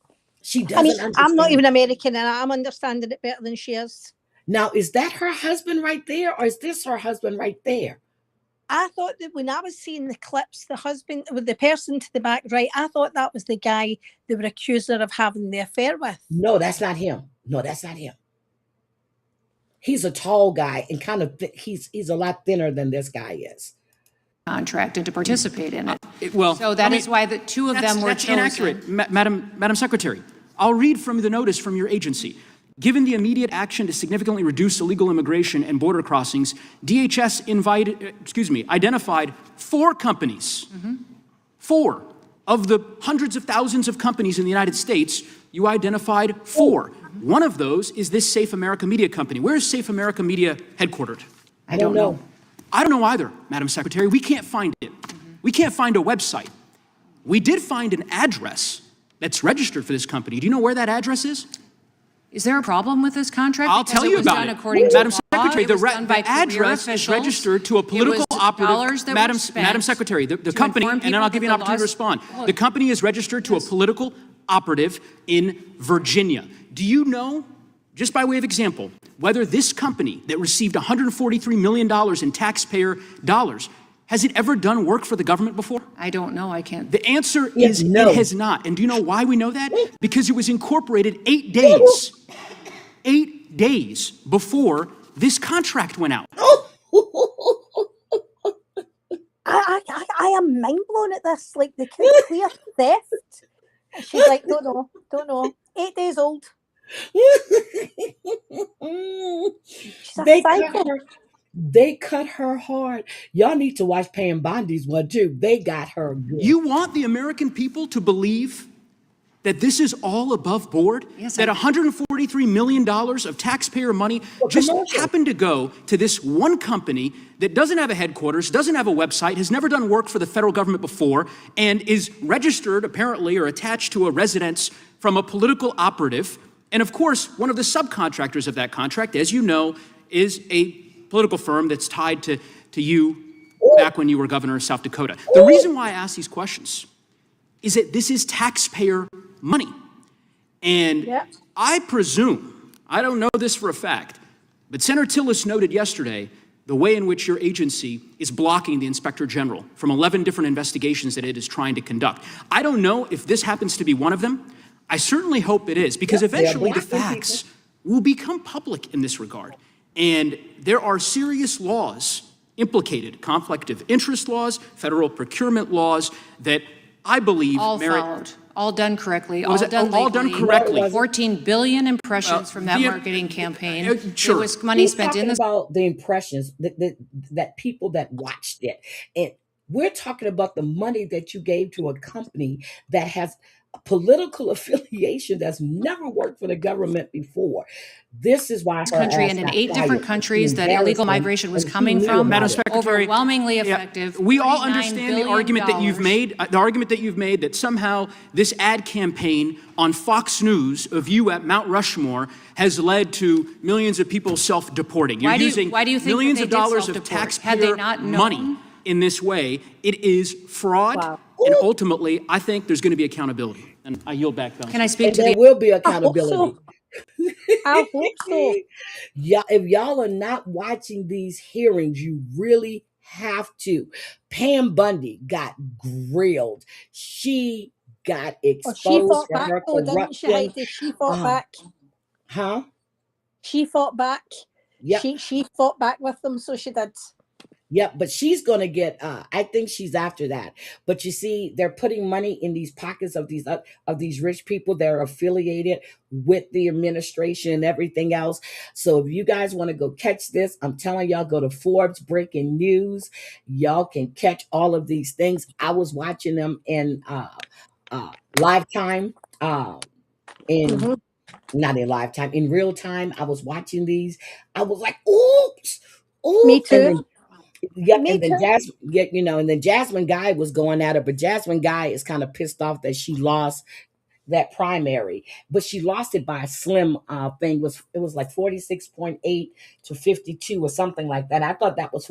She I mean, doesn't I'm not understand. even American and I'm understanding it better than she is. Now, is that her husband right there, or is this her husband right there? I thought that when I was seeing the clips, the husband with the person to the back right, I thought that was the guy they were accused her of having the affair with. No, that's not him. No, that's not him. He's a tall guy and kind of he's a lot thinner than this guy is. Contract and to participate in it. So that is why the two of them were that's chosen. inaccurate, Madam Secretary. I'll read from the notice from your agency. Given the immediate action to significantly reduce illegal immigration and border crossings, DHS identified 4 companies. 4 of the hundreds of thousands of companies in the United States. You identified 4. One of those is this Safe America Media company. Where is Safe America Media headquartered? I don't know. I don't know either, Madam Secretary. We can't find it. We can't find a website. We did find an address that's registered for this company. Do you know where that address is? Is there a problem with this contract? I'll tell you about it. According Madam to law, Secretary, it was done by the career address is officials. registered to a political It was operative. dollars that Madam, were spent Madam Secretary, the to company, inform and then I'll give you an people that opportunity to the laws- respond. The company is registered to a political operative in Virginia. Do you know, just by way of example, whether this company that received $143 million in taxpayer dollars, has it ever done work for the government before? I don't know. I can't. The answer is no. it has not. And do you know why we know that? Because it was incorporated 8 days. 8 days before this contract went out. I am mind blown at this. Like the clear theft. She's like, don't know. 8 days old. She's a psycho. They cut her hard. Y'all need to watch Pam Bondi's one too. They got her good. You want the American people to believe that this is all above board? Yes, that $143 million of taxpayer money just happened to go to this one company that doesn't have a headquarters, doesn't have a website, has never done work for the federal government before, and is registered apparently or attached to a residence from a political operative. And of course, one of the subcontractors of that contract, as you know, is a political firm that's tied to you back when you were governor of South Dakota. The reason why I ask these questions is that this is taxpayer money. And I presume, I don't know this for a fact, but Senator Tillis noted yesterday the way in which your agency is blocking the Inspector General from 11 different investigations that it is trying to conduct. I don't know if this happens to be one of them. I certainly hope it is, because eventually the facts will become public in this regard. And there are serious laws implicated, conflict of interest laws, federal procurement laws, that I believe all merit. followed, all done correctly, What was all it? done All done legally. correctly. 14 billion impressions from that the- marketing campaign. sure. There was money He's spent in talking the about the impressions that people that watched it, and we're talking about the money that you gave to a company that has a political affiliation that's never worked for the government before. This is why her country ass and in got 8 different fired. countries that Embarrassed illegal him, migration was and he coming knew from. about Madam it. Secretary, Overwhelmingly effective. We all $49 understand the billion. argument that you've made, that somehow this ad campaign on Fox News of you at Mount Rushmore has led to millions of people self-deporting. You're Why do you using think that millions they of did dollars of self-deport? Had taxpayer they not known? money in this way. It is fraud, and ultimately, I think there's going to be accountability. And I yield back. Can I speak And to there the will be accountability. I hope so. Yeah, if y'all are not watching these hearings, you really have to. Pam Bundy got grilled. She got Well, exposed she fought for back her though, didn't she, corruption. Heidi? She fought back. Huh? She fought back. Yep. She fought back with them, so she did. Yep, but she's gonna get. I think she's after that. But you see, they're putting money in these pockets of these rich people that are affiliated with the administration and everything else. So if you guys want to go catch this, I'm telling y'all, go to Forbes Breaking News. Y'all can catch all of these things. I was watching them in live time. In not in live time, in real time. I was watching these. I was like, oops, oops. Me too. And then, yeah, Me and then too. and then Jasmine Guy was going at her, but Jasmine Guy is kind of pissed off that she lost that primary, but she lost it by a slim thing. It was like 46.8 to 52 or something like that. I thought that was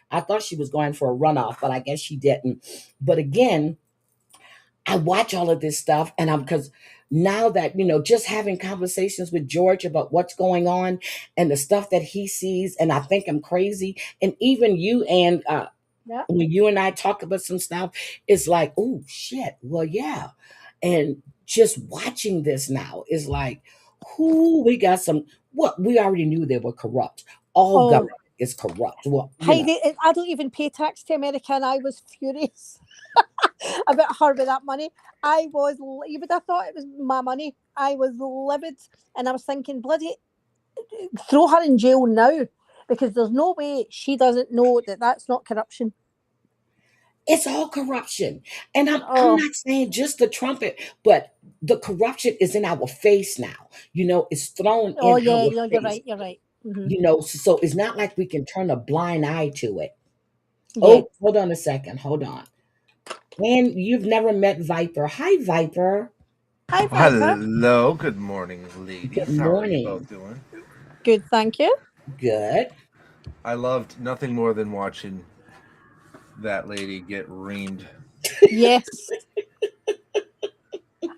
I thought she was going for a runoff, but I guess she didn't. But again, I watch all of this stuff, and because now that, just having conversations with George about what's going on and the stuff that he sees, and I think I'm crazy. And even you and Yep. when you and I talk about some stuff, it's like, oh shit, well, yeah. And just watching this now is like, who we got some what we already knew they were corrupt. All Oh, government is corrupt. Well, Heidi, I don't even pay tax to America, and I was furious about her with that money. You would have thought it was my money. I was livid, and I was thinking, bloody, throw her in jail now, because there's no way she doesn't know that that's not corruption. it's all corruption. And I'm Oh, not saying just the trumpet, but the corruption is in our face now. It's thrown oh in yeah, our no, you're face. right. You're right. Hmm. So it's not like we can turn a blind eye to it. Yeah. Oh, hold on a second. Hold on. And you've never met Viper. Hi, Viper. Hi, Viper. Hello, good morning, Good ladies. How are you morning. both doing? Good, thank you. Good. I loved nothing more than watching that lady get reamed. Yes,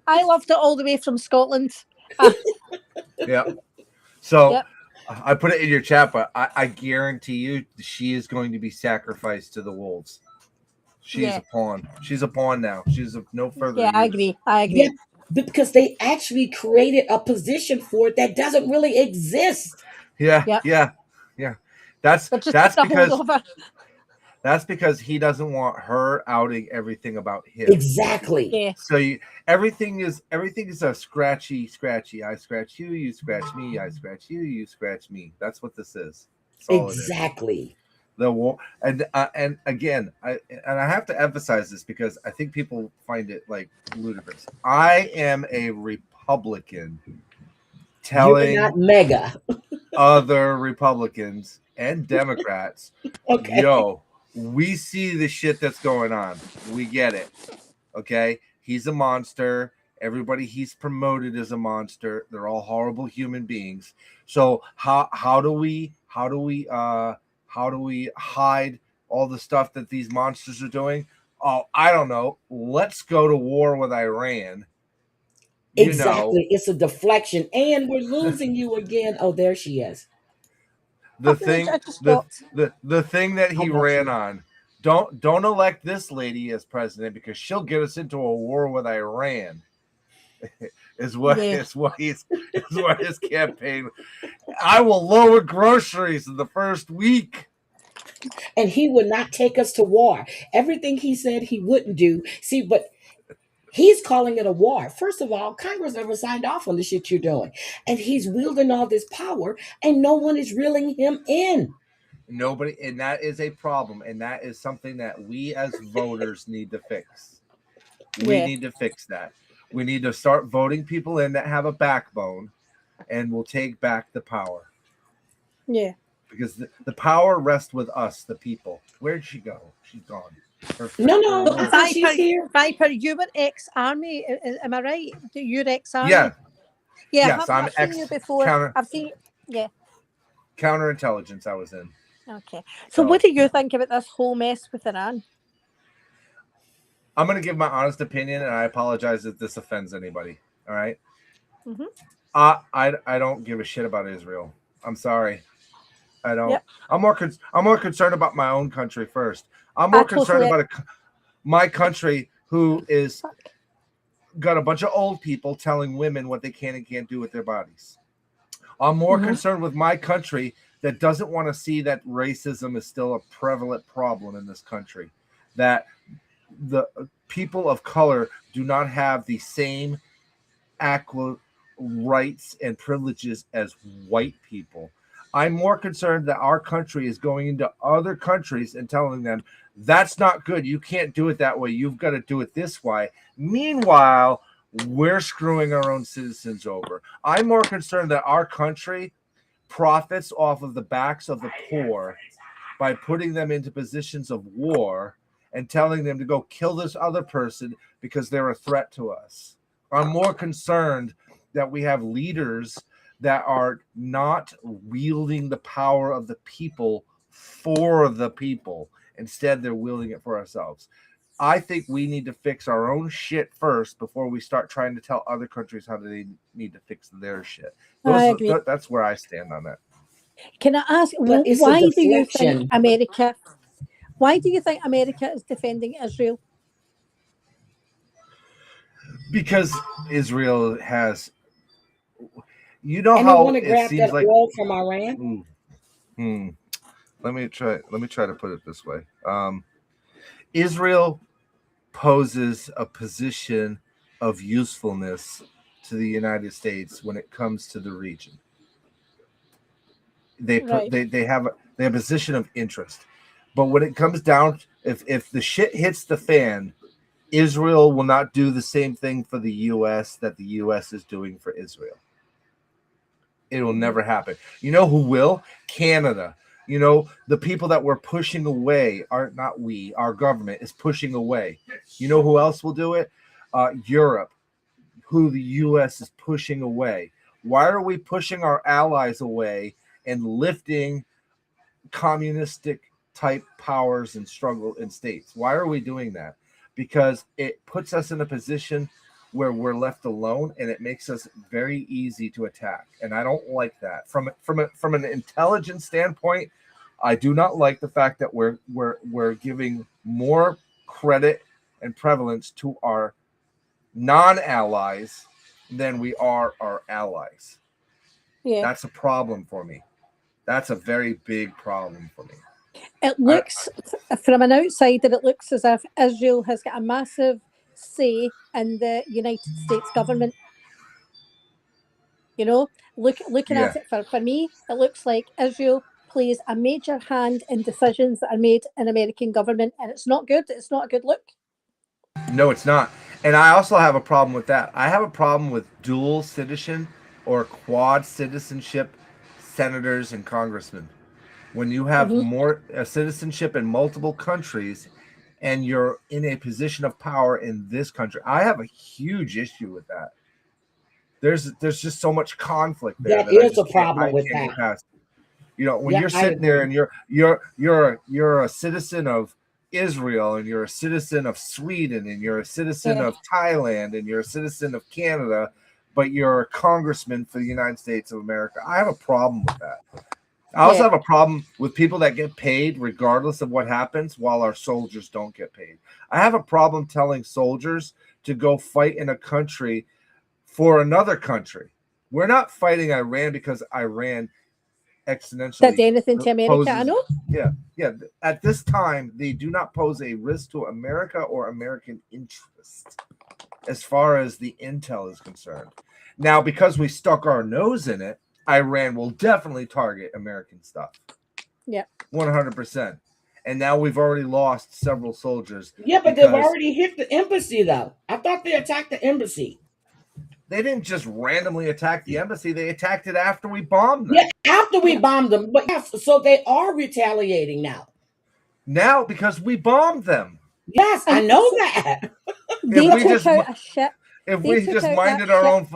I loved it all the way from Scotland. Ah, Yeah. So yep. I put it in your chat, but I guarantee you she is going to be sacrificed to the wolves. She's Yeah. a pawn. She's a pawn now. She's of no further Yeah, I use. agree. I Yeah, agree. because they actually created a position for it that doesn't really exist. Yeah, Yep. yeah, yeah. That's But just that's a hold because over. That's because he doesn't want her outing everything about him. Exactly. Yeah. So everything is a scratchy. I scratch you, you scratch me. I scratch you, you scratch me. That's what this is. That's all it is. Exactly. The war, and again, I have to emphasize this because I think people find it like ludicrous. I am a Republican You're telling not mega. other Republicans and Democrats, Okay. yo, we see the shit that's going on. We get it. Okay? He's a monster. Everybody he's promoted is a monster. They're all horrible human beings. So how do we hide all the stuff that these monsters are doing? Oh, I don't know. Let's go to war with Iran. Exactly. It's a deflection. And we're losing you again. Oh, there she is. the Oh, no, thing I just the stopped. the thing that How he about ran you? on, don't elect this lady as president because she'll get us into a war with Iran. is what Yeah. is what his campaign. I will lower groceries in the first week. And he would not take us to war. Everything he said he wouldn't do. See, but he's calling it a war. First of all, Congress never signed off on the shit you're doing. And he's wielding all this power, and no one is reeling him in. Nobody, and that is a problem, and that is something that we as voters need to fix. We Yeah. need to fix that. We need to start voting people in that have a backbone, and will take back the power. Yeah. Because the power rests with us, the people. Where'd she go? She's gone. No, I think she's here. Viper, you were ex-army. Am I right? You're ex-army. Yeah. Yeah, Yes, I'm I've seen you ex before. I've seen. Yeah. counterintelligence. I was in. Okay. So, So what do you think about this whole mess with Iran? I'm going to give my honest opinion, and I apologize if this offends anybody. All right. Mm-hmm. I don't give a shit about Israel. I'm sorry. I don't. Yep. I'm more concerned about my own country first. I'm more concerned about my country who is got a bunch of old people telling women what they can and can't do with their bodies. I'm more concerned with my country that doesn't want to see that racism is still a prevalent problem in this country. That the people of color do not have the same rights and privileges as white people. I'm more concerned that our country is going into other countries and telling them that's not good. You can't do it that way. You've got to do it this way. Meanwhile, we're screwing our own citizens over. I'm more concerned that our country profits off of the backs of the poor by putting them into positions of war and telling them to go kill this other person because they're a threat to us. I'm more concerned that we have leaders that are not wielding the power of the people for the people. Instead, they're wielding it for ourselves. I think we need to fix our own shit first before we start trying to tell other countries how they need to fix their shit. I agree. That's where I stand on that. Can I ask, But it's a why do you think deflection. America? Why do you think America is defending Israel? Because Israel has, you know, And they how want to it grab seems that like. oil from Iran. Let me try to put it this way. Israel poses a position of usefulness to the United States when it comes to the region. They have a position of interest, but when it comes down, if the shit hits the fan, Israel will not do the same thing for the U.S. that the U.S. is doing for Israel. It will never happen. You know who will? Canada. You know, the people that we're pushing away are not we. Our government is pushing away. You know who else will do it? Europe, who the U.S. is pushing away. Why are we pushing our allies away and lifting communistic type powers and struggle in states? Why are we doing that? Because it puts us in a position where we're left alone, and it makes us very easy to attack. And I don't like that. From an intelligence standpoint, I do not like the fact that we're giving more credit and prevalence to our non-allies than we are our allies. Yeah. That's a problem for me. That's a very big problem for me. It looks, from an outsider, it looks as if Israel has got a massive say in the United States government. You know, looking at it for me, it looks like Israel plays a major hand in decisions that are made in American government, and it's not good. It's not a good look. No, it's not. And I also have a problem with that. I have a problem with dual citizen or quad citizenship senators and congressmen. When you have more citizenship in multiple countries and you're in a position of power in this country, I have a huge issue with that. There's just so much conflict there That that is a problem with can't that. get past. You know, when Yeah, you're I sitting there agree. and you're a citizen of Israel, and you're a citizen of Sweden, and you're a citizen of Thailand, and you're a citizen of Canada, but you're a congressman for the United States of America, I have a problem with that. I also have a problem with people that get paid regardless of what happens while our soldiers don't get paid. I have a problem telling soldiers to go fight in a country for another country. We're not fighting Iran because Iran exponentially Did anything to America? I know. Yeah. At this time, they do not pose a risk to America or American interest as far as the intel is concerned. Now, because we stuck our nose in it, Iran will definitely target American stuff. Yeah. 100%. And now we've already lost several soldiers. Yeah, but they've already hit the embassy, though. I thought they attacked the embassy. They didn't just randomly attack the embassy. They attacked it after we bombed them. Yeah, after we bombed them. But yes, so they are retaliating now. Now, because we bombed them. Yes, I know that. They took out a ship. If we just minded our own,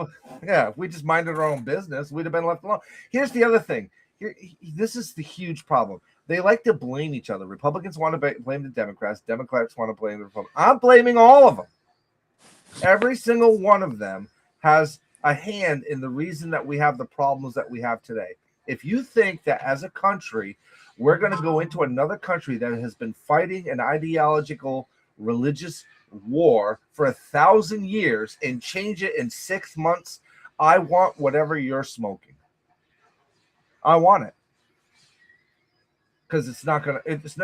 if we just minded our own business, we'd have been left alone. Here's the other thing. This is the huge problem. They like to blame each other. Republicans want to blame the Democrats. Democrats want to blame the Republicans. I'm blaming all of them. Every single one of them has a hand in the reason that we have the problems that we have today. If you think that as a country, we're going to go into another country that has been fighting an ideological, religious war for 1,000 years and change it in 6 months, I want whatever you're smoking. I want it. Because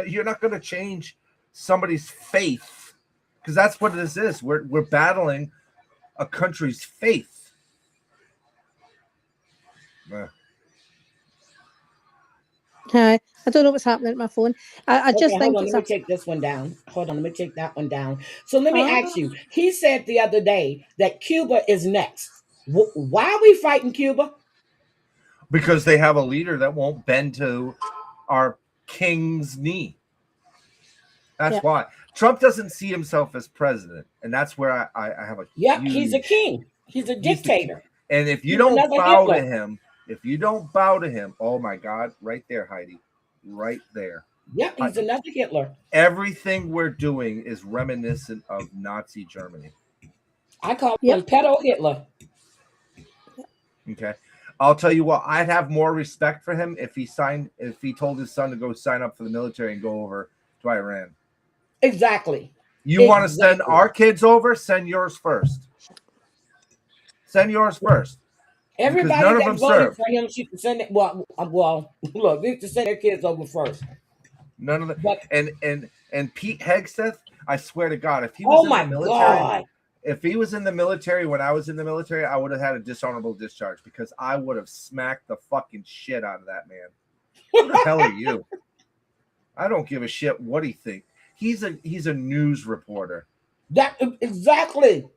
you're not gonna change somebody's faith, because that's what this is. We're battling a country's faith. I don't know what's happening at my phone. I just think hold on, let me take this one down. Hold on, let me take that one down. So let me ask you. He said the other day that Cuba is next. Why are we fighting Cuba? Because they have a leader that won't bend to our king's knee. That's why. Trump doesn't see himself as president, and that's where I have a he's a king. He's a dictator. And if you don't bow to him, oh my God, right there, Heidi, right there. Yeah, he's another Hitler. Everything we're doing is reminiscent of Nazi Germany. I call him pedo Hitler. Okay. I'll tell you what, I'd have more respect for him if he told his son to go sign up for the military and go over to Iran. Exactly. You want to send our kids over? Send yours first. Send yours first. Everybody none of that them voted served. for him should send it. Well, look, they should send their kids over first. None of them. And Pete Hegseth, I swear to God, if he Oh was in my the military, God. if he was in the military when I was in the military, I would have had a dishonorable discharge because I would have smacked the fucking shit out of that man. Who the hell are you? I don't give a shit what he thinks. He's a news reporter. That exactly.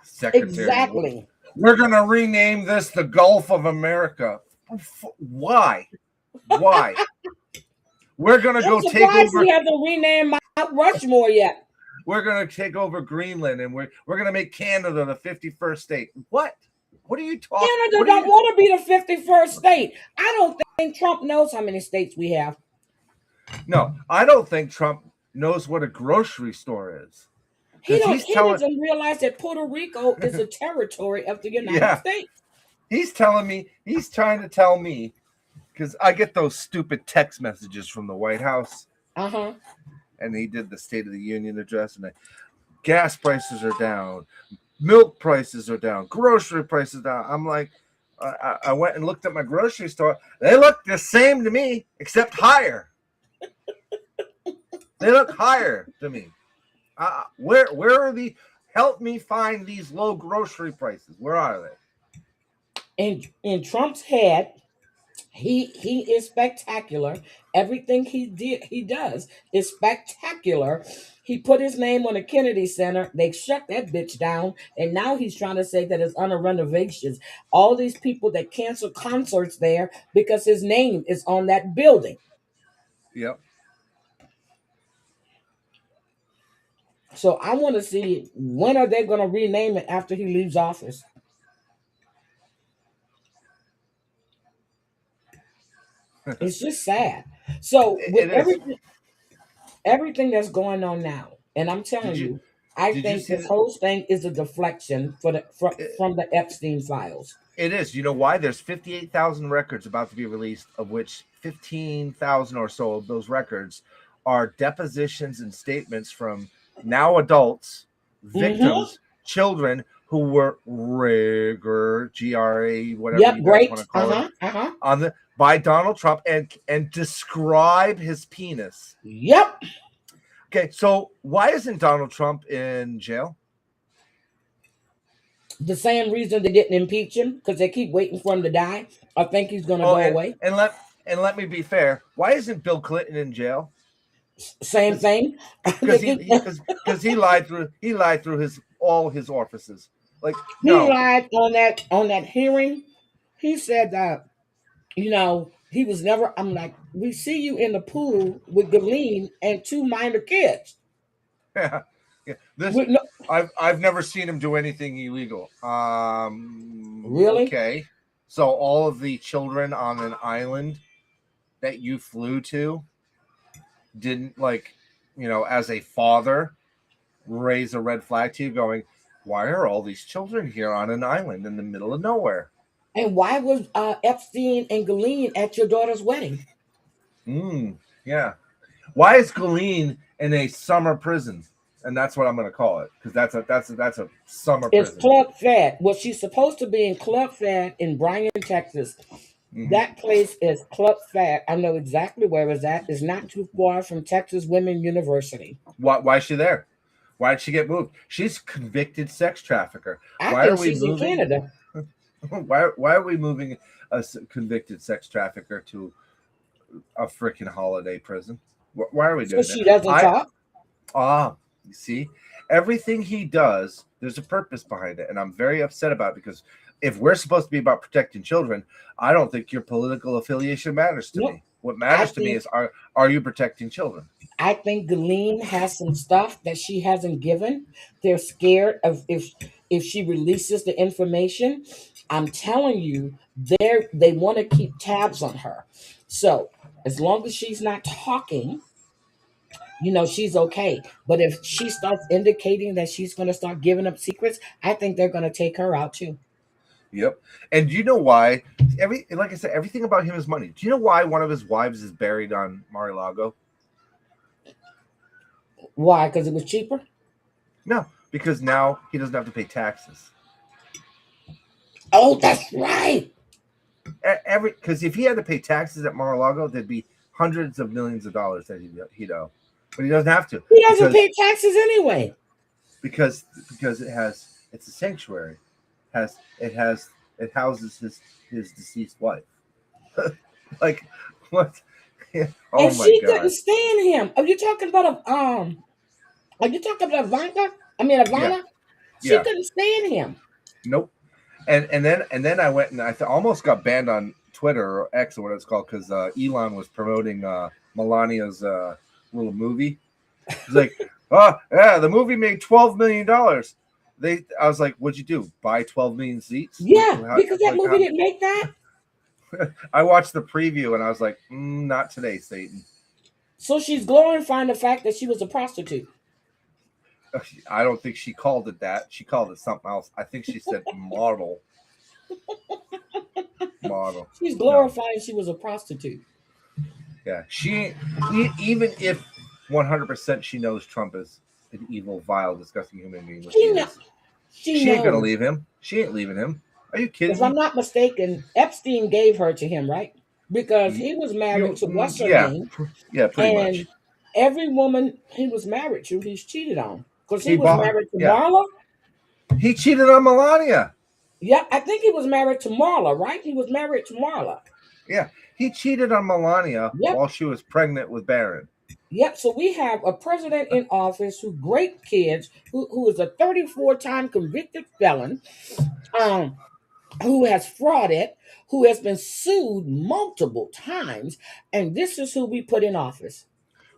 Secretary. Exactly. We're gonna rename this the Gulf of America. Why? Why? We're gonna go take over. We haven't renamed Mount Rushmore yet. We're gonna take over Greenland, and we're gonna make Canada the 51st state. What? What are you talking? Canada don't want to be the 51st state. I don't think Trump knows how many states we have. No, I don't think Trump knows what a grocery store is. He doesn't realize that Puerto Rico is a territory of the United States. He's trying to tell me, because I get those stupid text messages from the White House. Uh-huh. And he did the State of the Union address, and gas prices are down, milk prices are down, grocery prices down. I'm like, I went and looked at my grocery store. They look the same to me, except higher. They look higher to me. Where are the? Help me find these low grocery prices. Where are they? In Trump's head, he is spectacular. Everything he does is spectacular. He put his name on the Kennedy Center. They shut that bitch down, and now he's trying to say that it's under renovations. All these people that cancel concerts there because his name is on that building. Yep. So I want to see, when are they going to rename it after he leaves office? It's just sad. So with everything that's going on now, and I'm telling you, I think this whole thing is a deflection from the Epstein files. It is. You know why? There's 58,000 records about to be released, of which 15,000 or so of those records are depositions and statements from now adults, victims, children who were GRA, whatever you guys want to call it, by Donald Trump and describe his penis. Yep. Okay, so why isn't Donald Trump in jail? The same reason they didn't impeach him, because they keep waiting for him to die. I think he's going to go away. And let me be fair. Why isn't Bill Clinton in jail? Same thing. Because he lied through all his orifices. Like he lied on that hearing. He said that, he was never. I'm like, we see you in the pool with Ghislaine and 2 minor kids. Yeah. I've never seen him do anything illegal. Really? Okay. So all of the children on an island that you flew to didn't, as a father, raise a red flag to you going, why are all these children here on an island in the middle of nowhere? And why was Epstein and Ghislaine at your daughter's wedding? Yeah. Why is Ghislaine in a summer prison? And that's what I'm going to call it, because that's a summer prison. It's Club Fed. Well, she's supposed to be in Club Fed in Bryan, Texas. That place is Club Fed. I know exactly where it's at. It's not too far from Texas Women University. Why is she there? Why did she get moved? She's a convicted sex trafficker. I think she's in Canada. Why are we moving a convicted sex trafficker to a freaking holiday prison? Why are we doing that? So she doesn't talk? You see, everything he does, there's a purpose behind it, and I'm very upset about it, because if we're supposed to be about protecting children, I don't think your political affiliation matters to me. What matters to me is, are you protecting children? I think Ghislaine has some stuff that she hasn't given. They're scared of if she releases the information. I'm telling you, they want to keep tabs on her. So As long as she's not talking, she's okay. But if she starts indicating that she's going to start giving up secrets, I think they're going to take her out too. Yep. And do you know why? Like I said, everything about him is money. Do you know why one of his wives is buried on Mar-a-Lago? Why? Because it was cheaper? No, because now he doesn't have to pay taxes. Oh, that's right. Because if he had to pay taxes at Mar-a-Lago, there'd be hundreds of millions of dollars that he'd owe. But he doesn't have to. He doesn't pay taxes anyway. Because it's a sanctuary. It houses his deceased wife. Like what? Oh And my she God. couldn't stand him. Are you talking about Ivanka? I mean Ivana? Yeah. She Yeah. couldn't stand him. Nope. And then I went and I almost got banned on Twitter or X or what it's called because Elon was promoting Melania's little movie. He's like, oh yeah, the movie made $12 million. I was like, what'd you do? Buy 12 million seats? Yeah, because that movie didn't make that. I watched the preview and I was like, not today, Satan. So she's glorifying the fact that she was a prostitute. I don't think she called it that. She called it something else. I think she said model. Model. She's glorifying she was a prostitute. Yeah, she even if 100% she knows Trump is an evil, vile, disgusting human being. She ain't gonna leave him. She ain't leaving him. Are you kidding If me? I'm not mistaken, Epstein gave her to him, right? Because he was married to what's her name? Yeah, pretty much. And every woman he was married to, he's cheated on. Because he was bought- married to yeah. Marla. He cheated on Melania. Yeah, I think he was married to Marla, right? He was married to Marla. Yeah, he cheated on Melania while she was pregnant with Barron. Yep. So we have a president in office who great kids, who is a 34-time convicted felon, who has frauded, who has been sued multiple times, and this is who we put in office.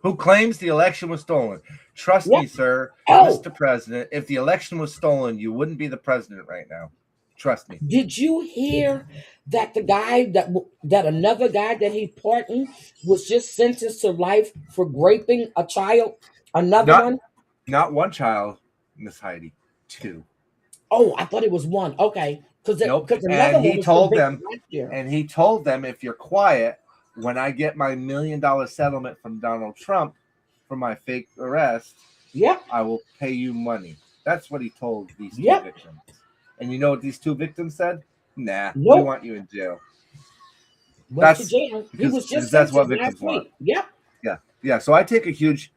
Who claims the election was stolen. Trust me, sir, Oh. Mr. President, if the election was stolen, you wouldn't be the president right now. Trust me. Did you hear that the guy that another guy that he pardoned was just sentenced to life for raping a child? Another one? Not one child, Miss Heidi. Two. Oh, I thought it was one. Okay. Nope. Another one was convicted last year. And he told them, if you're quiet, when I get my $1 million settlement from Donald Trump for my fake arrest, I will pay you money. That's what he told these two victims. And you know what these two victims said? Nah, we want you in jail. Went to jail. He was just that's what sentenced victims last week. want. Yep. Yeah. So I take a huge,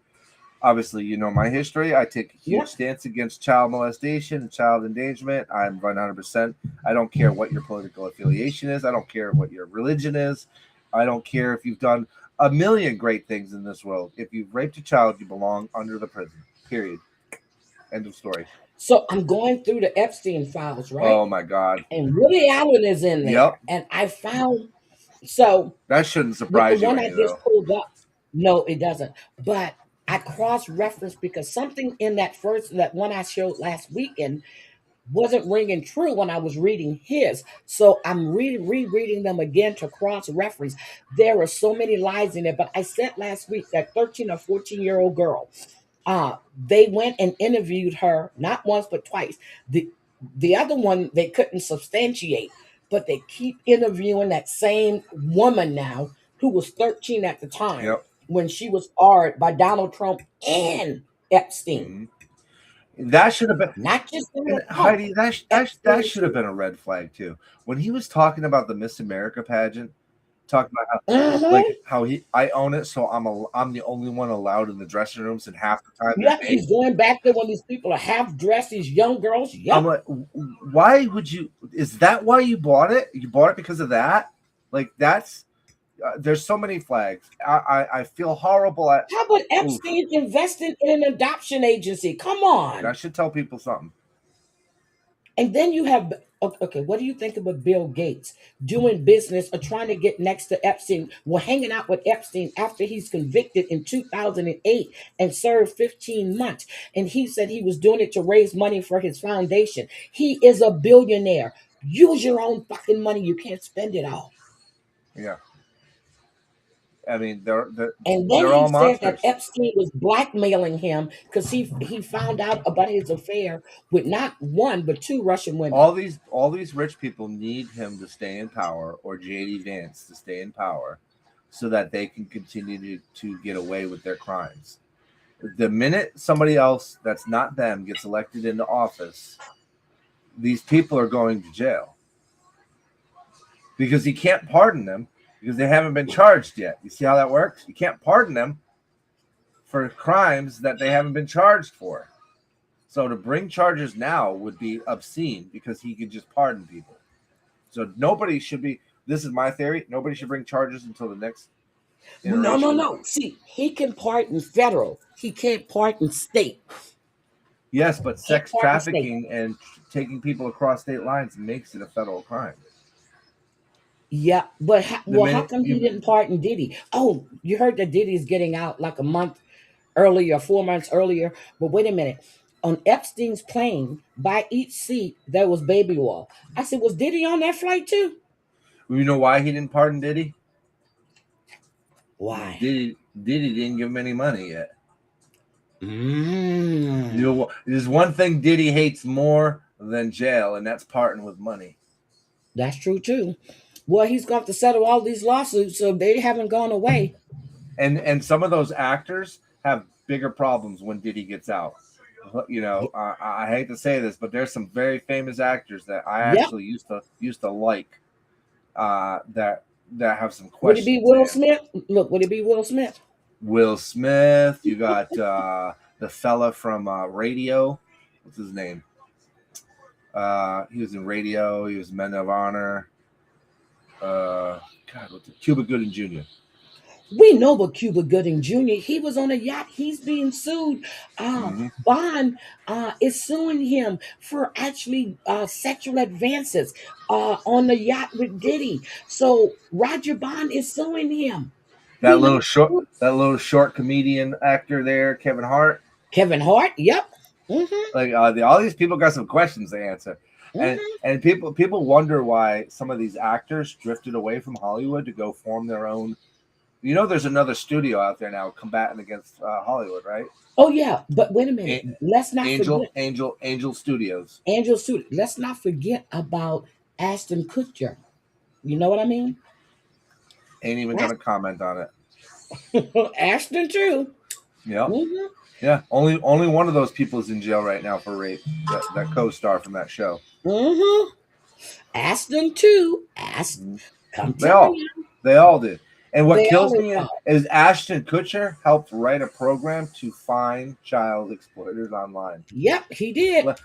obviously, you know my history. I take a huge stance against child molestation and child endangerment. I'm 100%. I don't care what your political affiliation is. I don't care what your religion is. I don't care if you've done a million great things in this world. If you've raped a child, you belong under the prison. Period. End of story. So I'm going through the Epstein files, right? Oh my God. And Woody Allen is in there. Yep. And I found that shouldn't surprise the one you. I just pulled up. No, it doesn't. But I cross-referenced because something in that one I showed last weekend wasn't ringing true when I was reading his. So I'm rereading them again to cross-reference. There are so many lies in there. But I said last week that 13 or 14-year-old girl, they went and interviewed her not once but twice. The other one they couldn't substantiate, but they keep interviewing that same woman now who was 13 at the time when she was audited by Donald Trump and Epstein. That should have been not just Heidi. That should have been a red flag too. When he was talking about the Miss America pageant, talking about how I own it, so I'm the only one allowed in the dressing rooms, and half the time. Yeah, he's going back there when these people are half dressed, these young girls. Yeah, I'm like, why would you? Is that why you bought it? You bought it because of that? Like that's. There's so many flags. I feel horrible. How about Epstein investing in an adoption agency? Come on. I should tell people something. And then you have, okay, what do you think about Bill Gates doing business or trying to get next to Epstein? Well, hanging out with Epstein after he's convicted in 2008 and served 15 months. And he said he was doing it to raise money for his foundation. He is a billionaire. Use your own fucking money. You can't spend it all. Yeah. I mean, they're And then they're he all said that monsters. Epstein was blackmailing him because he found out about his affair with not one but two Russian women. All these rich people need him to stay in power, or JD Vance to stay in power, so that they can continue to get away with their crimes. The minute somebody else that's not them gets elected into office, these people are going to jail because he can't pardon them because they haven't been charged yet. You see how that works? You can't pardon them for crimes that they haven't been charged for. So to bring charges now would be obscene because he could just pardon people. So nobody should be. This is my theory. Nobody should bring charges until the next iteration. No. See, he can pardon federal. He can't pardon state. Yes, but Can't sex pardon state. trafficking and taking people across state lines makes it a federal crime. Yeah, but how minute come he you, didn't pardon Diddy? Oh, you heard that Diddy's getting out like a month earlier, 4 months earlier. But wait a minute. On Epstein's plane, by each seat, there was baby oil. I said, was Diddy on that flight too? you know why he didn't pardon Diddy? Why? Diddy didn't give him any money yet. Mm. You know, there's one thing Diddy hates more than jail, and that's parting with money. That's true too. Well, he's going to have to settle all these lawsuits, so they haven't gone away. And some of those actors have bigger problems when Diddy gets out. You know, I hate to say this, but there's some very famous actors that I actually used to like that have some Would it questions. be Will Smith? Look, would it be Will Smith? Will Smith. You got the fella from Radio. What's his name? He was in Radio. He was Men of Honor. What's it? Cuba Gooding Jr. We know about Cuba Gooding Jr. He was on a yacht. He's being sued. Vaughan is suing him for actually sexual advances on the yacht with Diddy. So Roger Bond is suing him. That little short comedian actor there, Kevin Hart. Kevin Hart. Yep. Mm-hmm. Like all these people got some questions to answer, and people wonder why some of these actors drifted away from Hollywood to go form their own. You know, there's another studio out there now combating against Hollywood, right? Oh yeah, but wait a minute. Let's not forget Angel Studios. Angel Studios. Let's not forget about Ashton Kutcher. You know what I mean? Ain't even gonna comment on it. Ashton too. Yeah. Mm-hmm. Yeah. Only one of those people is in jail right now for rape. That co-star from that show. Mm-hmm. Ashton too. They all did. And what kills me is Ashton Kutcher helped write a program to find child exploiters online. Yep, he did. But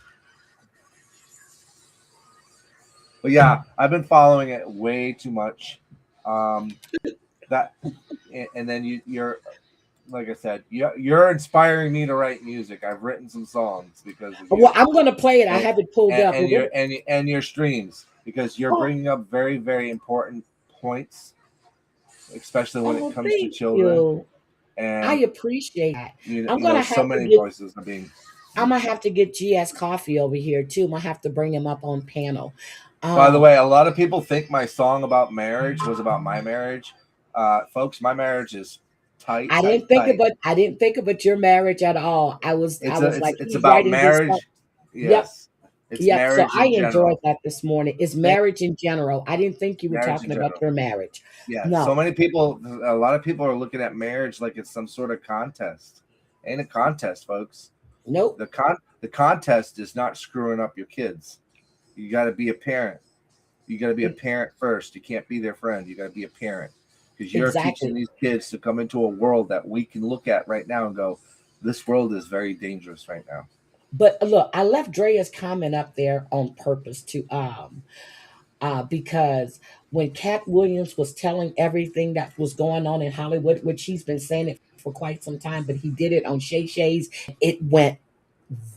yeah, I've been following it way too much. And then you're like I said, you're inspiring me to write music. I've written some songs because of you. Well, I'm going to play it. I have it pulled up. And your streams, because you're bringing up very, very important points, especially when it comes to children. And I appreciate that. I'm going to have so many voices are being. I'm gonna have to get GS Coffee over here too. I'm gonna have to bring him up on panel. By the way, a lot of people think my song about marriage was about my marriage. Folks, my marriage is tight. I didn't think about your marriage at all. It's about marriage. Yes. It's marriage. So I enjoyed that this morning. It's marriage in general. I didn't think you were talking about your marriage. Yeah. No. A lot of people are looking at marriage like it's some sort of contest. Ain't a contest, folks. Nope. The contest is not screwing up your kids. You got to be a parent. You got to be a parent first. You can't be their friend. You got to be a parent, because you're teaching these kids to come into a world that we can look at right now and go, this world is very dangerous right now. But look, I left Drea's comment up there on purpose to because when Cat Williams was telling everything that was going on in Hollywood, which he's been saying it for quite some time, but he did it on Shay Shay's, it went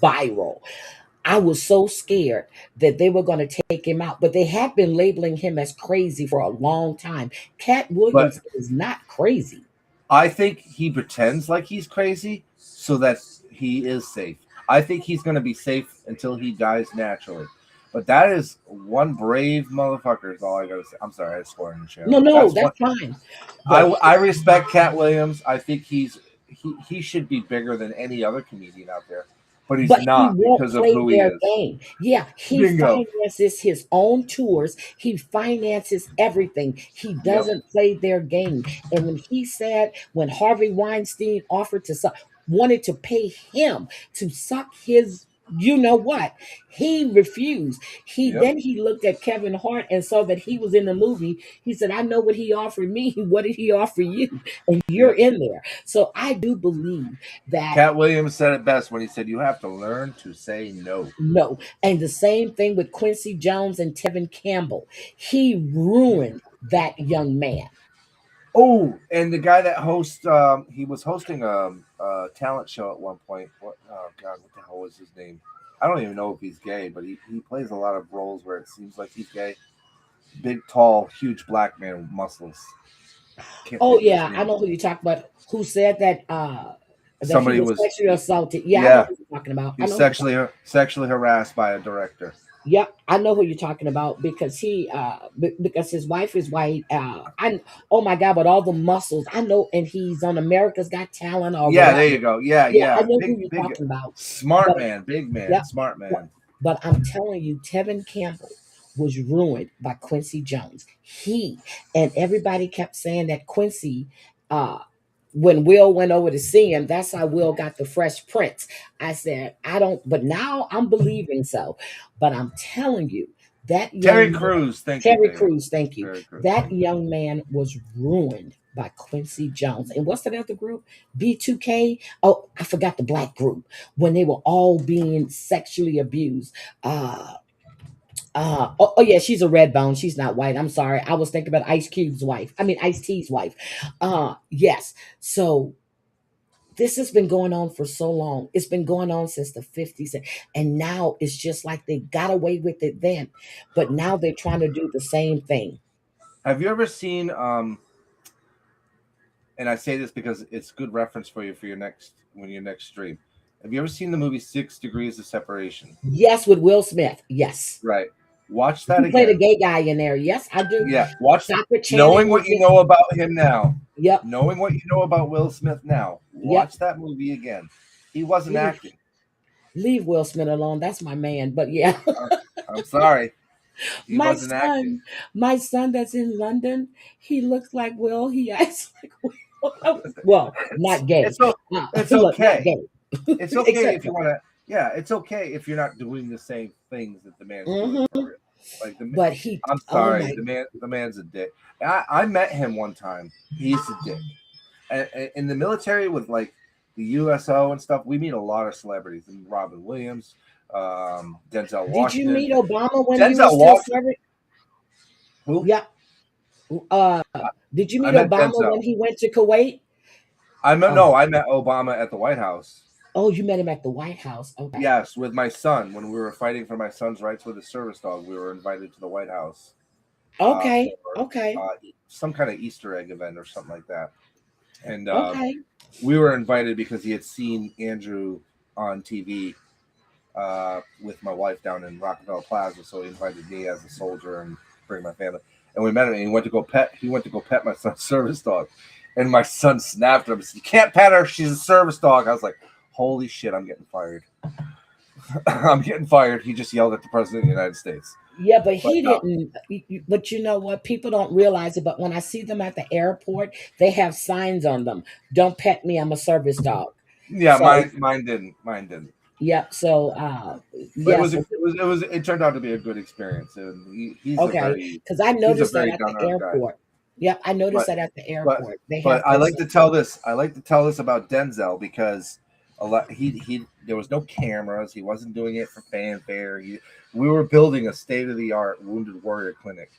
viral. I was so scared that they were going to take him out, but they have been labeling him as crazy for a long time. Cat Williams is not crazy. I think he pretends like he's crazy so that he is safe. I think he's going to be safe until he dies naturally. But that is one brave motherfucker. Is all I gotta say. I'm sorry, I swore in the show. No, That's one. that's fine. But I respect Cat Williams. I think he should be bigger than any other comedian out there, but he's he not won't because of play who he their is. game. Yeah, he Bingo. finances his own tours. He finances everything. He Yep. doesn't play their game. And when he said, when Harvey Weinstein offered to wanted to pay him to suck his, you know what, he refused. Yep. Then he looked at Kevin Hart and saw that he was in the movie. He said, I know what he offered me. What did he offer you? And you're Yep. in there. So I do believe that. Cat Williams said it best when he said, "You have to learn to say no." No. And the same thing with Quincy Jones and Tevin Campbell. He ruined that young man. Oh, and the guy that hosts, he was hosting a talent show at one point. What? Oh God, what the hell was his name? I don't even know if he's gay, but he plays a lot of roles where it seems like he's gay. Big, tall, huge black man with muscles. Can't Oh think of his yeah, I name. know who you're talking about. Who said that he Somebody was was, sexually assaulted. Yeah, I know yeah, who you're talking about. he I was know who you're talking sexually harassed by a director. Yep, I know who you're talking about because because his wife is white. Oh my God, but all the muscles. I know, and he's on America's Got Talent or Yeah, whatever. there you go. Yeah, Yeah, I yeah, know who big, you're big, talking about. smart But man, big man, yep, smart man. but I'm telling you, Tevin Campbell was ruined by Quincy Jones. And everybody kept saying that Quincy, uh, when Will went over to see him, that's how Will got the Fresh Prince. I said, I don't, but now I'm believing so. But I'm telling you, that Terry young man, Crews, thank you, Terry baby. Crews, thank you. Terry Crews. That young man was ruined by Quincy Jones. And what's that other group? B2K? Oh, I forgot the black group when they were all being sexually abused. Oh yeah, she's a red bone. She's not white. I'm sorry. I was thinking about Ice Cube's wife. I mean Ice T's wife. Yes. So this has been going on for so long. It's been going on since the 50s. And now it's just like they got away with it then. But now they're trying to do the same thing. Have you ever seen and I say this because it's good reference for you for your next stream. Have you ever seen the movie 6 Degrees of Separation? Yes, with Will Smith. Yes. Right. Watch that He played a again. gay guy in there. Yes, I do. Yeah. Watch Chocolate Channing knowing what was you in. know about him now. Yep. Knowing what you know about Will Smith now. Yep. Watch that movie again. He wasn't Leave, acting. leave Will Smith alone. That's my man. But yeah. I'm sorry. He my wasn't acting. son, my son that's in London, he looks like Will. He acts like Will. Well, not gay. It's Look, not okay. gay. It's okay Except if you want to. Yeah, it's okay if you're not doing the same things that the man's doing Mhm. for real. Like But he, I'm oh sorry, my, the man's a dick. I met him one time. He's a dick. And in the military with like the USO and stuff, we meet a lot of celebrities. And Robin Williams, Denzel did you Washington. meet Obama when he was Denzel still Washington. serving? Who? Yeah. Did you I meet met Obama Denzel. when he went to Kuwait? I met Oh, I met Obama at the White House. oh, you met him at the White House. Okay. Yes, with my son when we were fighting for my son's rights with his service dog. We were invited to the White House Okay. for Okay. some kind of Easter egg event or something like that. And Okay. we were invited because he had seen Andrew on TV with my wife down in Rockefeller Plaza, so he invited me as a soldier and bring my family. And we met him, and he went to go pet my son's service dog, and my son snapped at him and said, "You can't pet her; she's a service dog." I was like, "Holy shit, I'm getting fired! I'm getting fired." He just yelled at the president of the United States. Yeah, but he no. didn't. But you know what? People don't realize it. But when I see them at the airport, they have signs on them. Don't pet me. I'm a service dog. Yeah, So, mine didn't. yep. So, But yes. it turned out to be a good experience, and he's Okay. Because I he's a noticed that very at down the to earth guy. airport. Yep. I noticed But that at the but airport. They but have I those. like to tell this. I like to tell this about Denzel because a lot he there was no cameras. He wasn't doing it for fanfare. We were building a state of the art wounded warrior clinic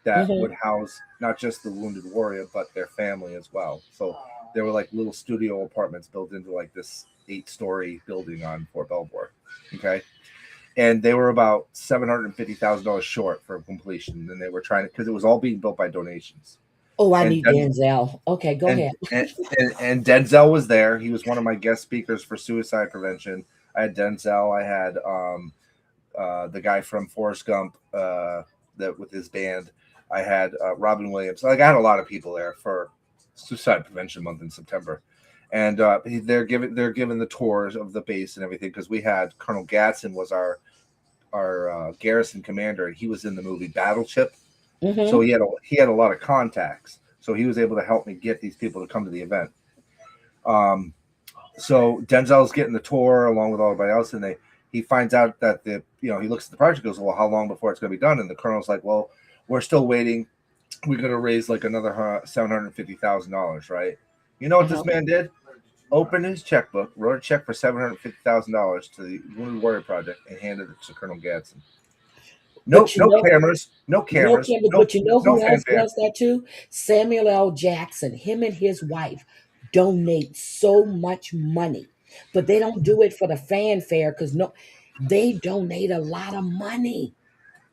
that Mhm. would house not just the wounded warrior but their family as well. So there were like little studio apartments built into like this 8-story building on Fort Belvoir. Okay. And they were about $750,000 short for completion. And they were trying to, because it was all being built by donations. Oh, I And need Denzel. Okay, go ahead. and Denzel was there. He was one of my guest speakers for suicide prevention. I had Denzel. I had the guy from Forrest Gump, that with his band. I had Robin Williams. Like I had a lot of people there for Suicide Prevention Month in September, and they're giving the tours of the base and everything because we had Colonel Gadsden was our garrison commander, and he was in the movie Battleship, so he had a lot of contacts, so he was able to help me get these people to come to the event. So Denzel's getting the tour along with everybody else, and he finds out that he looks at the project, goes, well, how long before it's going to be done? And the colonel's like, well, we're still waiting. We're going to raise like another $750,000, right? You know what this man did? Opened his checkbook, wrote a check for $750,000 to the Wounded Warrior Project, and handed it to Colonel Gadsden. No cameras. But you know who else does that too? Samuel L. Jackson. Him and his wife donate so much money, but they don't do it for the fanfare because they donate a lot of money.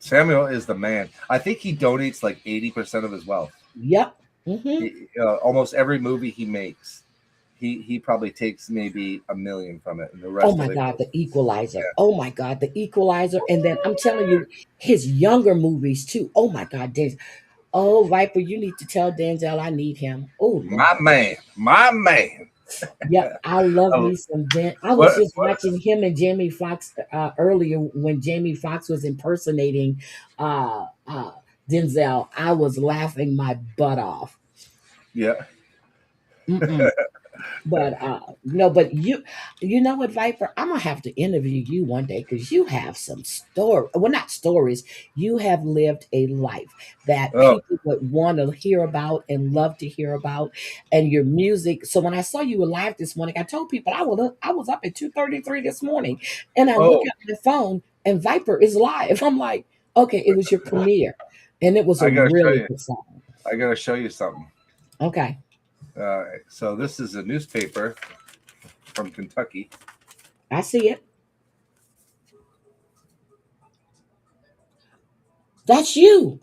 Samuel is the man. I think he donates like 80% of his wealth. Yep. Almost every movie he makes, he probably takes maybe $1 million from it, and the rest. Oh my God, The Equalizer. Yeah. Oh my God, The Equalizer. And then I'm telling you, his younger movies too. Oh my God, Denzel. Oh, Viper, you need to tell Denzel I need him. Oh, my man. Yep, I love me some Den. I was just watching him and Jamie Foxx earlier when Jamie Foxx was impersonating Denzel. I was laughing my butt off. Yeah. But no, but you know what, Viper? I'm gonna have to interview you one day because you have some story. Well, not stories. You have lived a life that people would want to hear about and love to hear about, and your music. So when I saw you were live this morning, I told people I was up at 2:33 this morning, and I look at my phone and Viper is live. I'm like, okay, it was your premiere, and it was a really good song. I gotta show you something. Okay. So this is a newspaper from Kentucky. I see it. That's you.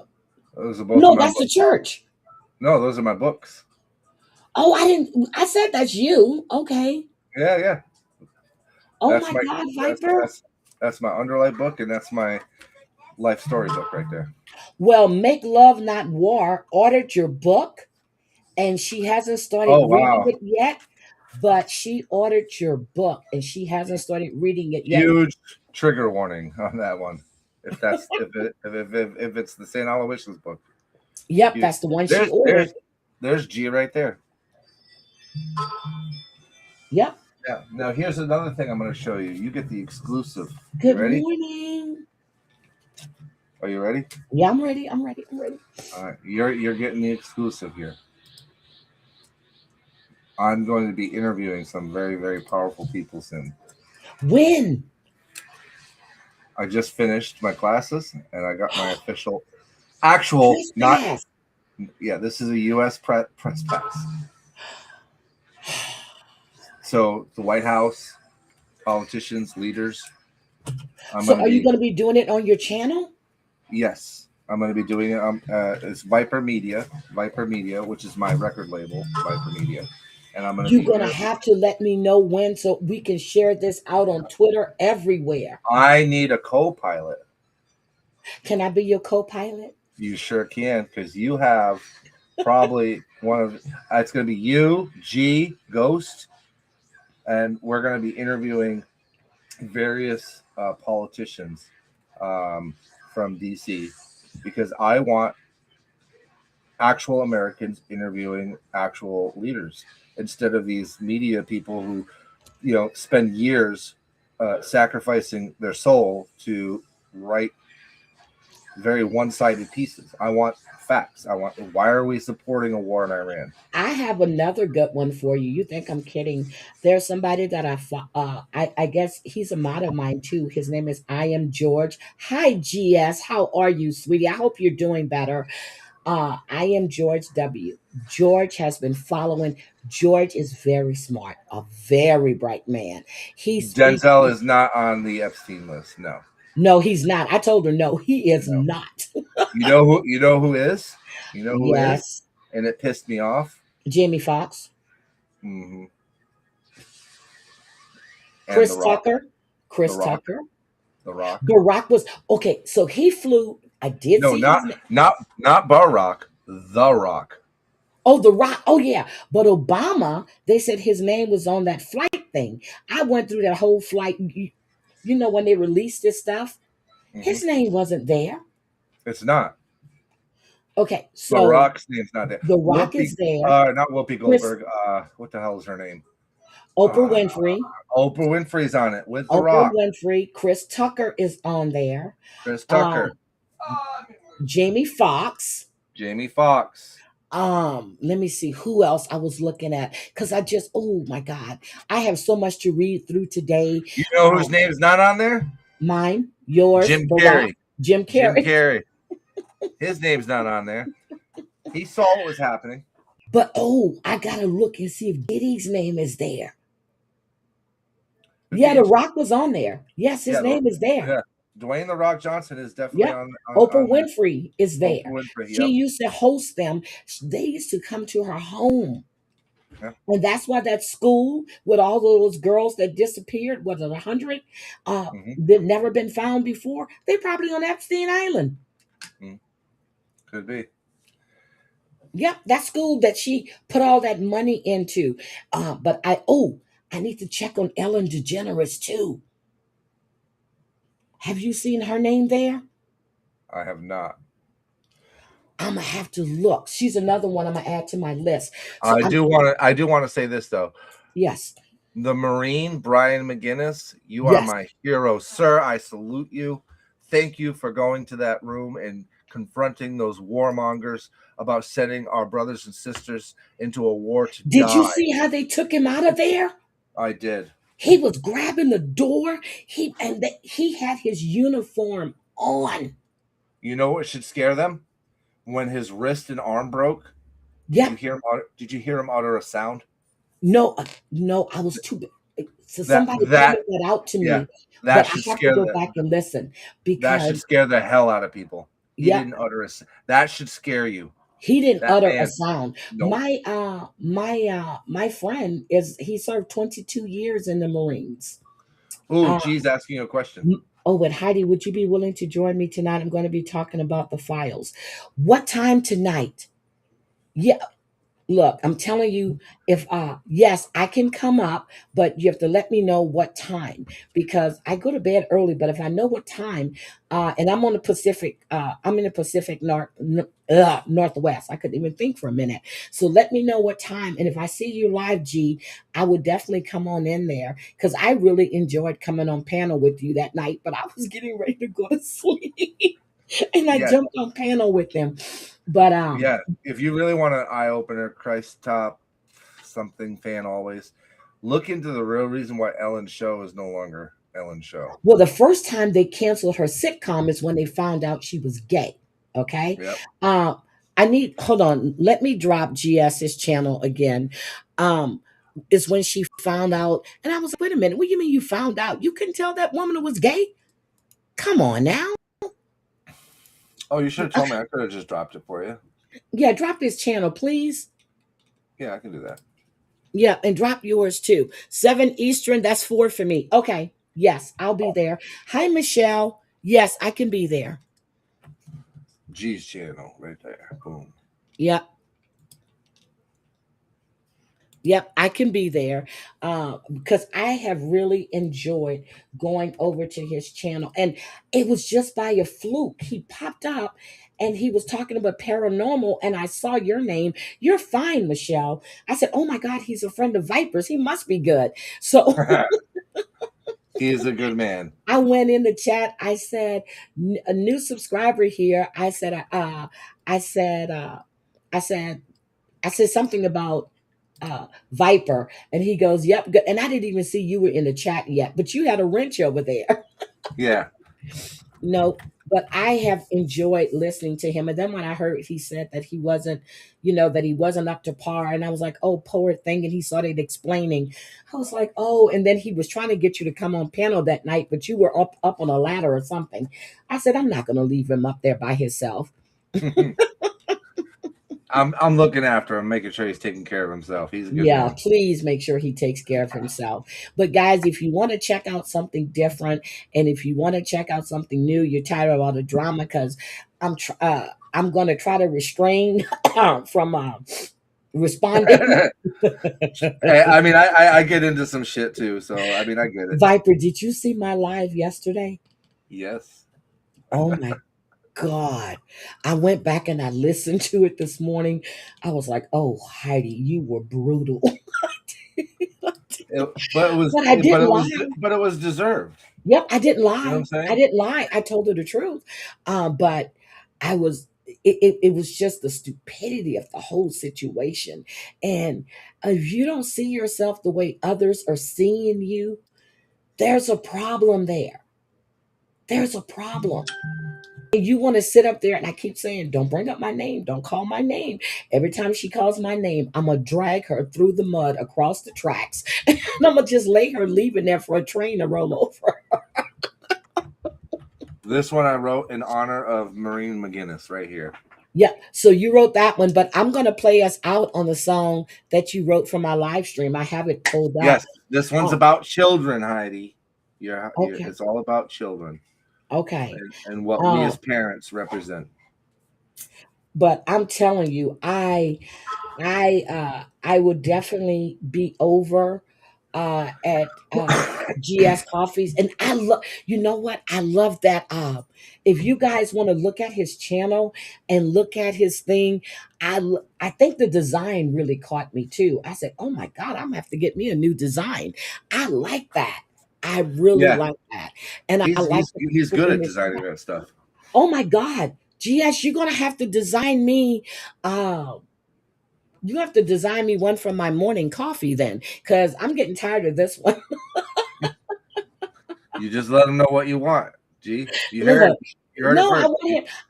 Those are both no, that's books. The church. No, those are my books. Oh, I said that's you. Okay. Yeah. Oh that's my God, Viper. That's my Underlife book, and that's my life story book right there. Well, Make Love Not War ordered your book, and she hasn't started reading it yet. But she ordered your book, and she hasn't started reading it yet. Huge trigger warning on that one. If that's if it's the St. Aloysius book. Yep, that's the one she ordered. There's G right there. Yep. Yeah. Now here's another thing I'm going to show you. You get the exclusive. Good morning. Are you ready? Yeah, I'm ready. All right, you're getting the exclusive here. I'm going to be interviewing some very, very powerful people soon. When? I just finished my classes and I got my actual not. Yeah, this is a U.S. press pass. So the White House, politicians, leaders. Are you going to be doing it on your channel? Yes, I'm going to be doing it. It's Viper Media, which is my record label, Viper Media. And I'm You're going to have to let me know when so we can share this out on Twitter everywhere. I need a co-pilot. Can I be your co-pilot? You sure can, because you have probably one of it's going to be you, G, Ghost, and we're going to be interviewing various politicians from DC because I want actual Americans interviewing actual leaders instead of these media people who, spend years sacrificing their soul to write very one-sided pieces. I want facts. Why are we supporting a war in Iran? I have another good one for you. You think I'm kidding? There's somebody that I guess he's a mod of mine too. His name is I Am George. Hi, GS. How are you, sweetie? I hope you're doing better. I am George W. George has been following. George is very smart, a very bright man. Denzel is not on the Epstein list. No. No, he's not. I told her no, he is not. You know who is? You know who yes. is? And it pissed me off. Jamie Foxx. Mm-hmm. Chris Tucker. Chris Tucker. The Rock. Barack was okay. So he flew. I did No, see his name. not Barack. The Rock. Oh, The Rock. Oh, yeah. But Obama, they said his name was on that flight thing. I went through that whole flight. You know, when they released this stuff, his name wasn't there. It's not. Okay, The so Rock's name's not there. The Rock Whoopi, is there. not Whoopi Chris, Goldberg. What the hell is her name? Oprah Winfrey. Oprah Winfrey's on it with The Oprah Rock. Winfrey. Chris Tucker is on there. Chris Tucker. Jamie Foxx. Jamie Foxx. Let me see who else I was looking at because oh my God, I have so much to read through today. You know whose name's not on there? Mine, yours, Jim The Carrey. Rock, Jim Jim Carrey. Carrey. His name's not on there. He saw what was happening. But I gotta look and see if Diddy's name is there. Yeah, The Rock was on there. Yes, his name is there. Yeah. Dwayne The Rock Johnson is definitely on Oprah on Winfrey is there. Oprah Winfrey, She used to host them. They used to come to her home. Yeah. And that's why that school with all those girls that disappeared, was it 100? That never been found before. They probably on Epstein Island. Could be. Yep, that school that she put all that money into. But I need to check on Ellen DeGeneres too. Have you seen her name there? I have not. I'm gonna have to look. She's another one I'm gonna add to my list. So I do want to say this though. Yes. The Marine Brian McGinnis, you are my hero, sir. I salute you. Thank you for going to that room and confronting those warmongers about sending our brothers and sisters into a war to die. Did you see how they took him out of there? I did. He was grabbing the door. He had his uniform on. You know what should scare them? When his wrist and arm broke. Yeah. Did you hear him utter a sound? No, I was too big. So somebody pointed that out to me. Yeah, but I have to go back and listen because that should scare the hell out of people. He didn't utter that should scare you. He didn't utter a sound. Nope. My friend he served 22 years in the Marines. Oh, geez, asking you a question. And Heidi, would you be willing to join me tonight? I'm going to be talking about the files. What time tonight? Yeah. Look, I'm telling you, if yes, I can come up, but you have to let me know what time because I go to bed early. But if I know what time, and I'm on the Pacific, I'm in the Pacific Northwest. I couldn't even think for a minute. So let me know what time, and if I see you live, G, I would definitely come on in there because I really enjoyed coming on panel with you that night. But I was getting ready to go to sleep, and I jumped on panel with them. But if you really want an eye opener, Christ Top something fan always look into the real reason why Ellen's show is no longer Ellen's show. Well, the first time they canceled her sitcom is when they found out she was gay. Okay. Yep. Hold on. Let me drop GS's channel again. Is when she found out, and I was like, wait a minute, what do you mean you found out? You couldn't tell that woman was gay? Come on now. Oh, you should have told me. I could have just dropped it for you. Yeah, drop his channel, please. Yeah, I can do that. Yeah, and drop yours too. 7 Eastern, that's 4 for me. Okay. Yes, I'll be there. Hi, Michelle. Yes, I can be there. G's channel right there. Boom. Yep. Yep, I can be there because I have really enjoyed going over to his channel. And it was just by a fluke. He popped up and he was talking about paranormal, and I saw your name. You're fine, Michelle. I said, oh my God, he's a friend of Vipers. He must be good. So he is a good man. I went in the chat. I said, a new subscriber here. I said something about Viper, and he goes, yep, good. And I didn't even see you were in the chat yet, but you had a wrench over there. Yeah. No, but I have enjoyed listening to him. And then when I heard he said that he wasn't, that he wasn't up to par, and I was like, oh, poor thing. And he started explaining. I was like, oh, and then he was trying to get you to come on panel that night, but you were up on a ladder or something. I said, I'm not going to leave him up there by himself. I'm looking after him, making sure he's taking care of himself. He's a good Yeah, man. please make sure he takes care of himself. But guys, if you want to check out something different, and if you want to check out something new, you're tired of all the drama, because I'm going to try to restrain from responding. I mean, I get into some shit too, so I mean, I get it. Viper, did you see my live yesterday? Yes. Oh my God. I went back and I listened to it this morning. I was like, oh, Heidi, you were brutal. But it was, But I but didn't it was, lie. but it was deserved. Yep, I didn't You know what lie. I'm I saying? didn't lie. I told her the truth. But I was, it was just the stupidity of the whole situation. And if you don't see yourself the way others are seeing you, there's a problem there. There's a problem. And you want to sit up there, and I keep saying, don't bring up my name. Don't call my name. Every time she calls my name, I'm going to drag her through the mud across the tracks. And I'm going to just lay her leaving there for a train to roll over. This one I wrote in honor of Maureen McGinnis right here. Yeah, so you wrote that one, but I'm going to play us out on the song that you wrote for my live stream. I have it pulled up. Yes, this one's Oh, about children, Heidi. okay. It's all about children Okay. and what we Uh, as parents represent. but I'm telling you, I would definitely be over at GS Coffees, and I love. You know what? I love that. If you guys want to look at his channel and look at his thing, I think the design really caught me too. I said, "Oh my God, I'm gonna have to get me a new design." I like that. I really Yeah, like that, and I like the he's people good in at his designing chat. that stuff. Oh my God, GS, you're gonna have to design me. Uh, you have to design me one for my morning coffee then, because I'm getting tired of this one. You just let him know what you want. G, you heard Look, it. You heard it no, first.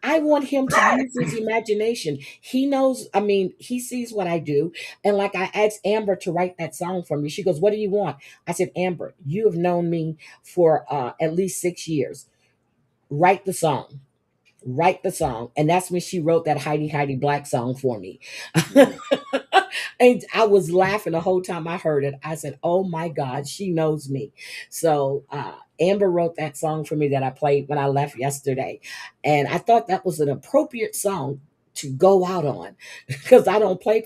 I want him to use his imagination. He knows, I mean, he sees what I do. And like I asked Amber to write that song for me. She goes, "What do you want?" I said, "Amber, you have known me for at least 6 years. Write the song." Write the song. And that's when she wrote that Heidi Black song for me. And I was laughing the whole time I heard it. I said, "Oh my God, she knows me." So Amber wrote that song for me that I played when I left yesterday. And I thought that was an appropriate song to go out on because I don't play.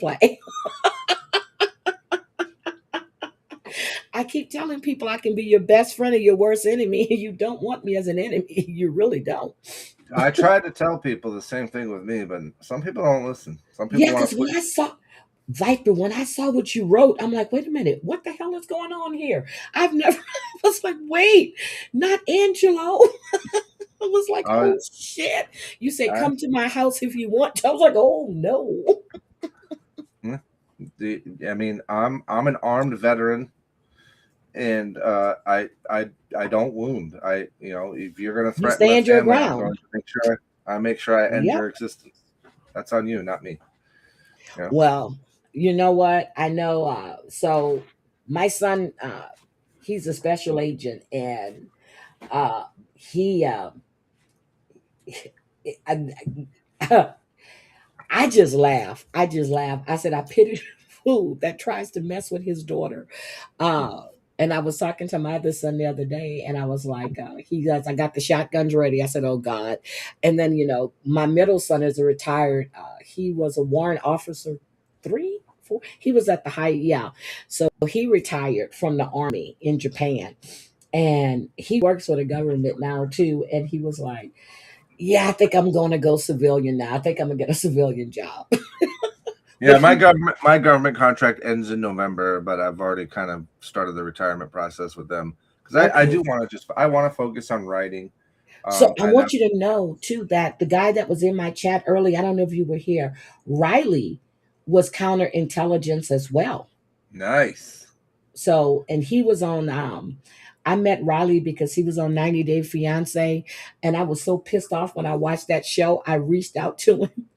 I keep telling people I can be your best friend or your worst enemy. You don't want me as an enemy. You really don't. I tried to tell people the same thing with me, but some people don't listen. Some people Yeah, want because to when push. I saw Viper, when I saw what you wrote, I'm like, wait a minute, what the hell is going on here? I've never, I was like, wait, not Angelo. I was like, I, oh shit. You said, I, come to my house if you want to. I was like, oh no. I mean, I'm an armed veteran, and I don't wound. If you're gonna You threaten my stand your family, I'm ground. going to make sure I end Yep. your existence. That's on you, not me. You know? Well, you know what? I know. So my son, he's a special agent, and he, I, I just laugh. I just laugh. I said, I pity the fool that tries to mess with his daughter. And I was talking to my other son the other day, and I was like, he goes, I got the shotguns ready. I said, oh God. And then, my middle son is a retired, he was a warrant officer, 3, 4. He was at the high, yeah. So he retired from the army in Japan. And he works for the government now too. And he was like, yeah, I think I'm going to go civilian now. I think I'm going to get a civilian job. But Yeah, my government contract ends in November, but I've already kind of started the retirement process with them because I okay. do want to I want to focus on writing. So I And want you to know too that the guy that was in my chat early, I don't know if you were here, Riley was counterintelligence as well. nice. So, and he was on, I met Riley because he was on 90 Day Fiance. And I was so pissed off when I watched that show. I reached out to him,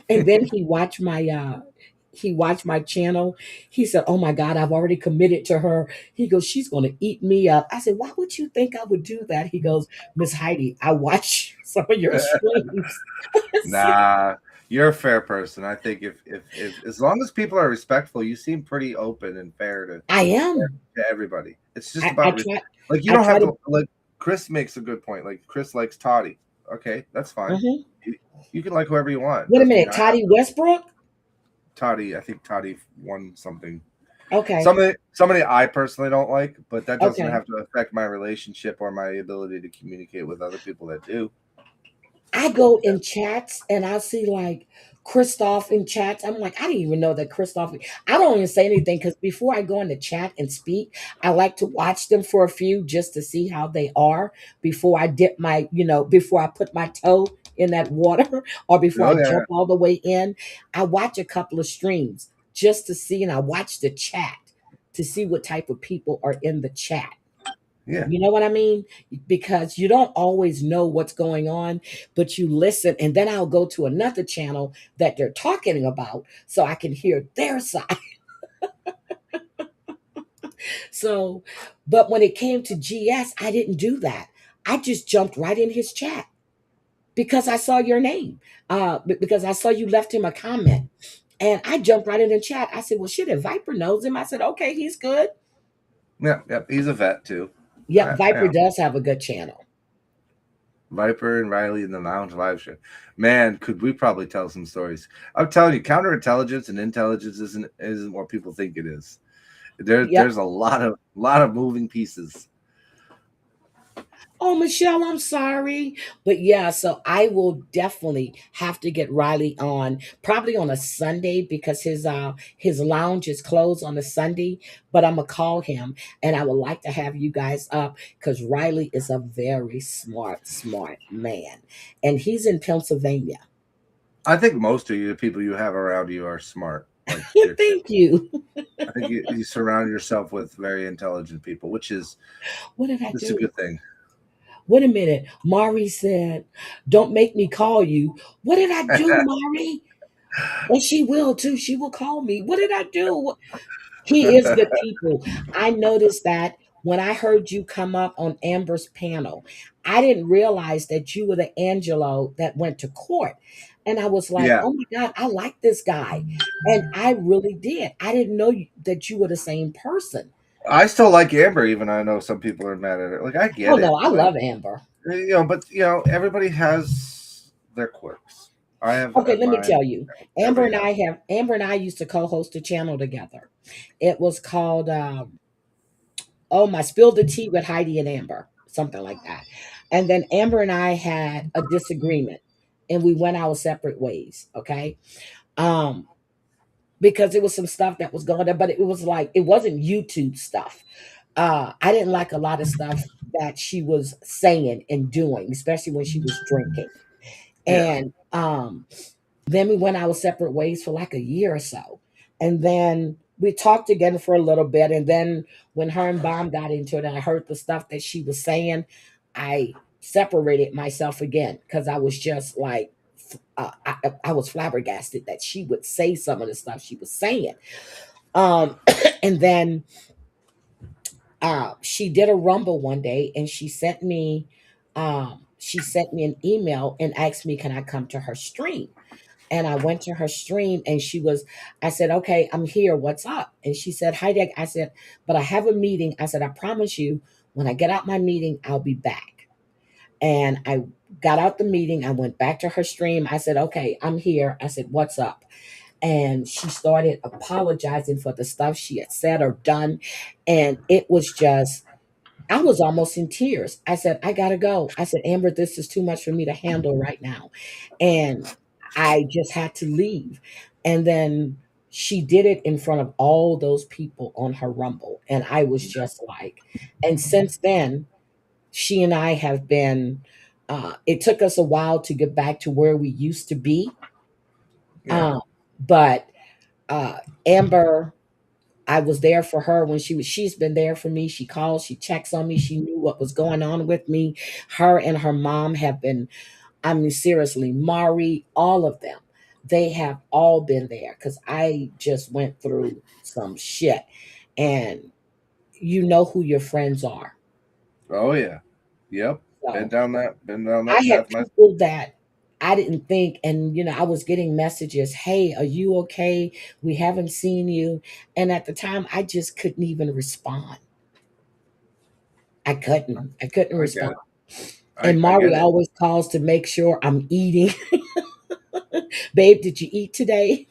and then he watched my channel. He said, "Oh my God, I've already committed to her." He goes, "She's going to eat me up." I said, "Why would you think I would do that?" He goes, "Miss Heidi, I watch some of your streams." I said, Nah, You're a fair person. I think if as long as people are respectful, you seem pretty open and fair I am. to everybody. It's just I about try. like you I don't try have to. to like. Chris makes a good point. Like Chris likes Toddy. Okay, that's fine. Mhm. You can like whoever you want. Wait a Doesn't mean minute, I have Toddy Westbrook. Toddy. I think Toddy won something. Okay. Somebody I personally don't like, but that doesn't Okay. have to affect my relationship or my ability to communicate with other people that do. I go in chats and I see like Christoph in chats. I'm like, I didn't even know that Christoph. I don't even say anything because before I go in the chat and speak, I like to watch them for a few just to see how they are before I dip my, before I put my toe in that water or before I Oh yeah, jump all the way in. I watch a couple of streams just to see, and I watch the chat to see what type of people are in the chat. yeah. You know what I mean? Because you don't always know what's going on, but you listen, and then I'll go to another channel that they're talking about so I can hear their side. So, but when it came to GS, I didn't do that. I just jumped right in his chat because I saw your name, because I saw you left him a comment. And I jumped right in the chat. I said, well, shit, if Viper knows him, I said, okay, he's good. Yeah, yeah. He's a vet too. Yep, Viper does have a good channel. Viper and Riley in the Lounge live show. Man, could we probably tell some stories? I'm telling you, counterintelligence and intelligence isn't what people think it is. Yep. There's a lot of moving pieces. Oh, Michelle, I'm sorry. But yeah, so I will definitely have to get Riley on probably on a Sunday because his lounge is closed on a Sunday, but I'm gonna call him and I would like to have you guys up because Riley is a very smart man. And he's in Pennsylvania. I think most of you, the people you have around you, are smart. Like Thank you. I think you surround yourself with very intelligent people, which is What did I it's a do? good thing. Wait a minute. Mari said, don't make me call you. What did I do, Mari? And she will too. She will call me. What did I do? He is good people. I noticed that when I heard you come up on Amber's panel, I didn't realize that you were the Angelo that went to court. And I was like, Yeah. oh my God, I like this guy. And I really did. I didn't know that you were the same person. I still like Amber, even though I know some people are mad at her. Like I Oh get no, it. I Like love Amber. but everybody has their quirks. I have Okay, let me mine. tell you. Everybody has. Amber and I used to co-host a channel together. It was called oh my Spill the Tea with Heidi and Amber, something like that. And then Amber and I had a disagreement and we went our separate ways. Okay. Um, because it was some stuff that was going on, but it was like it wasn't YouTube stuff. I didn't like a lot of stuff that she was saying and doing, especially when she was drinking. Yeah. And then we went our separate ways for like a year or so. And then we talked again for a little bit. And then when her and Bomb got into it and I heard the stuff that she was saying, I separated myself again because I was just like, I was flabbergasted that she would say some of the stuff she was saying. And then she did a rumble one day and she sent me an email and asked me, can I come to her stream? And I went to her stream and I said, okay, I'm here. What's up? And she said, hi, Dick. I said, but I have a meeting. I said, I promise you, when I get out my meeting, I'll be back. And I got out the meeting. I went back to her stream. I said, okay, I'm here. I said, what's up? And she started apologizing for the stuff she had said or done. And it was just, I was almost in tears. I said, I gotta go. I said, Amber, this is too much for me to handle right now. And I just had to leave. And then she did it in front of all those people on her Rumble. And I was just like, and since then, she and I have been, it took us a while to get back to where we used to be. Yeah. But Amber, I was there for her when she's been there for me. She calls, she checks on me. She knew what was going on with me. Her and her mom have been, I mean, seriously, Mari, all of them, they have all been there because I just went through some shit. And you know who your friends are. Oh yeah. Yep. So Been down that I had path myself. people that I didn't think, and I was getting messages, hey, are you okay? We haven't seen you. And at the time, I just couldn't even respond. I couldn't I get respond. it. And I Mari get it. always calls to make sure I'm eating. Babe, did you eat today?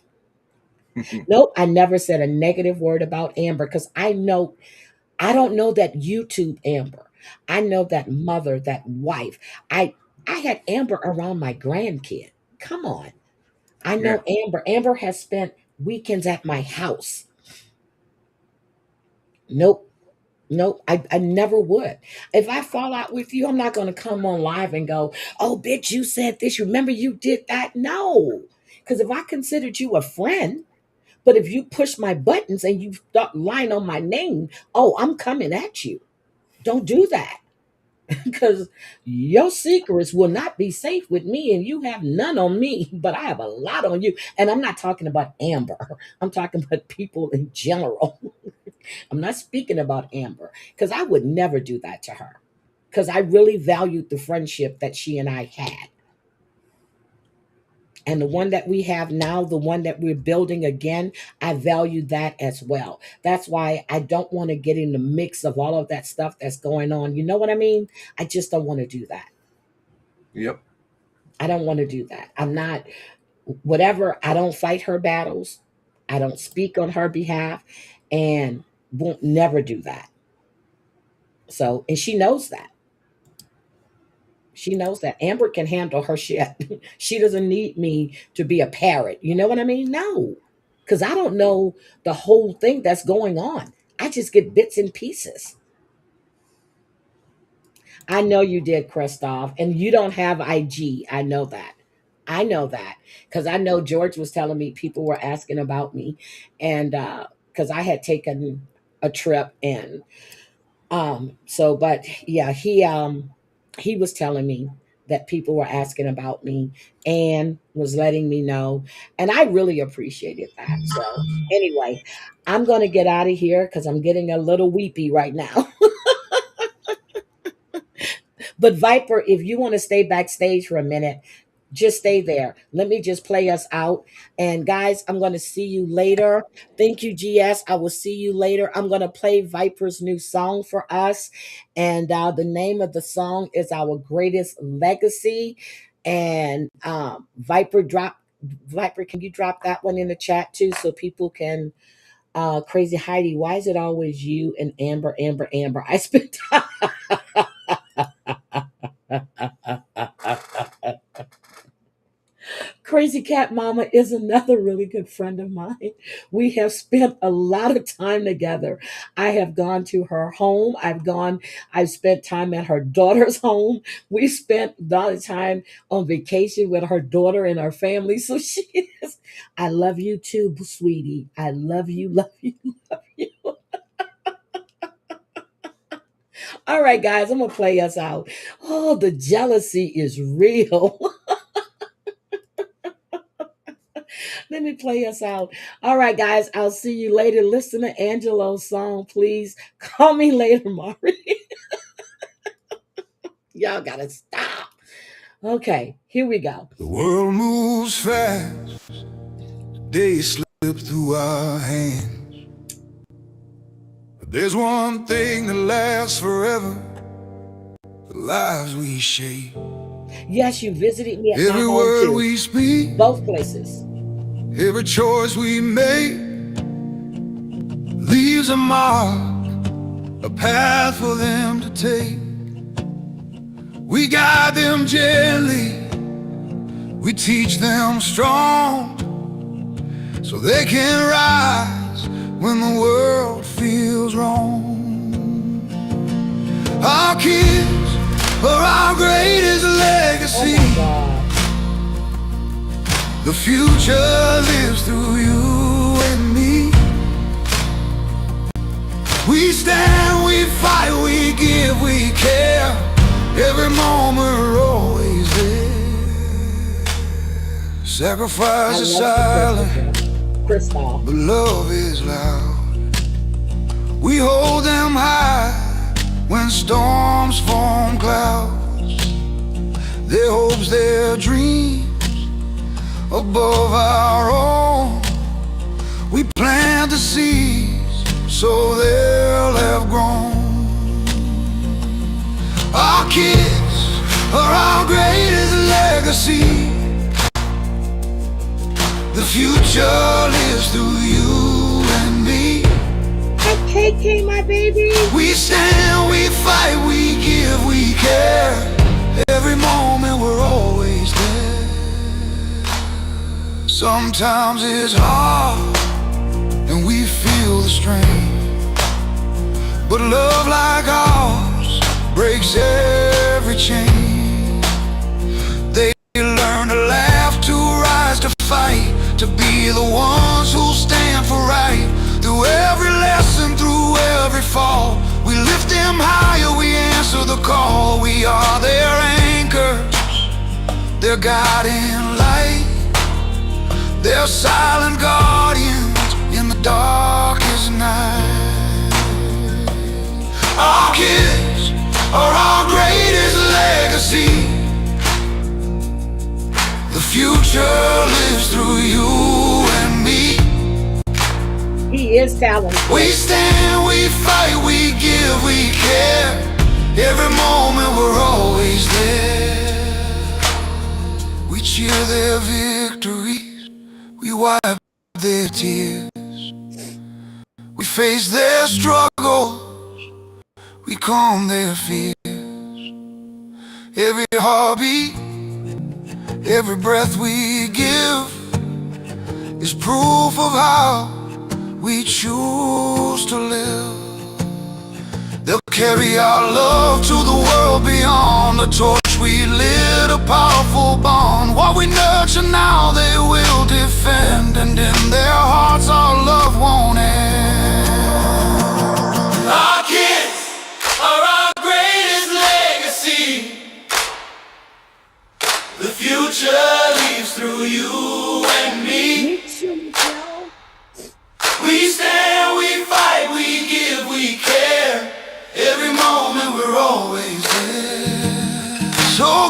Nope, I never said a negative word about Amber because I don't know that YouTube Amber. I know that mother, that wife. I had Amber around my grandkid. Come on. I Yeah. know Amber. Amber has spent weekends at my house. Nope. Nope, I never would. If I fall out with you, I'm not going to come on live and go, oh, bitch, you said this. Remember you did that? No. Because if I considered you a friend, but if you push my buttons and you start lying on my name, oh, I'm coming at you. Don't do that. Because your secrets will not be safe with me, and you have none on me, but I have a lot on you. And I'm not talking about Amber, I'm talking about people in general. I'm not speaking about Amber because I would never do that to her because I really valued the friendship that she and I had. And the one that we have now, the one that we're building again, I value that as well. That's why I don't want to get in the mix of all of that stuff that's going on. You know what I mean? I just don't want to do that. Yep. I don't want to do that. I'm not, whatever, I don't fight her battles. I don't speak on her behalf and won't never do that. So, and she knows that. She knows that Amber can handle her shit. She doesn't need me to be a parrot. You know what I mean? No, because I don't know the whole thing that's going on. I just get bits and pieces. I know you did, Christoph, and you don't have IG. I know that. I know that because I know George was telling me people were asking about me, and because I had taken a trip and so but yeah, he was telling me that people were asking about me and was letting me know, and I really appreciated that. So anyway, I'm going to get out of here cuz I'm getting a little weepy right now. But Viper, if you want to stay backstage for a minute, just stay there. Let me just play us out. And guys, I'm going to see you later. Thank you, GS. I will see you later. I'm going to play Viper's new song for us. And the name of the song is Our Greatest Legacy. And Viper, can you drop that one in the chat too so people can Crazy Heidi, why is it always you and Amber, Amber, Amber? I spent Crazy Cat Mama is another really good friend of mine. We have spent a lot of time together. I have gone to her home. I've spent time at her daughter's home. We spent a lot of time on vacation with her daughter and her family. So she is, I love you too, sweetie. I love you, love you, love you. All right, guys, I'm going to play us out. Oh, the jealousy is real. Let me play us out. All right, guys, I'll see you later. Listen to Angelo's song, please. Call me later, Mari. Y'all gotta stop. Okay, here we go. The world moves fast, days slip through our hands. But there's one thing that lasts forever, the lives we shape. Yes, you visited me at my Every home word too. we speak, Both places. every choice we make leaves a mark, a path for them to take. We guide them gently, we teach them strong, so they can rise when the world feels wrong. Our kids are our greatest legacy. The future lives through you and me. We stand, we fight, we give, we care. Every moment we're always there. Sacrifice is silent, but love is loud. We hold them high when storms form clouds. Their hopes, their dreams above our own. We plant the seeds so they'll have grown. Our kids are our greatest legacy. The future lives through you and me. Hey, KK, my baby. We stand, we fight, we give, we care. Every moment we're always there. Sometimes it's hard and we feel the strain, but love like ours breaks every chain. They learn to laugh, to rise, to fight, to be the ones who stand for right. Through every lesson, through every fall, we lift them higher, we answer the call. We are their anchors, their guiding light, their silent guardians in the darkest night. Our kids are our greatest legacy. The future lives through you and me. He is talented. We stand, we fight, we give, we care. Every moment we're always there. We cheer their victories, we wipe their tears. We face their struggles, we calm their fears. Every heartbeat, every breath we give is proof of how we choose to live. They'll carry our love to the world beyond. The torch we lit, a powerful bond. What we nurture now they will defend, and in their hearts our love won't end. Our kids are our greatest legacy. The future leaves through you and me. We stand, we fight, we give, we care. Every moment we're always there. So